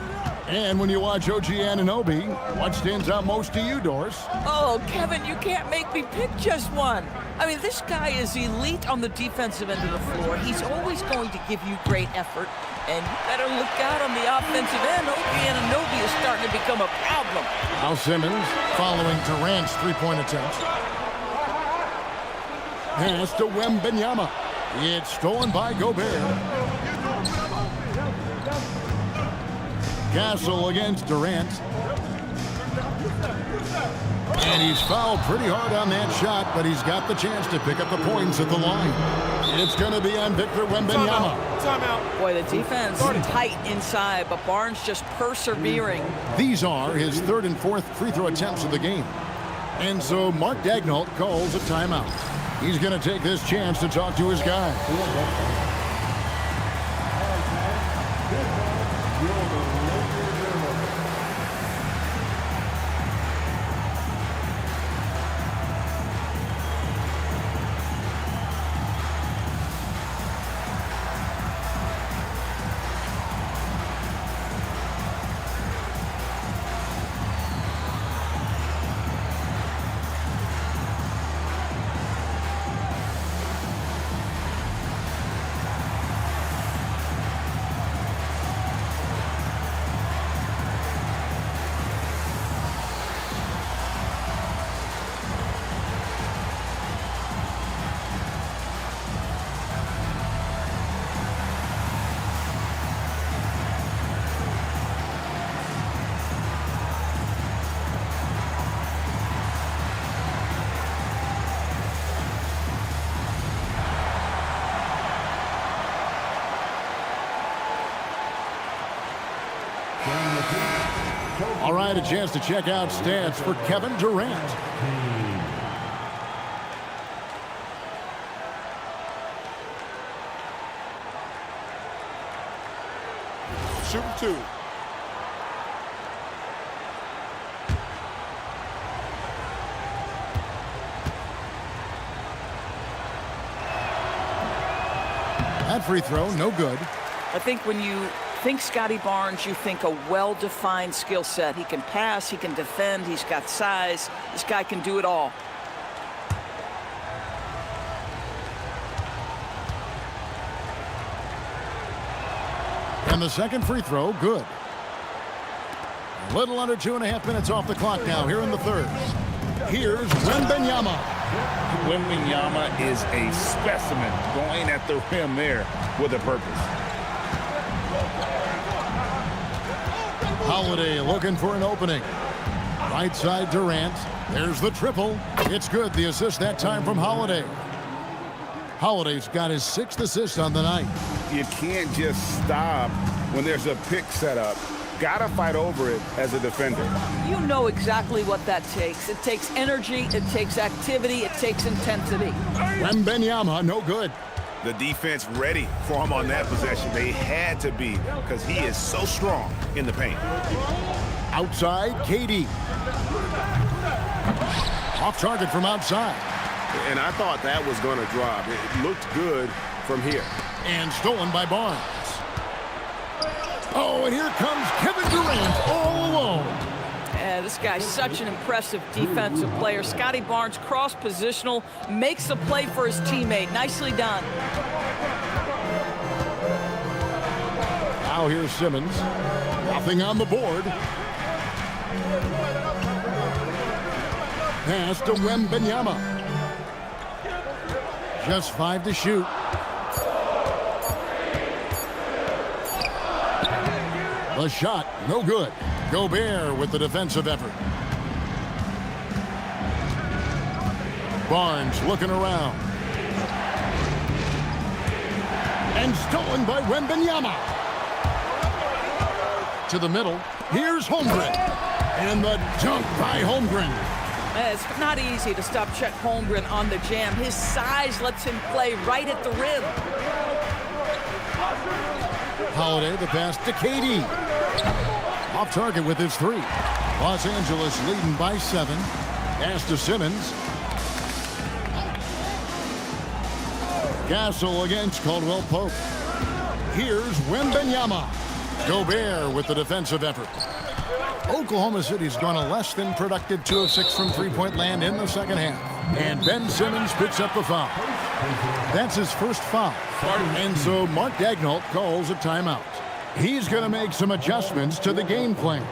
And when you watch OG Anunoby, what stands out most to you, Doris? Oh, Kevin, you can't make me pick just one. I mean, this guy is elite on the defensive end of the floor. He's always going to give you great effort. And you better look out on the offensive end. OG Anunoby is starting to become a problem. Now Simmons following Durant's 3-point attempt. Pass to Wembanyama. It's stolen by Gobert. Castle against Durant. And he's fouled pretty hard on that shot, but he's got the chance to pick up the points at the line. It's going to be on Victor Wembanyama. Timeout. Boy, the defense tight inside, but Barnes just persevering. These are his 3rd and 4th free throw attempts of the game. And so Mark Daigneault calls a timeout. He's going to take this chance to talk to his guy. All right, a chance to check out stats for Kevin Durant. shooting 2. That free throw, no good. I think when you think Scotty Barnes, you think a well-defined skill set. He can pass, he can defend, he's got size. This guy can do it all. And the second free throw, good. A little under 2.5 minutes off the clock now here in the third. Here's Wembanyama. Wembanyama is a specimen going at the rim there with a purpose. Holiday looking for an opening. Right side Durant. There's the triple. It's good. The assist that time from Holiday. Holiday's got his 6th assist on the night. You can't just stop when there's a pick set up. Gotta fight over it as a defender. You know exactly what that takes. It takes energy, it takes activity, it takes intensity. Wembanyama, no good. The defense ready for him on that possession. They had to be because he is so strong in the paint. Outside, KD. Off target from outside. And I thought that was going to drop. It looked good from here. And stolen by Barnes. Oh, and here comes Kevin Durant all alone. This guy's such an impressive defensive player. Scotty Barnes, cross-positional, makes a play for his teammate. Nicely done. Now here's Simmons. Nothing on the board. Pass to Wembanyama. Just 5 to shoot. The shot, no good. Gobert with the defensive effort. Barnes looking around. And stolen by Wembanyama. To the middle. Here's Holmgren. And the dunk by Holmgren. It's not easy to stop Chet Holmgren on the jam. His size lets him play right at the rim. Holiday, the pass to KD. Off target with his 3. Los Angeles leading by 7. Pass to Simmons. Gasol against Caldwell Pope. Here's Wembanyama. Gobert with the defensive effort. Oklahoma City's gone a less than productive 2 of 6 from three-point land in the second half. And Ben Simmons picks up the foul. That's his first foul. And so Mark Daigneault calls a timeout. He's going to make some adjustments to the game plan.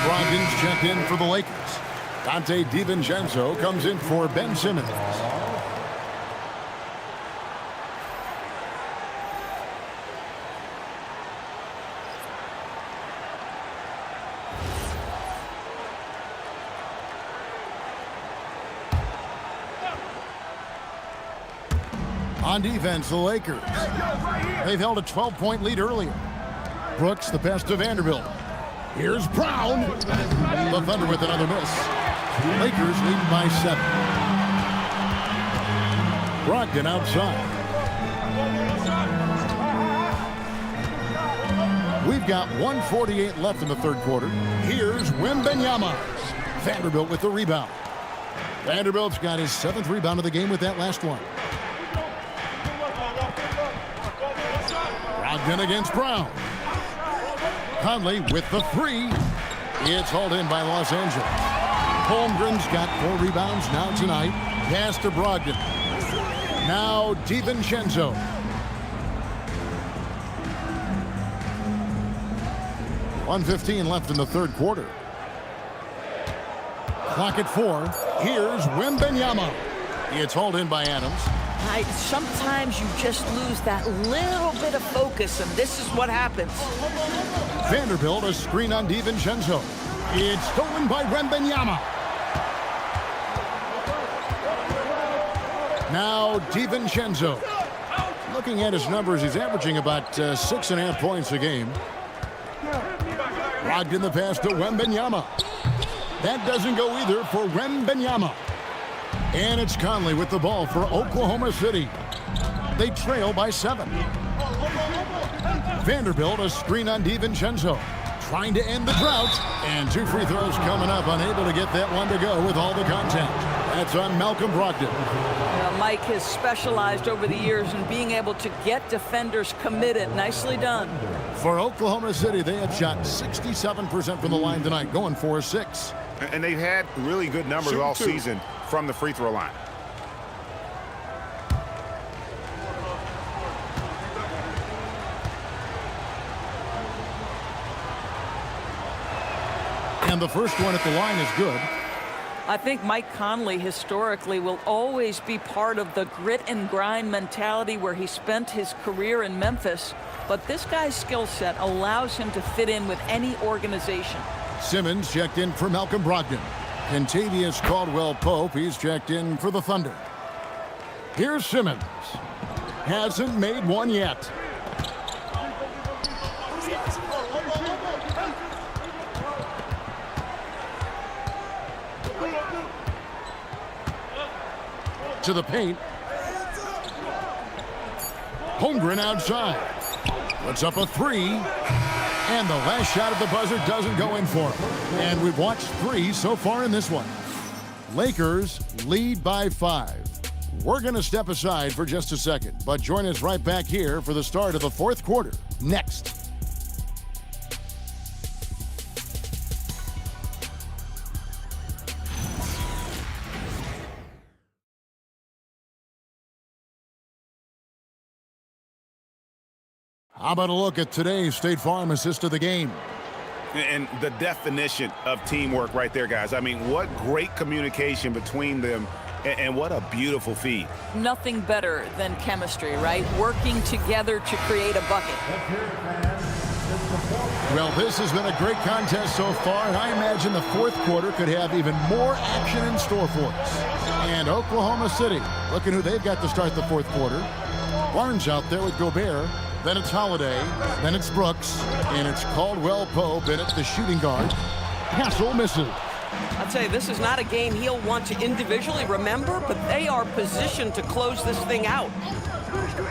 Brogdon's checked in for the Lakers. Dante DiVincenzo comes in for Ben Simmons. On defense, the Lakers. They've held a 12-point lead earlier. Brooks, the pass to Vanderbilt. Here's Brown. The Thunder with another miss. Lakers lead by 7. Brogdon outside. We've got 1:48 left in the third quarter. Here's Wembanyama. Vanderbilt with the rebound. Vanderbilt's got his 7th rebound of the game with that last one. Brogdon against Brown. Conley with the 3. It's hauled in by Los Angeles. Holmgren's got 4 rebounds now tonight. Pass to Brogdon. Now DiVincenzo. .115 left in the third quarter. Clock at 4. Here's Wembanyama. It's hauled in by Adams. Sometimes you just lose that little bit of focus, and this is what happens. Vanderbilt, a screen on DiVincenzo. It's stolen by Wembanyama. Now DiVincenzo. Looking at his numbers, he's averaging about 6.5 points a game. Brogdon the pass to Wembanyama. That doesn't go either for Wembanyama. And it's Conley with the ball for Oklahoma City. They trail by 7. Vanderbilt, a screen on DiVincenzo. Trying to end the drought. And 2 free throws coming up. Unable to get that one to go with all the contact. That's on Malcolm Brogdon. Mike has specialized over the years in being able to get defenders committed. Nicely done. For Oklahoma City, they have shot 67% from the line tonight, going 4-6. And they've had really good numbers all season from the free throw line. And the first one at the line is good. I think Mike Conley historically will always be part of the grit and grind mentality where he spent his career in Memphis. But this guy's skill set allows him to fit in with any organization. Simmons checked in for Malcolm Brogdon. Kentavious Caldwell-Pope, he's checked in for the Thunder. Here's Simmons. Hasn't made one yet. To the paint. Holmgren outside. Puts up a 3. And the last shot at the buzzer doesn't go in for him. And we've watched 3 so far in this one. Lakers lead by 5. We're going to step aside for just a second, but join us right back here for the start of the fourth quarter next. How about a look at today's State Farm assist of the game? And the definition of teamwork right there, guys. I mean, what great communication between them, and what a beautiful feed. Nothing better than chemistry, right? Working together to create a bucket. Well, this has been a great contest so far, and I imagine the fourth quarter could have even more action in store for us. And Oklahoma City, look at who they've got to start the fourth quarter. Barnes out there with Gobert. Then it's Holiday, then it's Brooks, and it's Caldwell-Pope in at the shooting guard. Hassel misses. I'd say this is not a game he'll want to individually remember, but they are positioned to close this thing out.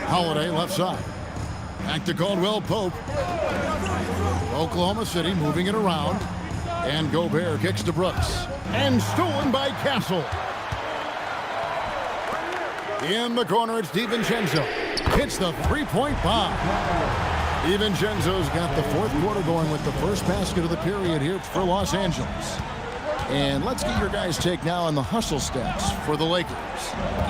Holiday left side. Back to Caldwell-Pope. Oklahoma City moving it around. And Gobert kicks to Brooks. And stolen by Castle. In the corner, it's DiVincenzo. Hits the three-point bomb. DiVincenzo's got the fourth quarter going with the first basket of the period here for Los Angeles. And let's get your guys' take now on the hustle stats for the Lakers.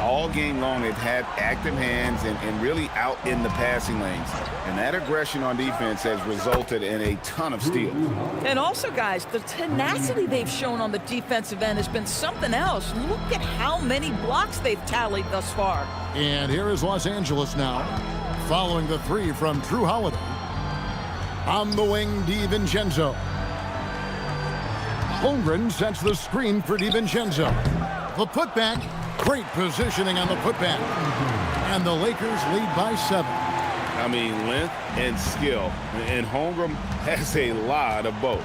All game long, they've had active hands and really out in the passing lanes. And that aggression on defense has resulted in a ton of steals. And also, guys, the tenacity they've shown on the defensive end has been something else. Look at how many blocks they've tallied thus far. And here is Los Angeles now, following the three from Drew Holiday. On the wing, DiVincenzo. Holmgren sets the screen for DiVincenzo. The putback, great positioning on the putback. And the Lakers lead by 7. I mean, length and skill. And Holmgren has a lot of both.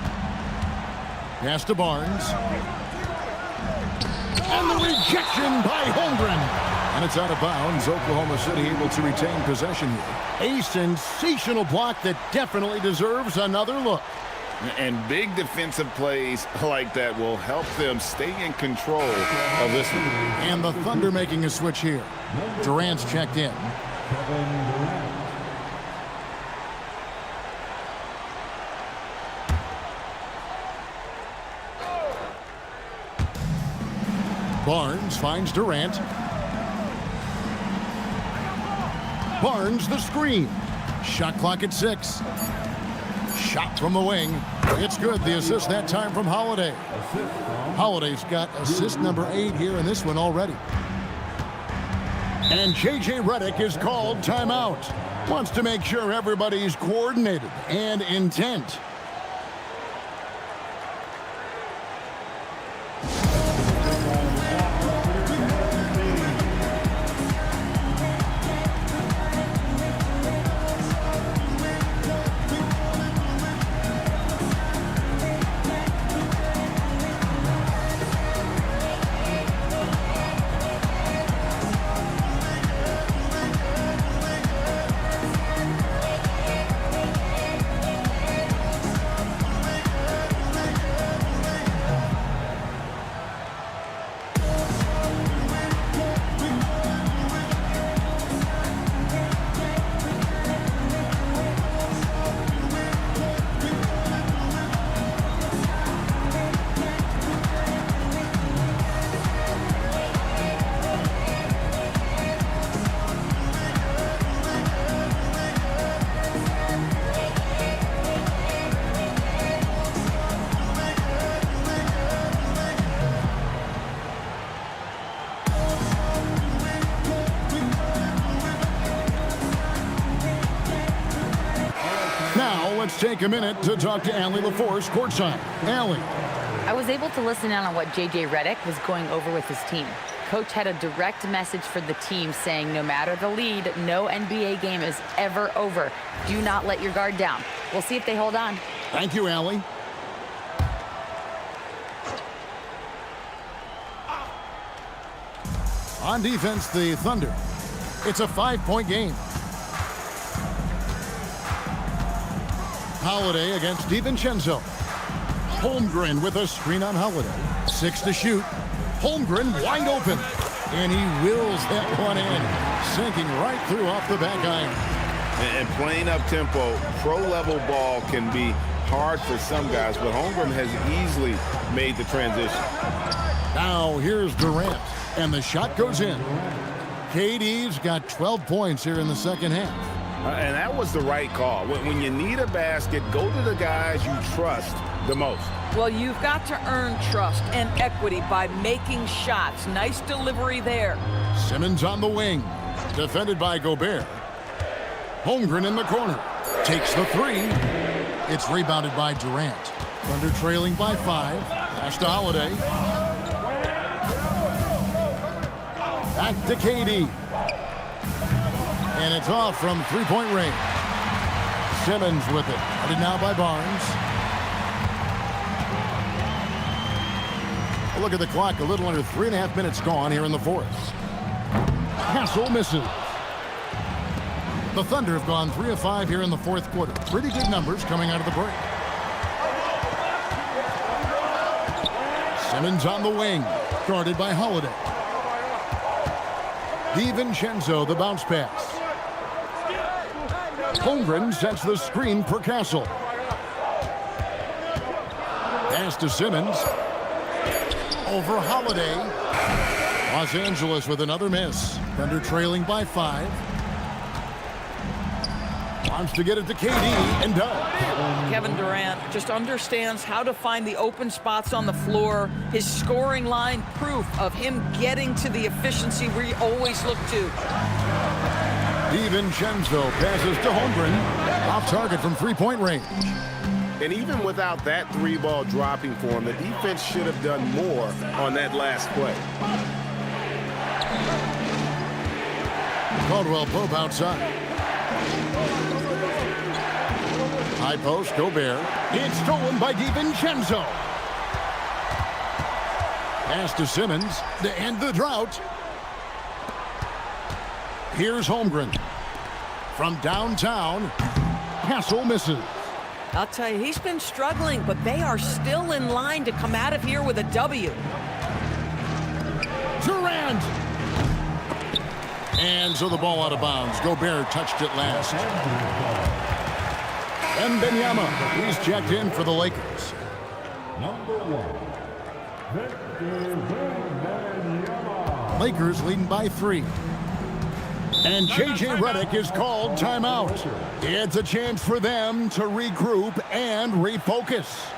Pass to Barnes. And the rejection by Holmgren. And it's out of bounds. Oklahoma City able to retain possession here. A sensational block that definitely deserves another look. And big defensive plays like that will help them stay in control of this one. And the Thunder making a switch here. Durant's checked in. Barnes finds Durant. Barnes the screen. Shot clock at 6. Shot from the wing. It's good. The assist that time from Holiday. Holiday's got assist number 8 here in this one already. And J.J. Redick is called timeout. Wants to make sure everybody's coordinated and intent. Let's take a minute to talk to Allie LaForce courtside. Allie. I was able to listen in on what J.J. Redick was going over with his team. Coach had a direct message for the team saying no matter the lead, no NBA game is ever over. Do not let your guard down. We'll see if they hold on. Thank you, Allie. On defense, the Thunder. It's a 5-point game. Holiday against DiVincenzo. Holmgren with a screen on Holiday. 6 to shoot. Holmgren wide open. And he wills that one in. Sinking right through off the back iron. And playing up tempo, pro-level ball can be hard for some guys, but Holmgren has easily made the transition. Now here's Durant. And the shot goes in. KD's got 12 points here in the second half. And that was the right call. When you need a basket, go to the guys you trust the most. Well, you've got to earn trust and equity by making shots. Nice delivery there. Simmons on the wing. Defended by Gobert. Holmgren in the corner. Takes the 3. It's rebounded by Durant. Thunder trailing by 5. Pass to Holiday. Back to KD. And it's off from three-point range. Simmons with it. Headed now by Barnes. A look at the clock. A little under 3.5 minutes gone here in the fourth. Castle misses. The Thunder have gone 3 of 5 here in the fourth quarter. Pretty good numbers coming out of the break. Simmons on the wing. Guarded by Holiday. DiVincenzo, the bounce pass. Holmgren sets the screen for Castle. Pass to Simmons. Over Holiday. Los Angeles with another miss. Thunder trailing by 5. Wants to get it to KD and does. Kevin Durant just understands how to find the open spots on the floor. His scoring line, proof of him getting to the efficiency we always look to. DiVincenzo passes to Holmgren. Off target from three-point range. And even without that 3-ball dropping for him, the defense should have done more on that last play. Caldwell Pope outside. High post, Gobert. It's stolen by DiVincenzo. Pass to Simmons to end the drought. Here's Holmgren. From downtown, Castle misses. I'll tell you, he's been struggling, but they are still in line to come out of here with a W. Durant! And so the ball out of bounds. Gobert touched it last. And Wembanyama, he's checked in for the Lakers. Number 1, Victor Wembanyama. Lakers leading by 3. And J.J. Redick is called timeout. It's a chance for them to regroup and refocus.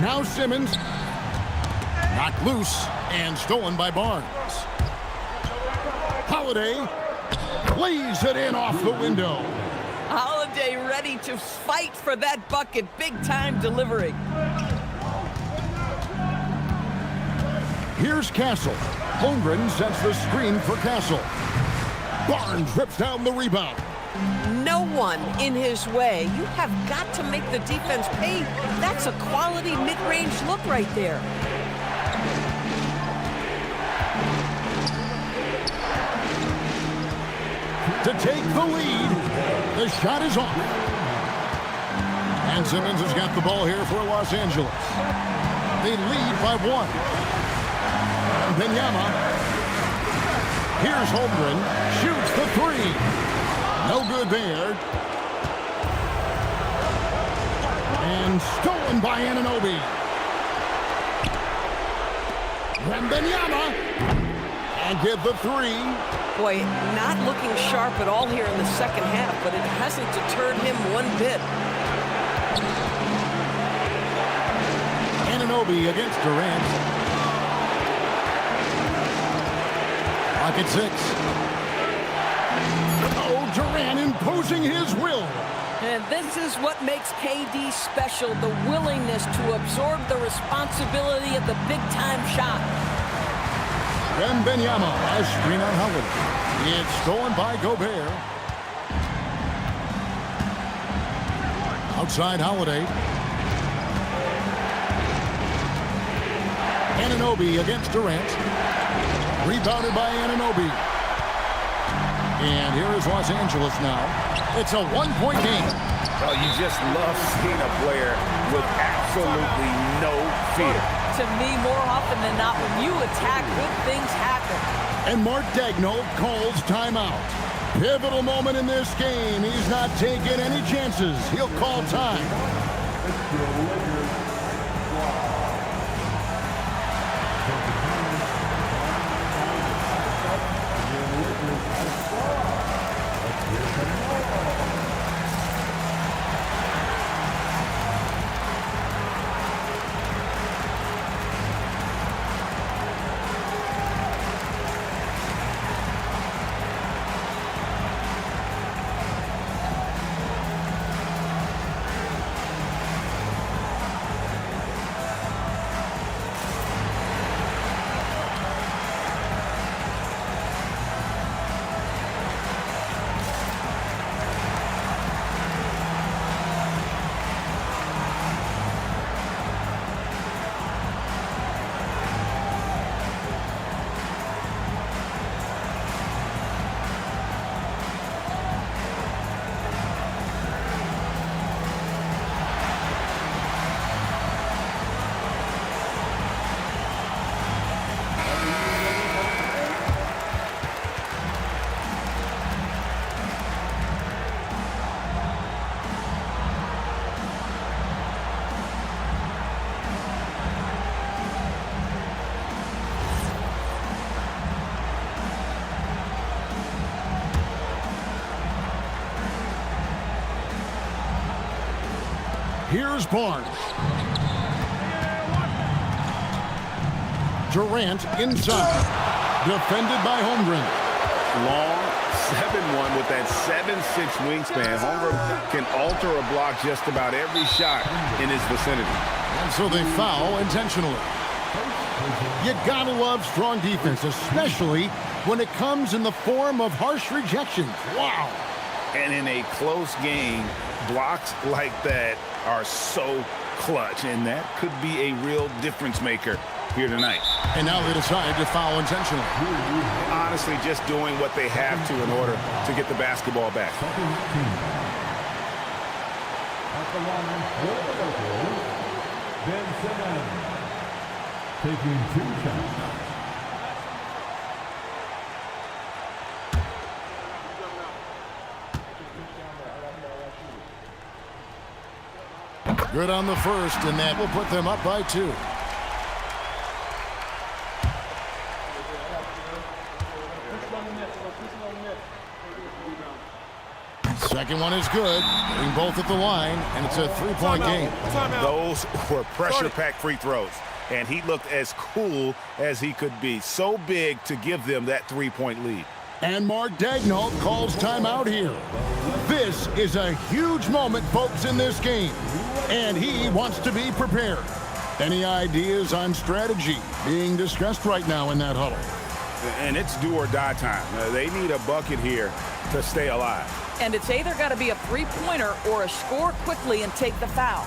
Now Simmons, knocked loose and stolen by Barnes. Holiday lays it in off the window. Holiday ready to fight for that bucket. Big time delivery. Here's Castle. Holmgren sets the screen for Castle. Barnes rips down the rebound. No one in his way. You have got to make the defense pay. That's a quality mid-range look right there. To take the lead, the shot is off. And Simmons has got the ball here for Los Angeles. They lead by 1. Wembanyama. Here's Holmgren. Shoots the 3. No good there. And stolen by Anunoby. Wembanyama. And get the 3. Boy, not looking sharp at all here in the second half, but it hasn't deterred him one bit. Anunoby against Durant. Lock at 6. Oh, Durant imposing his will. And this is what makes KD special, the willingness to absorb the responsibility of the big-time shot. Wembanyama has screen on Howard. It's stolen by Gobert. Outside Holiday. Anunoby against Durant. Rebounded by Anunoby. And here is Los Angeles now. It's a 1-point game. Well, you just love seeing a player with absolutely no fear. To me, more often than not, when you attack, good things happen. And Mark Daigneault calls timeout. Pivotal moment in this game. He's not taking any chances. He'll call time. Here's Barnes. Durant inside. Defended by Holmgren. Long 7-1 with that 7'6" wingspan. Holmgren can alter a block just about every shot in his vicinity. And so they foul intentionally. You gotta love strong defense, especially when it comes in the form of harsh rejections. Wow. And in a close game, blocks like that are so clutch, and that could be a real difference maker here tonight. And now they decide to foul intentionally. Honestly, just doing what they have to in order to get the basketball back. At the line for the Lakers, Ben Simmons taking 2 shots. Good on the first, and that will put them up by 2. Second one is good. Getting both at the line, and it's a 3-point game. Those were pressure-packed free throws, and he looked as cool as he could be. So big to give them that 3-point lead. And Mark Daigneault calls timeout here. This is a huge moment, folks, in this game, and he wants to be prepared. Any ideas on strategy being discussed right now in that huddle? And it's do or die time. They need a bucket here to stay alive. And it's either got to be a three-pointer or a score quickly and take the foul.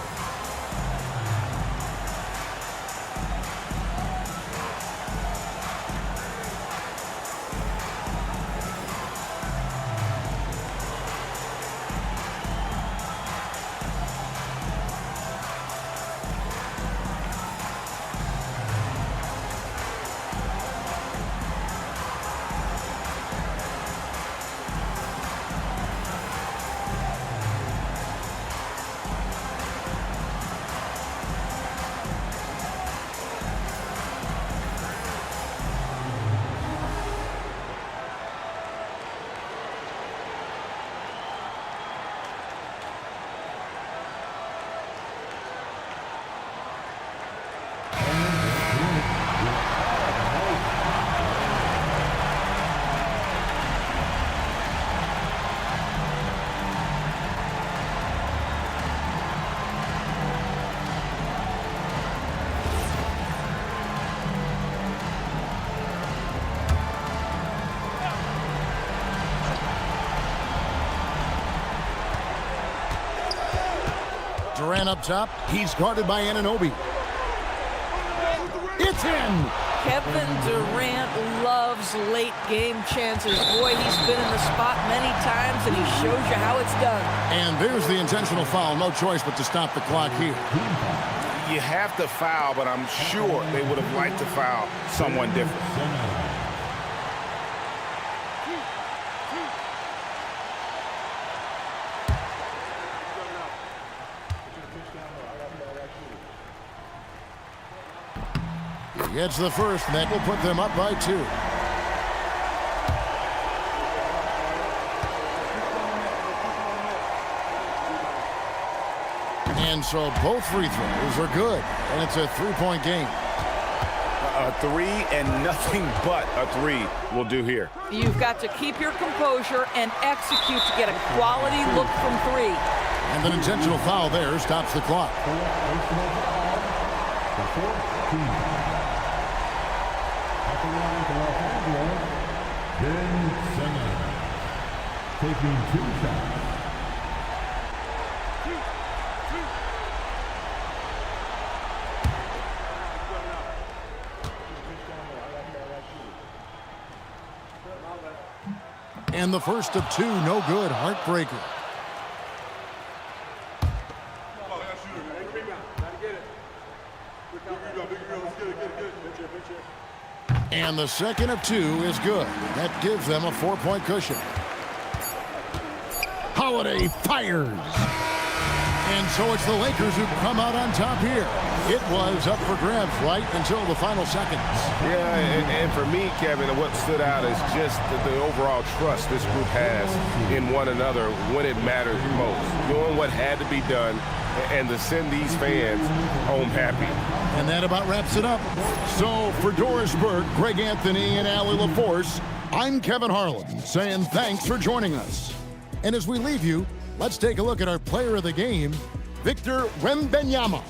Durant up top. He's guarded by Anunoby. It's in! Kevin Durant loves late game chances. Boy, he's been in the spot many times, and he shows you how it's done. And there's the intentional foul. No choice but to stop the clock here. You have to foul, but I'm sure they would have liked to foul someone different. Gets the first, and that will put them up by 2. And so both free throws are good, and it's a 3-point game. A 3 and nothing but a 3 will do here. You've got to keep your composure and execute to get a quality look from 3. And an intentional foul there stops the clock. Ben Simmons taking 2 shots. And the first of 2, no good. Heartbreaker. And the second of 2 is good. That gives them a 4-point cushion. Holiday fires. And so it's the Lakers who come out on top here. It was up for grabs right until the final seconds. Yeah, and for me, Kevin, what stood out is just the overall trust this group has in one another when it matters most. Doing what had to be done and to send these fans home happy. And that about wraps it up. So for Doris Burke, Greg Anthony, and Allie LaForce, I'm Kevin Harlan saying thanks for joining us. And as we leave you, let's take a look at our player of the game, Victor Wembanyama.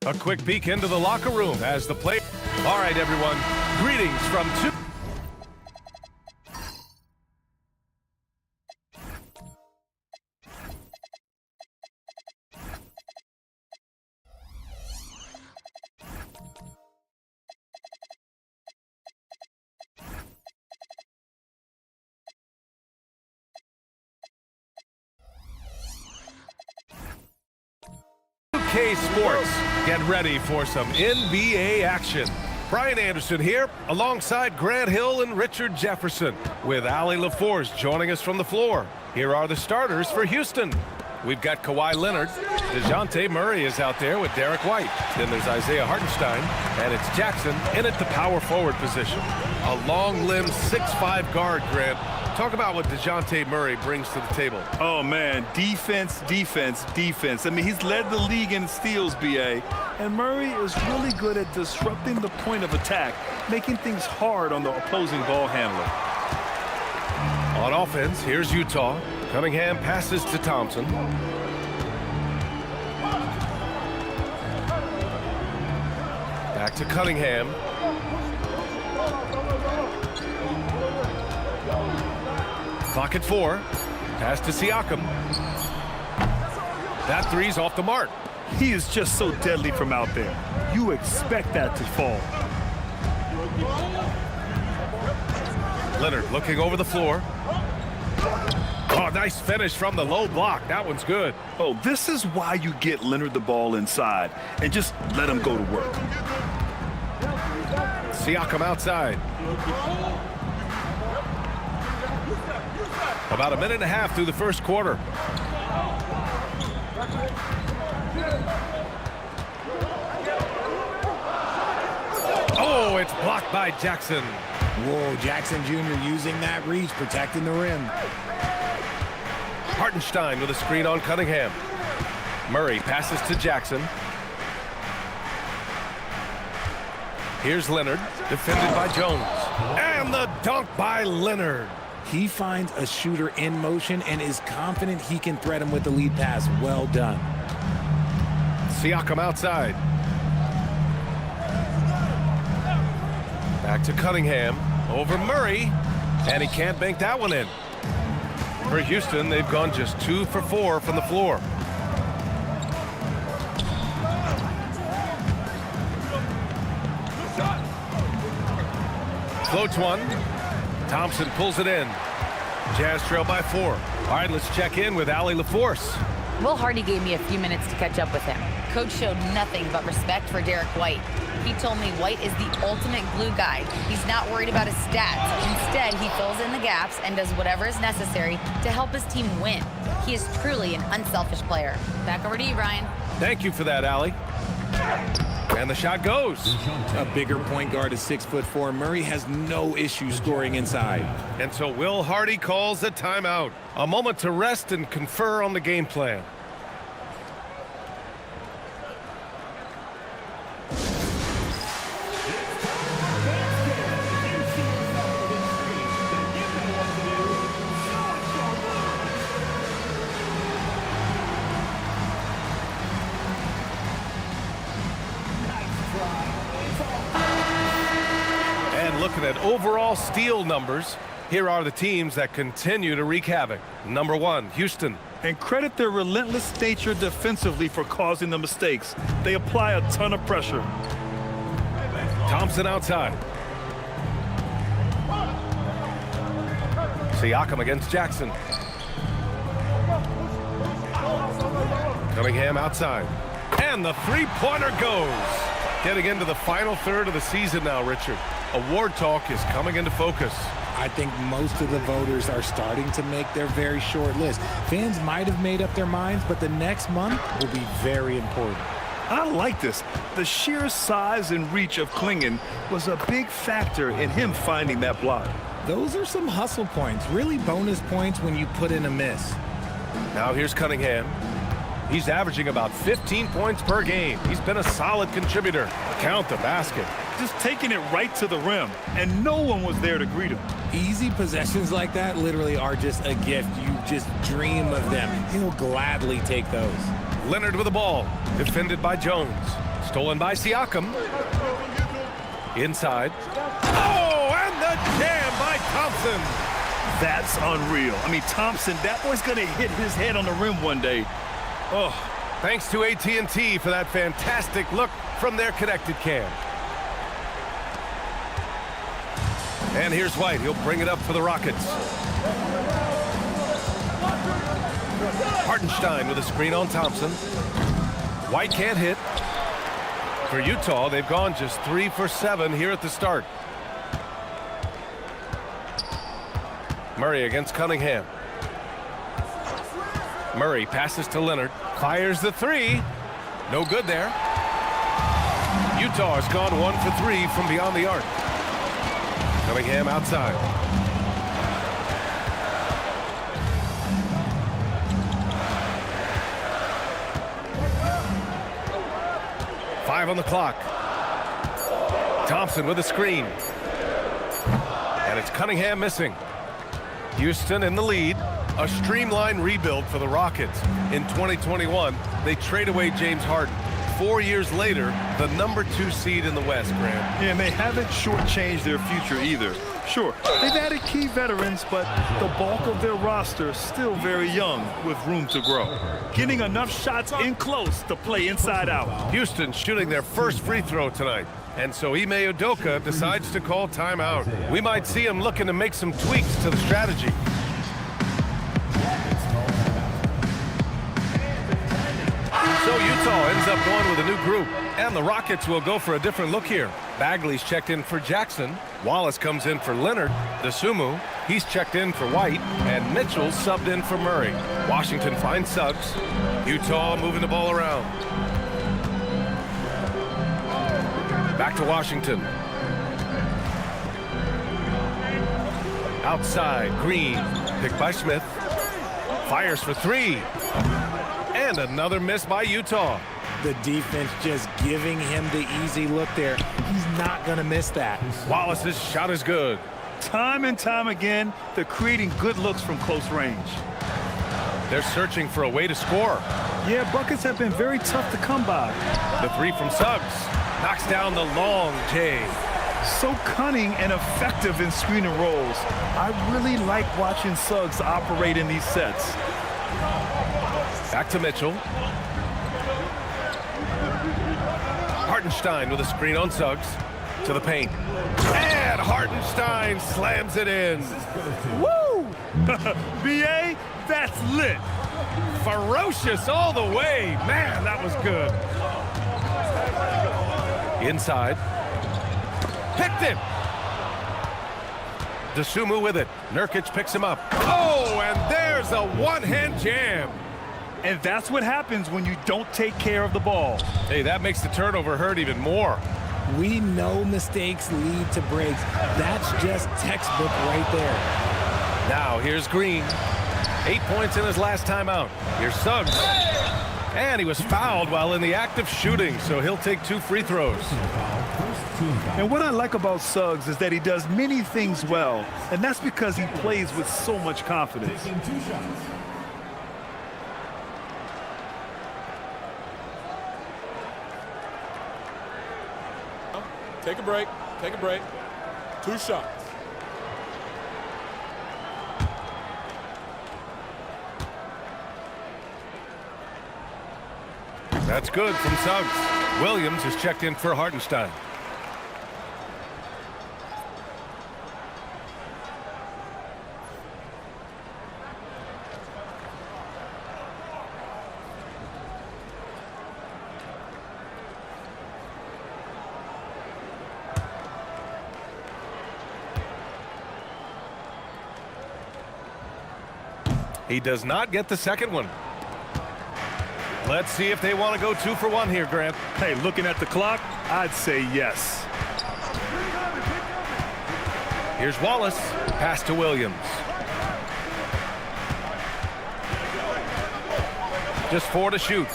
A quick peek into the locker room as the play. All right, everyone. Greetings from two. Sports. Get ready for some NBA action. Brian Anderson here alongside Grant Hill and Richard Jefferson with Allie LaForce joining us from the floor. Here are the starters for Houston. We've got Kawhi Leonard. DeJounte Murray is out there with Derek White. Then there's Isaiah Hartenstein, and it's Jackson in at the power forward position. A long-limbed 6'5" guard, Grant. Talk about what DeJounte Murray brings to the table. Oh, man, defense, defense, defense. I mean, he's led the league in steals, B.A., and Murray is really good at disrupting the point of attack, making things hard on the opposing ball handler. On offense, here's Utah. Cunningham passes to Thompson. Back to Cunningham. Clock at 4. Pass to Siakam. That three's off the mark. He is just so deadly from out there. You expect that to fall. Leonard looking over the floor. Oh, nice finish from the low block. That one's good. Oh, this is why you get Leonard the ball inside and just let him go to work. Siakam outside. About a minute and a half through the first quarter. Oh, it's blocked by Jackson. Whoa, Jackson Jr. using that reach, protecting the rim. Hartenstein with a screen on Cunningham. Murray passes to Jackson. Here's Leonard, defended by Jones. And the dunk by Leonard. He finds a shooter in motion and is confident he can thread him with the lead pass. Well done. Siakam outside. Back to Cunningham. Over Murray. And he can't bank that one in. For Houston, they've gone just 2 for 4 from the floor. Floats one. Thompson pulls it in. Jazz trail by 4. All right, let's check in with Allie LaForce. Will Hardy gave me a few minutes to catch up with him. Coach showed nothing but respect for Derek White. He told me White is the ultimate glue guy. He's not worried about his stats. Instead, he fills in the gaps and does whatever is necessary to help his team win. He is truly an unselfish player. Back over to you, Brian. Thank you for that, Allie. And the shot goes. A bigger point guard is 6'4". Murray has no issue scoring inside. And so Will Hardy calls a timeout. A moment to rest and confer on the game plan. Looking at overall steal numbers, here are the teams that continue to wreak havoc. Number 1, Houston. And credit their relentless nature defensively for causing the mistakes. They apply a ton of pressure. Thompson outside. Siakam against Jackson. Cunningham outside. And the three-pointer goes. Getting into the final third of the season now, Richard. Award talk is coming into focus. I think most of the voters are starting to make their very short list. Fans might have made up their minds, but the next month will be very important. I like this. The sheer size and reach of Klingon was a big factor in him finding that block. Those are some hustle points, really bonus points when you put in a miss. Now here's Cunningham. He's averaging about 15 points per game. He's been a solid contributor. Count the basket. Just taking it right to the rim, and no one was there to greet him. Easy possessions like that literally are just a gift. You just dream of them. He'll gladly take those. Leonard with the ball, defended by Jones. Stolen by Siakam. Inside. Oh, and the jam by Thompson. That's unreal. I mean, Thompson, that boy's going to hit his head on the rim one day. Oh. Thanks to AT&T for that fantastic look from their connected cam. And here's White. He'll bring it up for the Rockets. Hartenstein with a screen on Thompson. White can't hit. For Utah, they've gone just 3 for 7 here at the start. Murray against Cunningham. Murray passes to Leonard. Fires the 3. No good there. Utah has gone 1 for 3 from beyond the arc. Cunningham outside. Five on the clock. Thompson with a screen. And it's Cunningham missing. Houston in the lead. A streamlined rebuild for the Rockets. In 2021, they trade away James Harden. 4 years later, the #2 seed in the West, Grant. Yeah, and they haven't shortchanged their future either. Sure, they've added key veterans, but the bulk of their roster is still very young with room to grow. Getting enough shots in close to play inside out. Houston shooting their first free throw tonight. And so Ime Udoka decides to call timeout. We might see him looking to make some tweaks to the strategy. So Utah ends up going with a new group, and the Rockets will go for a different look here. Bagley's checked in for Jackson. Wallace comes in for Leonard. DeSumo, he's checked in for White, and Mitchell subbed in for Murray. Washington finds Suggs. Utah moving the ball around. Back to Washington. Outside, Green, picked by Smith. Fires for 3. And another miss by Utah. The defense just giving him the easy look there. He's not going to miss that. Wallace's shot is good. Time and time again, they're creating good looks from close range. They're searching for a way to score. Yeah, buckets have been very tough to come by. The 3 from Suggs knocks down the long J. So cunning and effective in screen and rolls. I really like watching Suggs operate in these sets. Back to Mitchell. Hartenstein with a screen on Suggs. To the paint. And Hartenstein slams it in. Woo! BA, that's lit. Ferocious all the way. Man, that was good. Inside. Picked it. DeSumo with it. Nurkic picks him up. Oh, and there's a one-hand jam. And that's what happens when you don't take care of the ball. Hey, that makes the turnover hurt even more. We know mistakes lead to breaks. That's just textbook right there. Now, here's Green. 8 points in his last time out. Here's Suggs. And he was fouled while in the act of shooting, so he'll take 2 free throws. And what I like about Suggs is that he does many things well, and that's because he plays with so much confidence. Take a break. Take a break. 2 shots. That's good from Suggs. Williams is checked in for Hartenstein. He does not get the second one. Let's see if they want to go 2 for 1 here, Grant. Hey, looking at the clock, I'd say yes. Here's Wallace. Pass to Williams. Just 4 to shoot.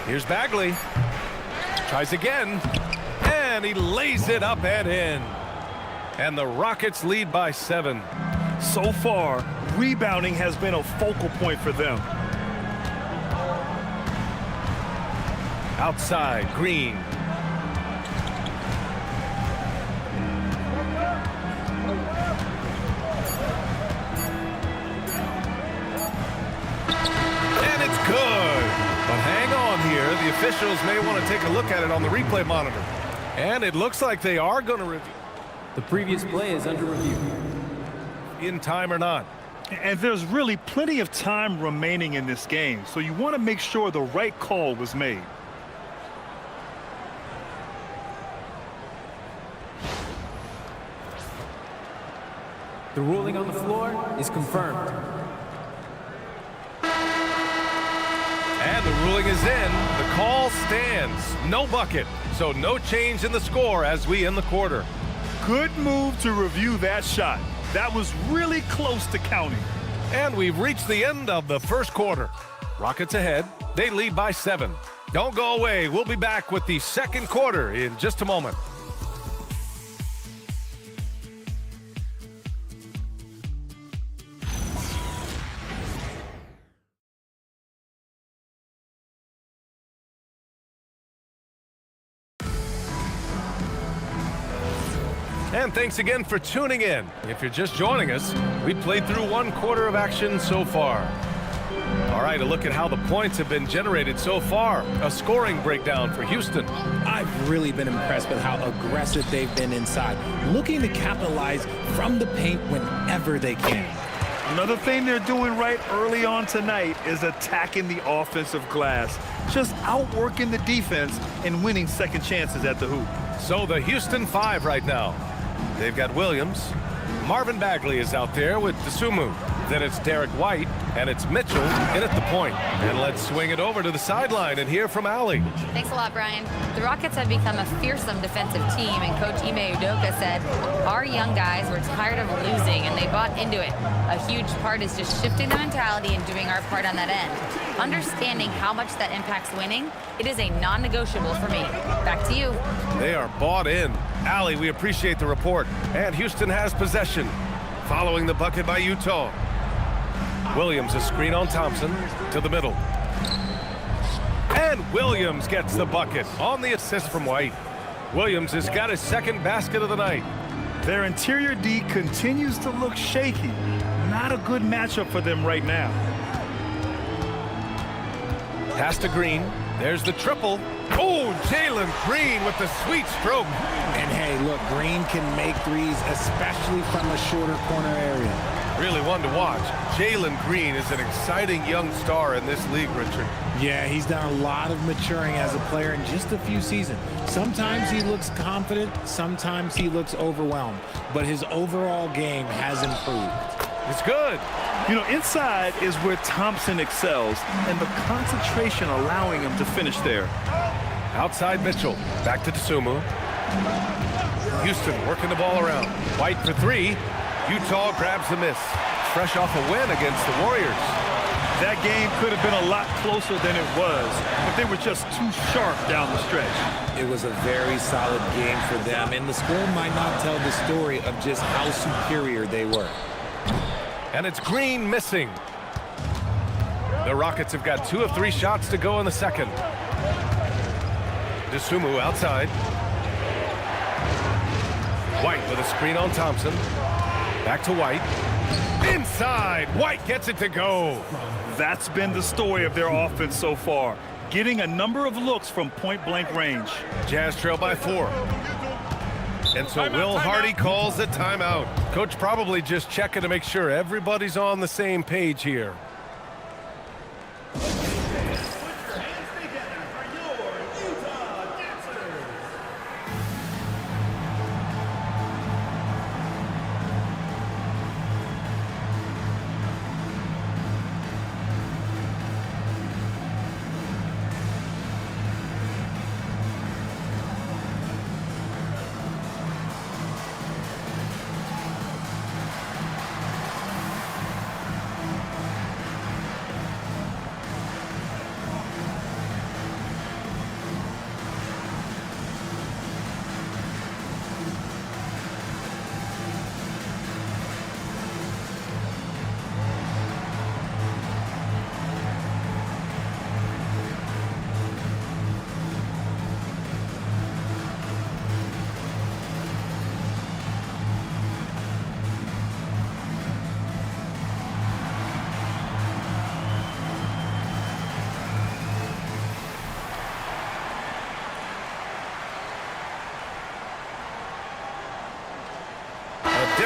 Here's Bagley. Tries again. And he lays it up and in. And the Rockets lead by 7. So far, rebounding has been a focal point for them. Outside, Green. And it's good. But hang on here. The officials may want to take a look at it on the replay monitor. And it looks like they are going to review. The previous play is under review. In time or not. And there's really plenty of time remaining in this game, so you want to make sure the right call was made. The ruling on the floor is confirmed. And the ruling is in. The call stands. No bucket. So no change in the score as we end the quarter. Good move to review that shot. That was really close to counting. And we've reached the end of the first quarter. Rockets ahead. They lead by 7. Don't go away. We'll be back with the second quarter in just a moment. And thanks again for tuning in. If you're just joining us, we played through one quarter of action so far. All right, a look at how the points have been generated so far. A scoring breakdown for Houston. I've really been impressed with how aggressive they've been inside, looking to capitalize from the paint whenever they can. Another thing they're doing right early on tonight is attacking the offensive glass, just outworking the defense and winning second chances at the hoop. So the Houston 5 right now. They've got Williams. Marvin Bagley is out there with Dosunmu. Then it's Derek White, and it's Mitchell in at the point. And let's swing it over to the sideline and hear from Allie. Thanks a lot, Brian. The Rockets have become a fearsome defensive team, and Coach Ime Udoka said, our young guys were tired of losing, and they bought into it. A huge part is just shifting the mentality and doing our part on that end. Understanding how much that impacts winning, it is a non-negotiable for me. Back to you. They are bought in. Allie, we appreciate the report. And Houston has possession. Following the bucket by Utah. Williams, a screen on Thompson to the middle. And Williams gets the bucket on the assist from White. Williams has got his second basket of the night. Their interior D continues to look shaky. Not a good matchup for them right now. Pass to Green. There's the triple. Oh, Jalen Green with the sweet stroke. And hey, look, Green can make threes, especially from a shorter corner area. Really one to watch. Jalen Green is an exciting young star in this league, Richard. Yeah, he's done a lot of maturing as a player in just a few seasons. Sometimes he looks confident, sometimes he looks overwhelmed, but his overall game has improved. It's good. You know, inside is where Thompson excels, and the concentration allowing him to finish there. Outside Mitchell. Back to Dosunmu. Houston working the ball around. White for 3. Utah grabs the miss. Fresh off a win against the Warriors. That game could have been a lot closer than it was, but they were just too sharp down the stretch. It was a very solid game for them, and the score might not tell the story of just how superior they were. And it's Green missing. The Rockets have got 2 of 3 shots to go in the second. Dosunmu outside. White with a screen on Thompson. Back to White. Inside. White gets it to go. That's been the story of their offense so far. Getting a number of looks from point-blank range. Jazz trail by 4. And so Will Hardy calls the timeout. Coach probably just checking to make sure everybody's on the same page here.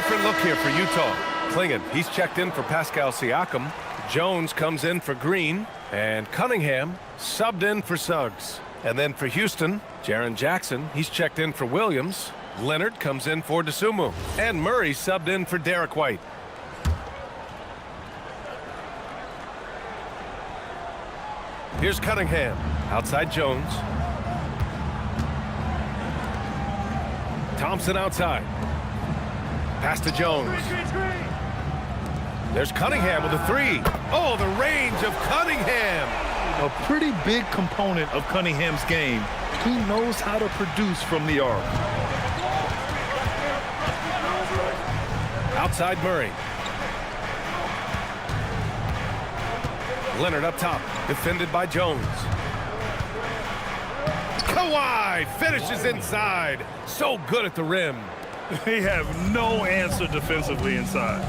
different look here for Utah. Klingon, he's checked in for Pascal Siakam. Jones comes in for Green. And Cunningham subbed in for Suggs. And then for Houston, Jaren Jackson, he's checked in for Williams. Leonard comes in for Dosunmu. And Murray subbed in for Derek White. Here's Cunningham, outside Jones. Thompson outside. Pass to Jones. There's Cunningham with a three. Oh, the range of Cunningham. A pretty big component of Cunningham's game. He knows how to produce from the arc. Outside Murray. Leonard up top, defended by Jones. Kawhi finishes inside. So good at the rim. They have no answer defensively inside.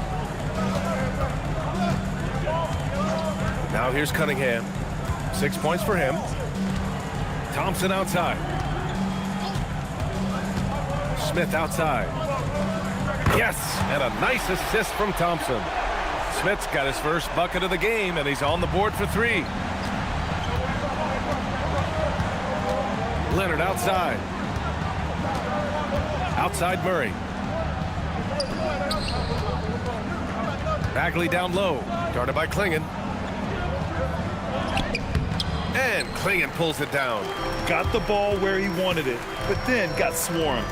Now here's Cunningham. 6 points for him. Thompson outside. Smith outside. Yes, and a nice assist from Thompson. Smith's got his first bucket of the game, and he's on the board for three. Leonard outside. Outside Murray. Bagley down low. Guarded by Klingon. And Klingon pulls it down. Got the ball where he wanted it, but then got swarmed.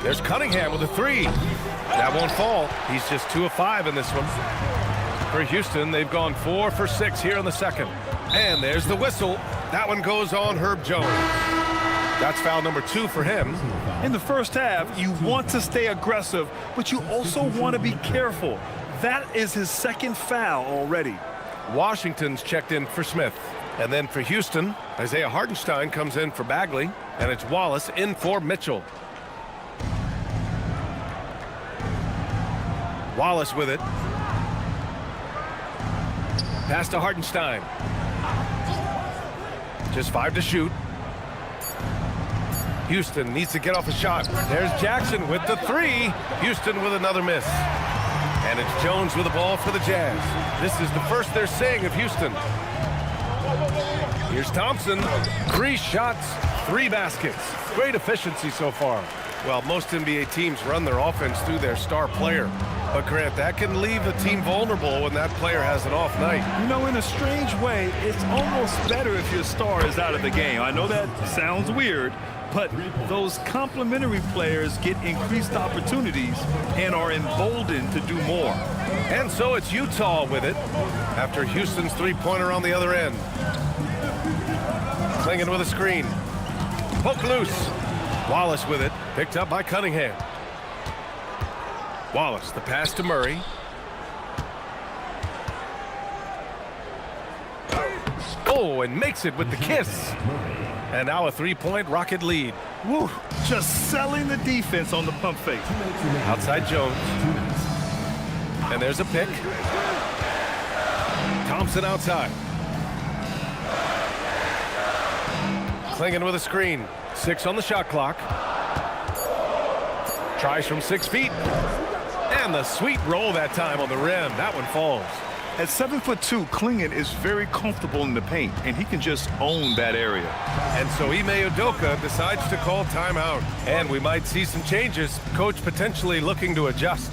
There's Cunningham with a three. That won't fall. He's just 2 of 5 in this one. For Houston, they've gone 4 for 6 here in the second. And there's the whistle. That one goes on Herb Jones. That's foul number 2 for him. In the first half, you want to stay aggressive, but you also want to be careful. That is his second foul already. Washington's checked in for Smith. And then for Houston, Isaiah Hartenstein comes in for Bagley. And it's Wallace in for Mitchell. Wallace with it. Pass to Hartenstein. Just 5 to shoot. Houston needs to get off a shot. There's Jackson with the three. Houston with another miss. And it's Jones with the ball for the Jazz. This is the first they're seeing of Houston. Here's Thompson. 3 shots, 3 baskets. Great efficiency so far. Well, most NBA teams run their offense through their star player. But Grant, that can leave the team vulnerable when that player has an off night. You know, in a strange way, it's almost better if your star is out of the game. I know that sounds weird, but those complementary players get increased opportunities and are emboldened to do more. And so it's Utah with it after Houston's three-pointer on the other end. Klingon with a screen. Poke loose. Wallace with it. Picked up by Cunningham. Wallace, the pass to Murray. Oh, and makes it with the kiss. And now a 3-point Rocket lead. Woo, just selling the defense on the pump fake. Outside Jones. And there's a pick. Thompson outside. Klingon with a screen. 6 on the shot clock. Tries from 6 feet. And the sweet roll that time on the rim. That one falls. At 7'2", Klingon is very comfortable in the paint, and he can just own that area. And so Ime Udoka decides to call timeout. And we might see some changes. Coach potentially looking to adjust.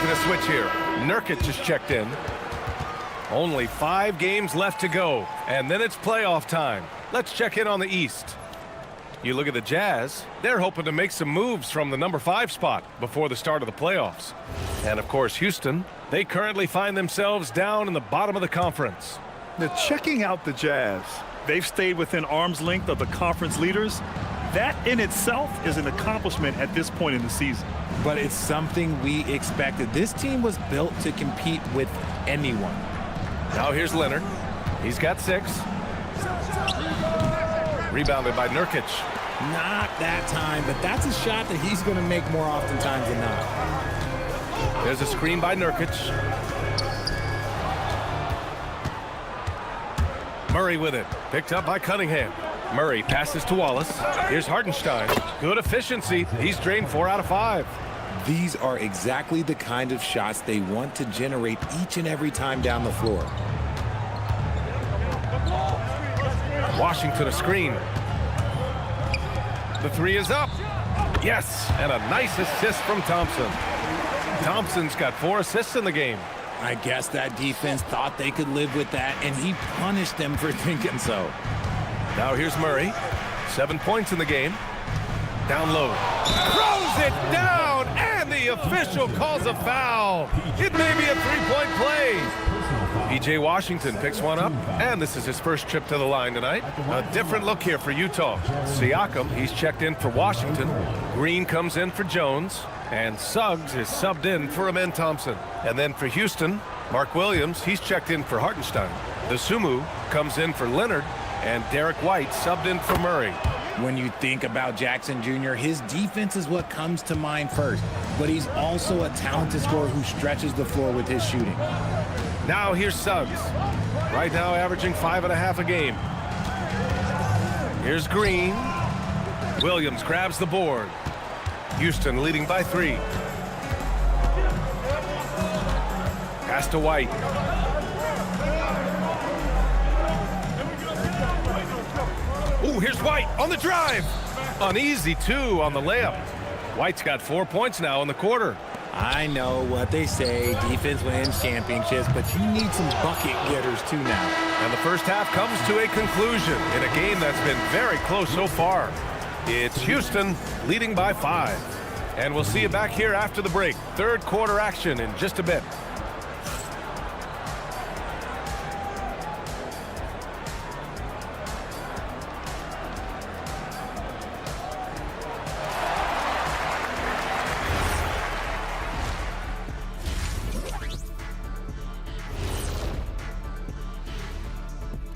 making a switch here. Nurkic just checked in. Only 5 games left to go, and then it's playoff time. Let's check in on the East. You look at the Jazz, they're hoping to make some moves from the number 5 spot before the start of the playoffs. And of course, Houston, they currently find themselves down in the bottom of the conference. Now, checking out the Jazz, they've stayed within arm's length of the conference leaders. That in itself is an accomplishment at this point in the season. But it's something we expected. This team was built to compete with anyone. Now here's Leonard. He's got 6. Rebounded by Nurkic. Not that time, but that's a shot that he's going to make more oftentimes than not. There's a screen by Nurkic. Murray with it. Picked up by Cunningham. Murray passes to Wallace. Here's Hartenstein. Good efficiency. He's drained 4 out of 5. These are exactly the kind of shots they want to generate each and every time down the floor. Washington a screen. The 3 is up. Yes, and a nice assist from Thompson. Thompson's got 4 assists in the game. I guess that defense thought they could live with that, and he punished them for thinking so. Now here's Murray. 7 points in the game. Down low. Throws it down, and the official calls a foul. It may be a 3-point play. P.J. Washington picks one up, and this is his first trip to the line tonight. A different look here for Utah. Siakam, he's checked in for Washington. Green comes in for Jones, and Suggs is subbed in for Amen Thompson. And then for Houston, Mark Williams, he's checked in for Hartenstein. Dosunmu comes in for Leonard, and Derek White subbed in for Murray. When you think about Jackson Jr., his defense is what comes to mind first, but he's also a talented scorer who stretches the floor with his shooting. Now here's Suggs. Right now averaging 5.5 a game. Here's Green. Williams grabs the board. Houston leading by 3. Pass to White. Ooh, here's White on the drive. Uneasy 2 on the layup. White's got 4 points now in the quarter. I know what they say, defense wins championships, but you need some bucket getters too now. And the first half comes to a conclusion in a game that's been very close so far. It's Houston leading by 5. And we'll see you back here after the break. Third quarter action in just a bit.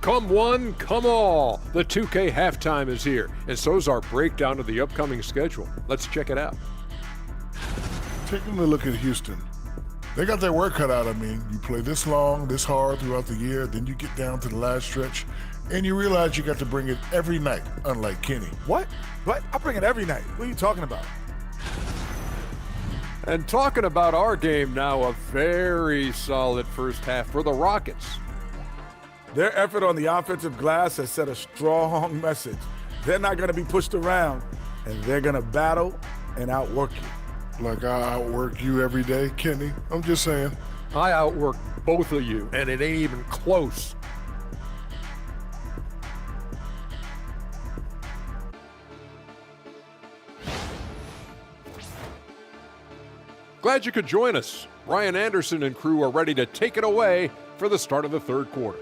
Come one, come all. The 2K halftime is here, and so's our breakdown of the upcoming schedule. Let's check it out. Taking a look at Houston. They got their work cut out. I mean, you play this long, this hard throughout the year, then you get down to the last stretch, and you realize you got to bring it every night, unlike Kenny. What? I bring it every night. What are you talking about? And talking about our game now, a very solid first half for the Rockets. Their effort on the offensive glass has set a strong message. They're not going to be pushed around, and they're going to battle and outwork you. Like I outwork you every day, Kenny? I'm just saying. I outwork both of you, and it ain't even close. Glad you could join us. Ryan Anderson and crew are ready to take it away for the start of the third quarter.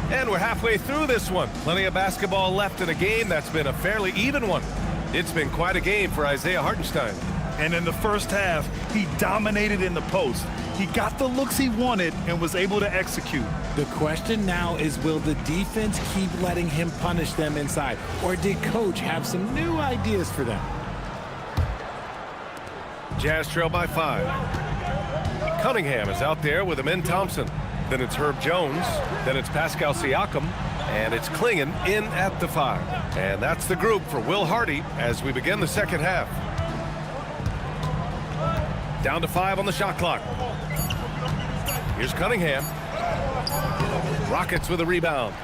And we're halfway through this one. Plenty of basketball left in a game that's been a fairly even one. It's been quite a game for Isaiah Hartenstein. And in the first half, he dominated in the post. He got the looks he wanted and was able to execute. The question now is, will the defense keep letting him punish them inside? Or did Coach have some new ideas for them? Jazz trail by 5. Cunningham is out there with Amen Thompson. Then it's Herb Jones. Then it's Pascal Siakam. And it's Clingan in at the 5. And that's the group for Will Hardy as we begin the second half. Down to 5 on the shot clock. Here's Cunningham. Rockets with a rebound.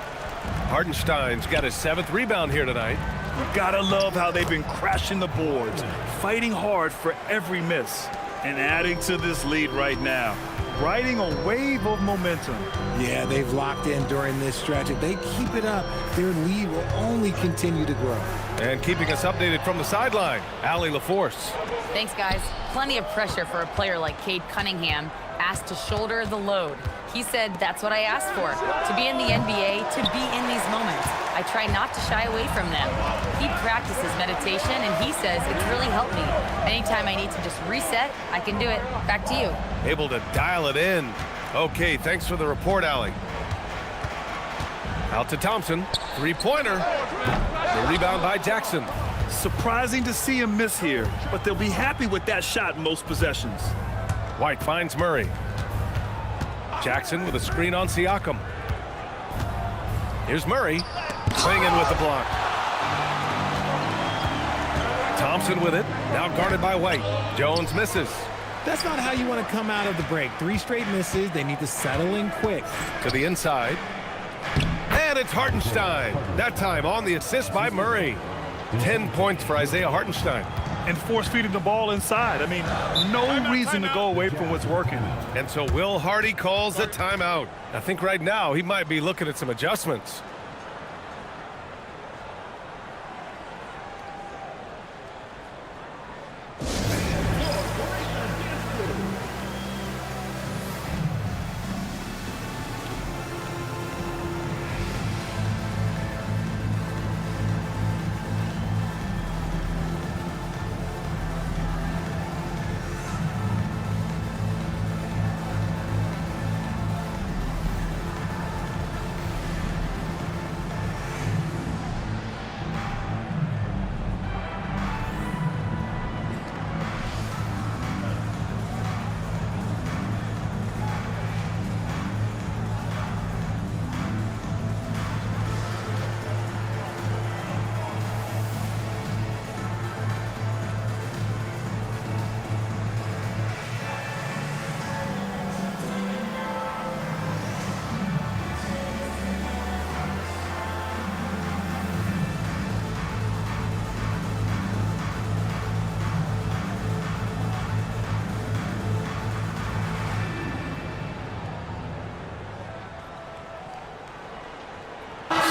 Hartenstein's got his 7th rebound here tonight. You gotta love how they've been crashing the boards, fighting hard for every miss, and adding to this lead right now, riding a wave of momentum. Yeah, they've locked in during this stretch. If they keep it up, their lead will only continue to grow. And keeping us updated from the sideline, Allie LaForce. Thanks, guys. Plenty of pressure for a player like Cade Cunningham, asked to shoulder the load. He said, that's what I asked for, to be in the NBA, to be in these moments. I try not to shy away from them. He practices meditation, and he says it's really helped me. Anytime I need to just reset, I can do it. Back to you. Able to dial it in. Okay, thanks for the report, Allie. Out to Thompson. 3-pointer. The rebound by Jackson. Surprising to see him miss here, but they'll be happy with that shot in most possessions. White finds Murray. Jackson with a screen on Siakam. Here's Murray. Swinging with the block. Thompson with it. Now guarded by White. Jones misses. That's not how you want to come out of the break. 3 straight misses. They need to settle in quick. To the inside. And it's Hartenstein. That time on the assist by Murray. 10 points for Isaiah Hartenstein. And force-feeding the ball inside. I mean, no reason to go away from what's working. And so Will Hardy calls the timeout. I think right now he might be looking at some adjustments.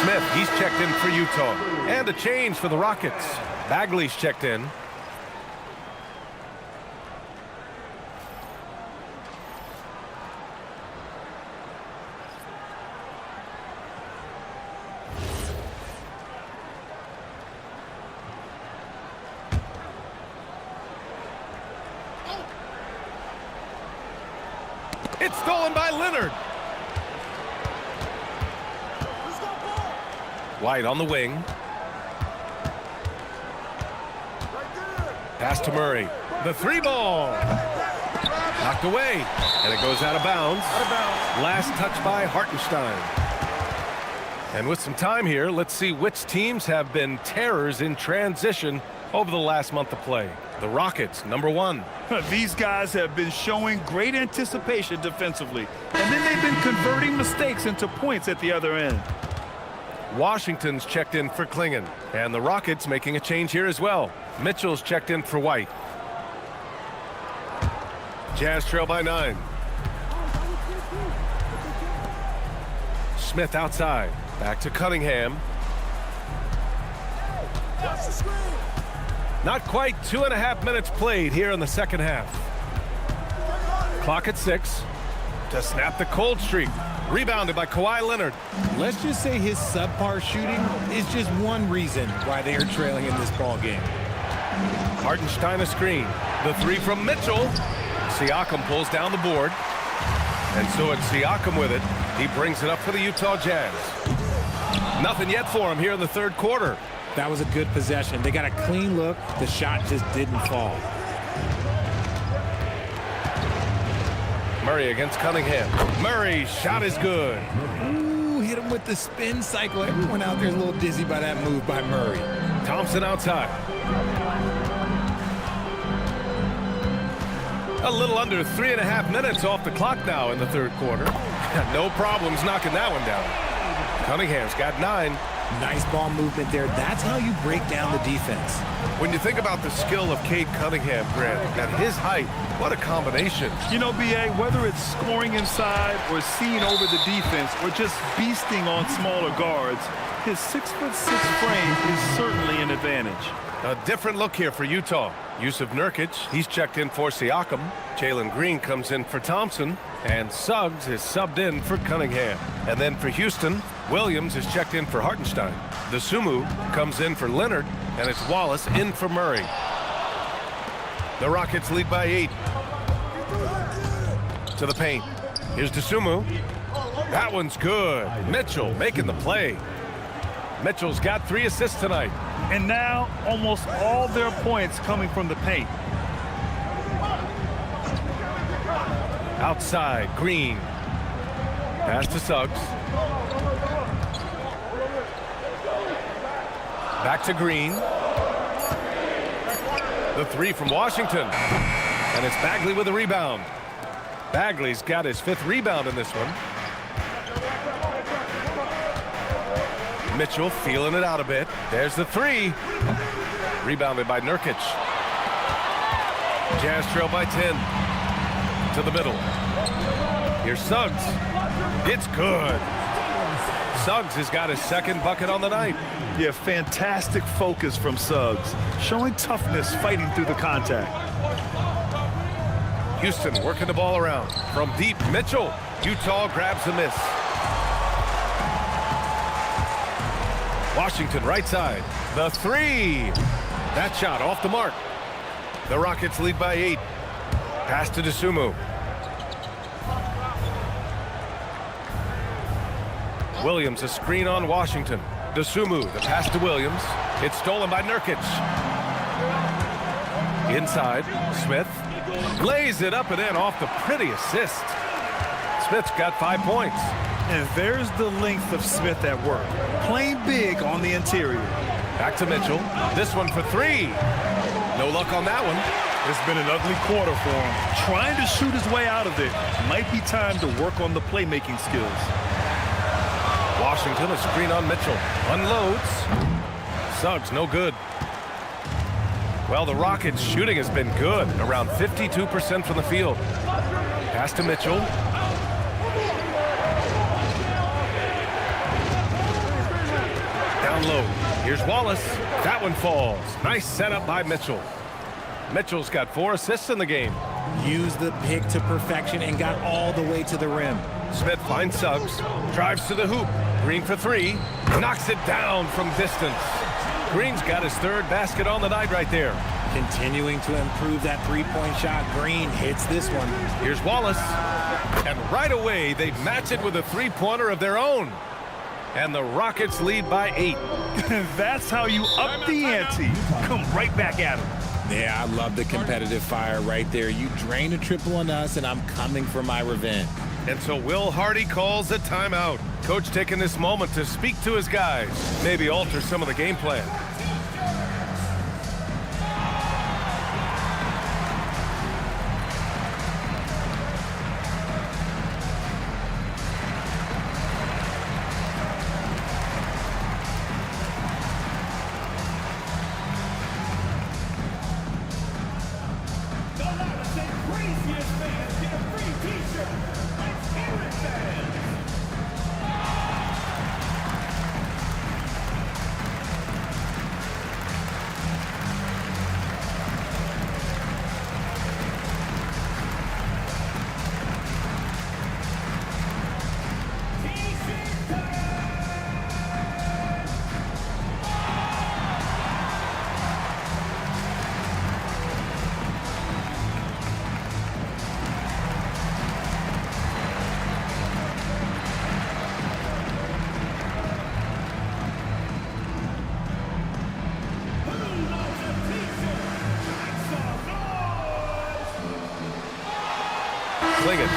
Smith, he's checked in for Utah. And a change for the Rockets. Bagley's checked in. It's stolen by Leonard. White on the wing. Pass to Murray. The 3-ball. Knocked away. And it goes out of bounds. Last touch by Hartenstein. And with some time here, let's see which teams have been terrors in transition over the last month of play. The Rockets, number 1. These guys have been showing great anticipation defensively. And then they've been converting mistakes into points at the other end. Washington's checked in for Klingon. And the Rockets making a change here as well. Mitchell's checked in for White. Jazz trail by 9. Smith outside. Back to Cunningham. Not quite 2.5 minutes played here in the second half. Clock at 6. To snap the cold streak. Rebounded by Kawhi Leonard. Let's just say his subpar shooting is just one reason why they are trailing in this ball game. Hartenstein a screen. The 3 from Mitchell. Siakam pulls down the board. And so it's Siakam with it. He brings it up for the Utah Jazz. Nothing yet for him here in the third quarter. That was a good possession. They got a clean look. The shot just didn't fall. Murray against Cunningham. Murray's shot is good. Ooh, hit him with the spin cycle. Everyone out there is a little dizzy by that move by Murray. Thompson outside. A little under 3.5 minutes off the clock now in the third quarter. No problems knocking that one down. Cunningham's got 9. Nice ball movement there. That's how you break down the defense. When you think about the skill of Cade Cunningham, Grant, at his height, what a combination. You know, B.A., whether it's scoring inside or seeing over the defense or just beasting on smaller guards, his 6'6" frame is certainly an advantage. A different look here for Utah. Yusuf Nurkic, he's checked in for Siakam. Jalen Green comes in for Thompson. And Suggs is subbed in for Cunningham. And then for Houston, Williams is checked in for Hartenstein. Dosunmu comes in for Leonard. And it's Wallace in for Murray. The Rockets lead by 8. To the paint. Here's Dosunmu. That one's good. Mitchell making the play. Mitchell's got 3 assists tonight. And now almost all their points coming from the paint. Outside, Green. Pass to Suggs. Back to Green. The 3 from Washington. And it's Bagley with a rebound. Bagley's got his 5th rebound in this one. Mitchell feeling it out a bit. There's the 3. Rebounded by Nurkic. Jazz trail by 10. To the middle. Here's Suggs. It's good. Suggs has got his 2nd bucket on the night. Yeah, fantastic focus from Suggs. Showing toughness fighting through the contact. Houston working the ball around. From deep, Mitchell. Utah grabs the miss. Washington right side. The 3. That shot off the mark. The Rockets lead by 8. Pass to Dosunmu. Williams a screen on Washington. Dosunmu, the pass to Williams. It's stolen by Nurkic. Inside, Smith lays it up and in off the pretty assist. Smith's got 5 points. And there's the length of Smith at work. Playing big on the interior. Back to Mitchell. This one for 3. No luck on that one. It's been an ugly quarter for him. Trying to shoot his way out of it. Might be time to work on the playmaking skills. Washington, a screen on Mitchell. Unloads. Suggs, no good. Well, the Rockets' shooting has been good. Around 52% from the field. Pass to Mitchell. Down low. Here's Wallace. That one falls. Nice setup by Mitchell. Mitchell's got 4 assists in the game. Used the pick to perfection and got all the way to the rim. Smith finds Suggs. Drives to the hoop. Green for 3. Knocks it down from distance. Green's got his 3rd basket on the night right there. Continuing to improve that 3-point shot. Green hits this one. Here's Wallace. And right away, they match it with a 3-pointer of their own. And the Rockets lead by 8. That's how you up the ante. Come right back at them. Yeah, I love the competitive fire right there. You drain a triple on us, and I'm coming for my revenge. And so Will Hardy calls a timeout. Coach taking this moment to speak to his guys. Maybe alter some of the game plan.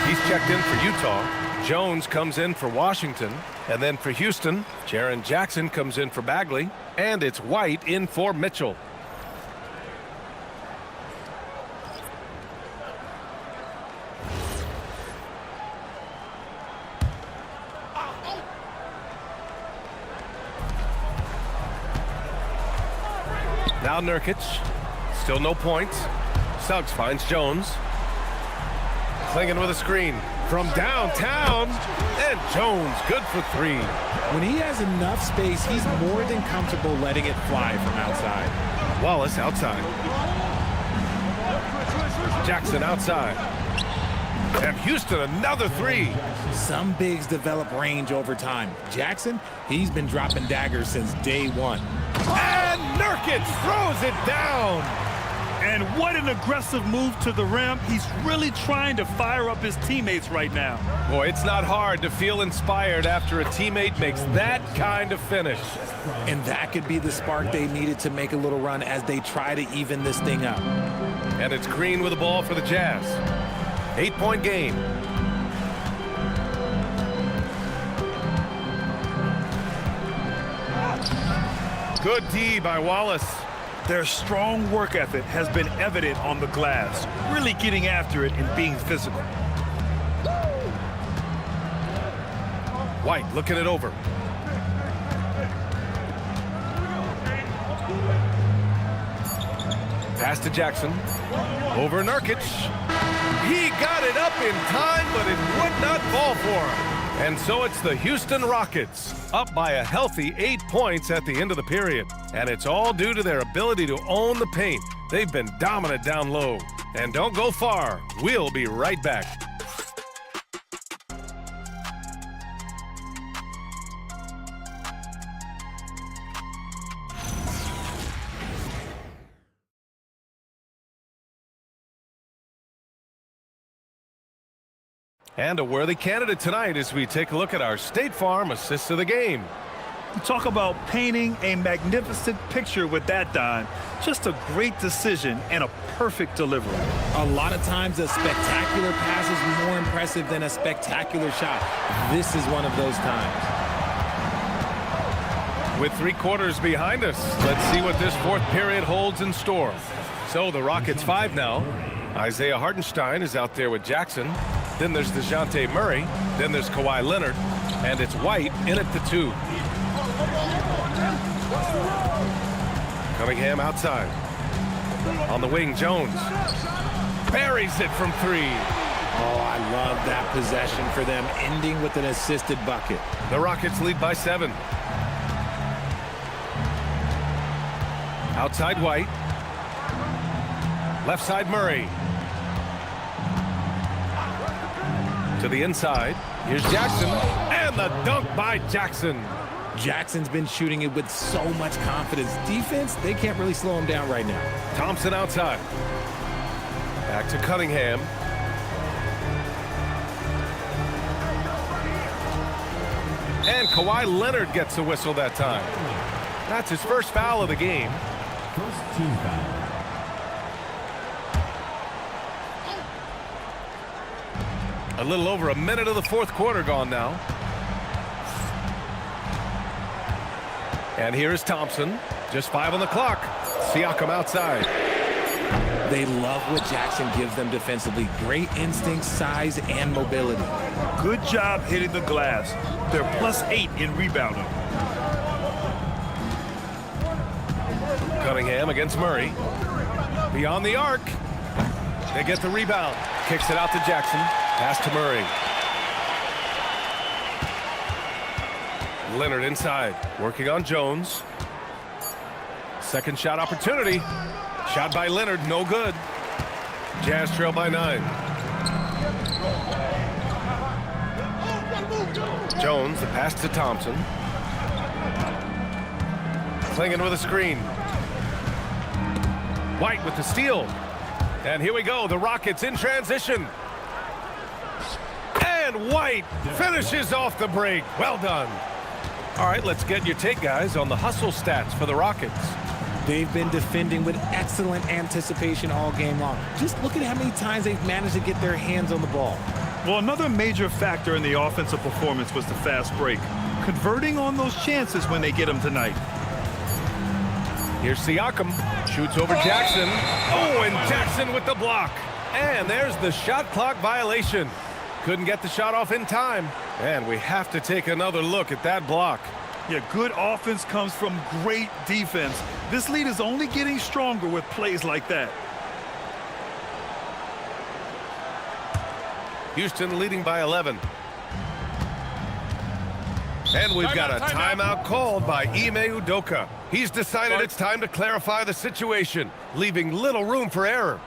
He's checked in for Utah. Jones comes in for Washington. And then for Houston, Jaren Jackson comes in for Bagley. And it's White in for Mitchell. Now Nurkic. Still no points. Suggs finds Jones. Clinging with a screen from downtown. And Jones good for 3. When he has enough space, he's more than comfortable letting it fly from outside. Wallace outside. Jackson outside. And Houston another 3. Some bigs develop range over time. Jackson, he's been dropping daggers since day 1. And Nurkic throws it down. And what an aggressive move to the rim. He's really trying to fire up his teammates right now. Boy, it's not hard to feel inspired after a teammate makes that kind of finish. And that could be the spark they needed to make a little run as they try to even this thing up. And it's Green with the ball for the Jazz. 8-point game. Good D by Wallace. Their strong work ethic has been evident on the glass, really getting after it and being physical. White looking it over. Pass to Jackson. Over Nurkic. He got it up in time, but it would not fall for him. And so it's the Houston Rockets, up by a healthy 8 points at the end of the period. And it's all due to their ability to own the paint. They've been dominant down low. And don't go far. We'll be right back. And a worthy candidate tonight as we take a look at our State Farm assist of the game. Talk about painting a magnificent picture with that dime. Just a great decision and a perfect delivery. A lot of times a spectacular pass is more impressive than a spectacular shot. This is one of those times. With 3 quarters behind us, let's see what this 4th period holds in store. So the Rockets 5 now. Isaiah Hartenstein is out there with Jackson. Then there's DeJounte Murray. Then there's Kawhi Leonard. And it's White in at the 2. Cunningham outside. On the wing, Jones. Buries it from 3. Oh, I love that possession for them, ending with an assisted bucket. The Rockets lead by 7. Outside White. Left side Murray. To the inside. Here's Jackson. And the dunk by Jackson. Jackson's been shooting it with so much confidence. Defense, they can't really slow him down right now. Thompson outside. Back to Cunningham. And Kawhi Leonard gets a whistle that time. That's his first foul of the game. First team foul. A little over a minute of the 4th quarter gone now. And here is Thompson. Just 5 on the clock. Siakam outside. They love what Jackson gives them defensively. Great instincts, size, and mobility. Good job hitting the glass. They're +8 in rebounding. Cunningham against Murray. Beyond the arc. They get the rebound. Kicks it out to Jackson. Pass to Murray. Leonard inside. Working on Jones. Second shot opportunity. Shot by Leonard. No good. Jazz trail by 9. Jones, the pass to Thompson. Clinging with a screen. White with the steal. And here we go. The Rockets in transition. And White finishes off the break. Well done. All right, let's get your take, guys, on the hustle stats for the Rockets. They've been defending with excellent anticipation all game long. Just look at how many times they've managed to get their hands on the ball. Well, another major factor in the offensive performance was the fast break. Converting on those chances when they get them tonight. Here's Siakam. Shoots over Jackson. Oh, and Jackson with the block. And there's the shot clock violation. Couldn't get the shot off in time. And we have to take another look at that block. Yeah, good offense comes from great defense. This lead is only getting stronger with plays like that. Houston leading by 11. And we've got a timeout called by Ime Udoka. He's decided it's time to clarify the situation, leaving little room for error.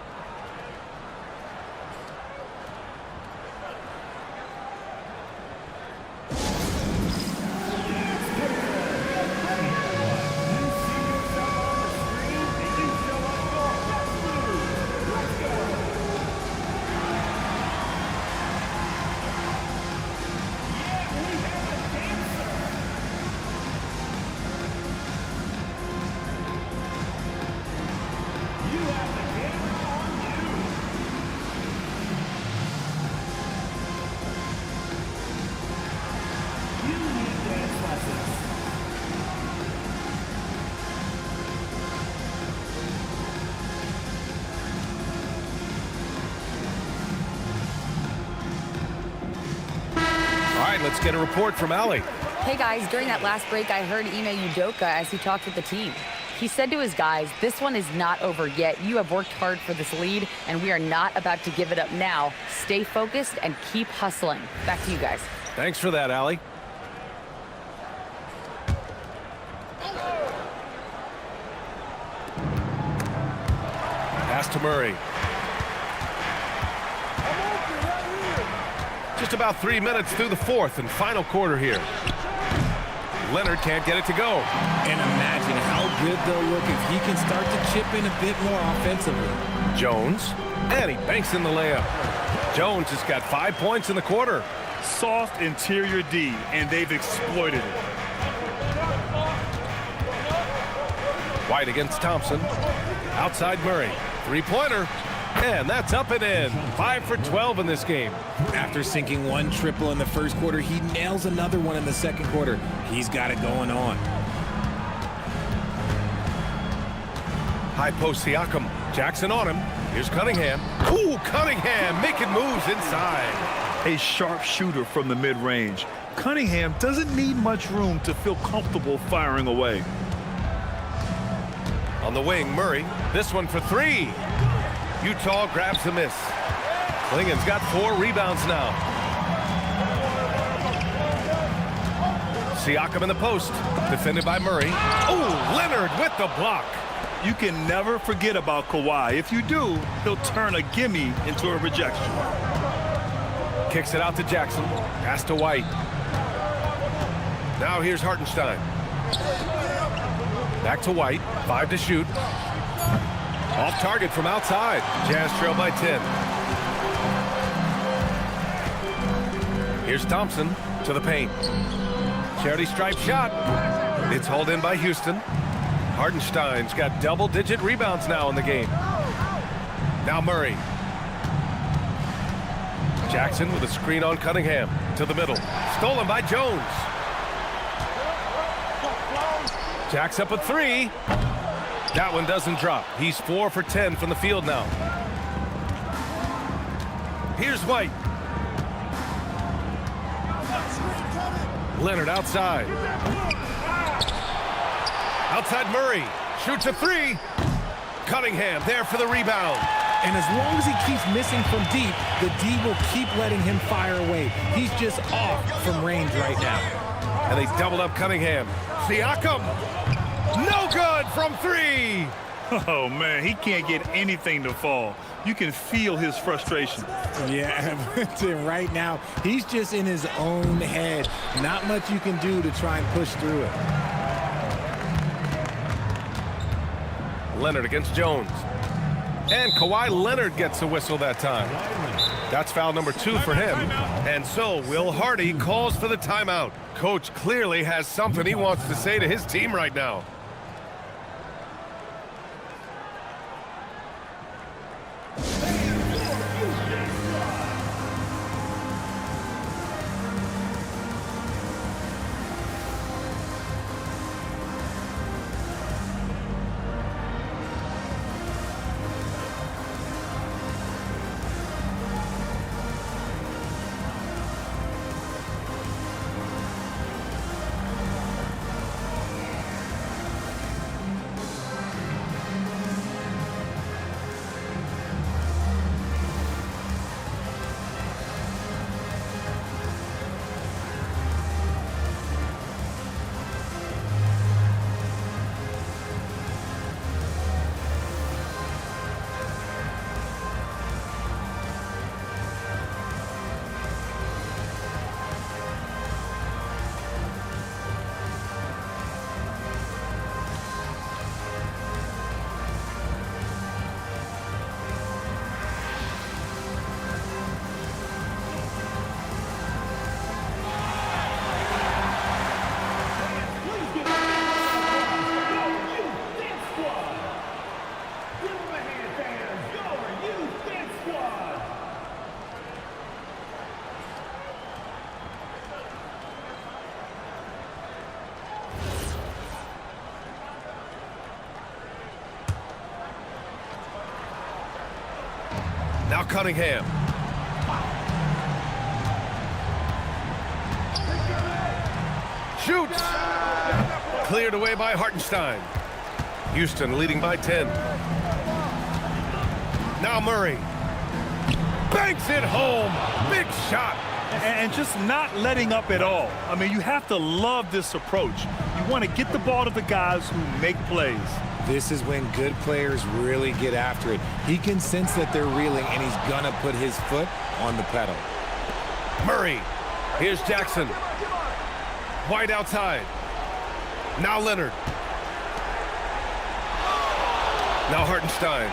Let's get a report from Allie. Hey guys, during that last break, I heard Ime Udoka as he talked with the team. He said to his guys, this one is not over yet. You have worked hard for this lead, and we are not about to give it up now. Stay focused and keep hustling. Back to you guys. Thanks for that, Allie. Pass to Murray. Just about 3 minutes through the fourth and final quarter here. Leonard can't get it to go. And imagine how good they'll look if he can start to chip in a bit more offensively. Jones, and he banks in the layup. Jones has got 5 points in the quarter. Soft interior D, and they've exploited it. White against Thompson. Outside Murray. Three-pointer. And that's up and in. 5 for 12 in this game. After sinking one triple in the first quarter, he nails another one in the second quarter. He's got it going on. High post Siakam. Jackson on him. Here's Cunningham. Ooh, Cunningham making moves inside. A sharp shooter from the mid-range. Cunningham doesn't need much room to feel comfortable firing away. On the wing, Murray. This one for three. Utah grabs the miss. Klingen's got 4 rebounds now. Siakam in the post. Defended by Murray. Oh, Leonard with the block. You can never forget about Kawhi. If you do, he'll turn a gimme into a rejection. Kicks it out to Jackson. Pass to White. Now here's Hartenstein. Back to White. 5 to shoot. Off target from outside. Jazz trail by 10. Here's Thompson to the paint. Charity stripe shot. It's hauled in by Houston. Hartenstein's got double-digit rebounds now in the game. Now Murray. Jackson with a screen on Cunningham. To the middle. Stolen by Jones. Jack's up a 3. That one doesn't drop. He's 4 for 10 from the field now. Here's White. Leonard outside. Outside Murray. Shoots a 3. Cunningham there for the rebound. And as long as he keeps missing from deep, the D will keep letting him fire away. He's just off from range right now. And they doubled up Cunningham. Siakam. No good from 3. Oh, man, he can't get anything to fall. You can feel his frustration. Yeah, right now, he's just in his own head. Not much you can do to try and push through it. Leonard against Jones. And Kawhi Leonard gets a whistle that time. That's foul number 2 for him. And so Will Hardy calls for the timeout. Coach clearly has something he wants to say to his team right now. Now Cunningham. Shoots. Cleared away by Hartenstein. Houston leading by 10. Now Murray. Banks it home. Big shot. And just not letting up at all. I mean, you have to love this approach. You want to get the ball to the guys who make plays. This is when good players really get after it. He can sense that they're reeling, and he's going to put his foot on the pedal. Murray. Here's Jackson. White outside. Now Leonard. Now Hartenstein.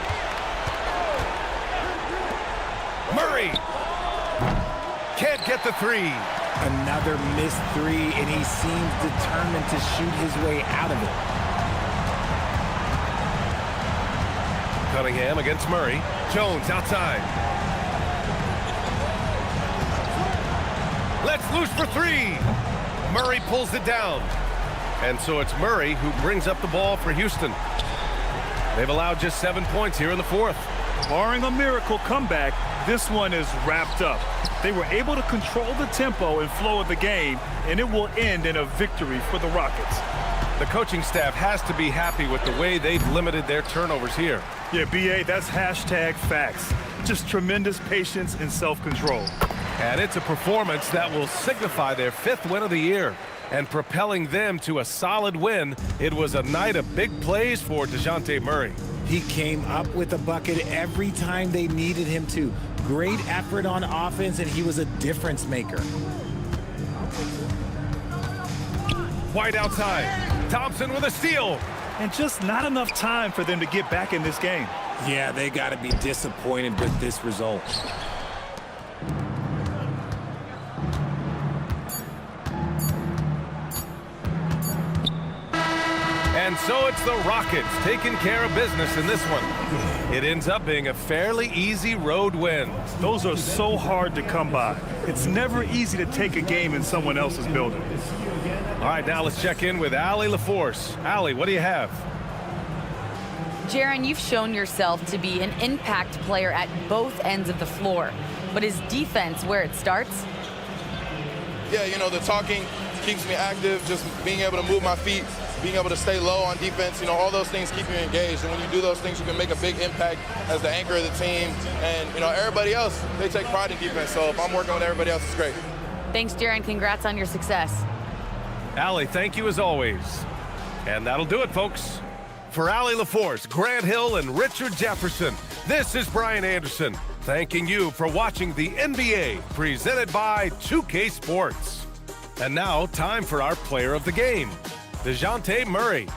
Murray. Can't get the three. Another missed three, and he seems determined to shoot his way out of it. Cunningham against Murray. Jones outside. Let's loose for three. Murray pulls it down. And so it's Murray who brings up the ball for Houston. They've allowed just 7 points here in the fourth. Barring a miracle comeback, this one is wrapped up. They were able to control the tempo and flow of the game, and it will end in a victory for the Rockets. The coaching staff has to be happy with the way they've limited their turnovers here. Yeah, B.A., that's hashtag facts. Just tremendous patience and self-control. And it's a performance that will signify their 5th win of the year. And propelling them to a solid win, it was a night of big plays for DeJounte Murray. He came up with a bucket every time they needed him to. Great effort on offense, and he was a difference maker. White outside. Thompson with a steal. And just not enough time for them to get back in this game. Yeah, they got to be disappointed with this result. And so it's the Rockets taking care of business in this one. It ends up being a fairly easy road win. Those are so hard to come by. It's never easy to take a game in someone else's building. All right, now let's check in with Allie LaForce. Allie, what do you have? Jaren, you've shown yourself to be an impact player at both ends of the floor. But is defense where it starts? Yeah, you know, the talking keeps me active, just being able to move my feet, being able to stay low on defense, you know, all those things keep you engaged. And when you do those things, you can make a big impact as the anchor of the team. And, you know, everybody else, they take pride in defense. So if I'm working with everybody else, it's great. Thanks, Jaren. Congrats on your success. Allie, thank you as always. And that'll do it, folks. For Allie LaForce, Grant Hill, and Richard Jefferson, this is Brian Anderson, thanking you for watching the NBA, presented by 2K Sports. And now, time for our player of the game, DeJounte Murray.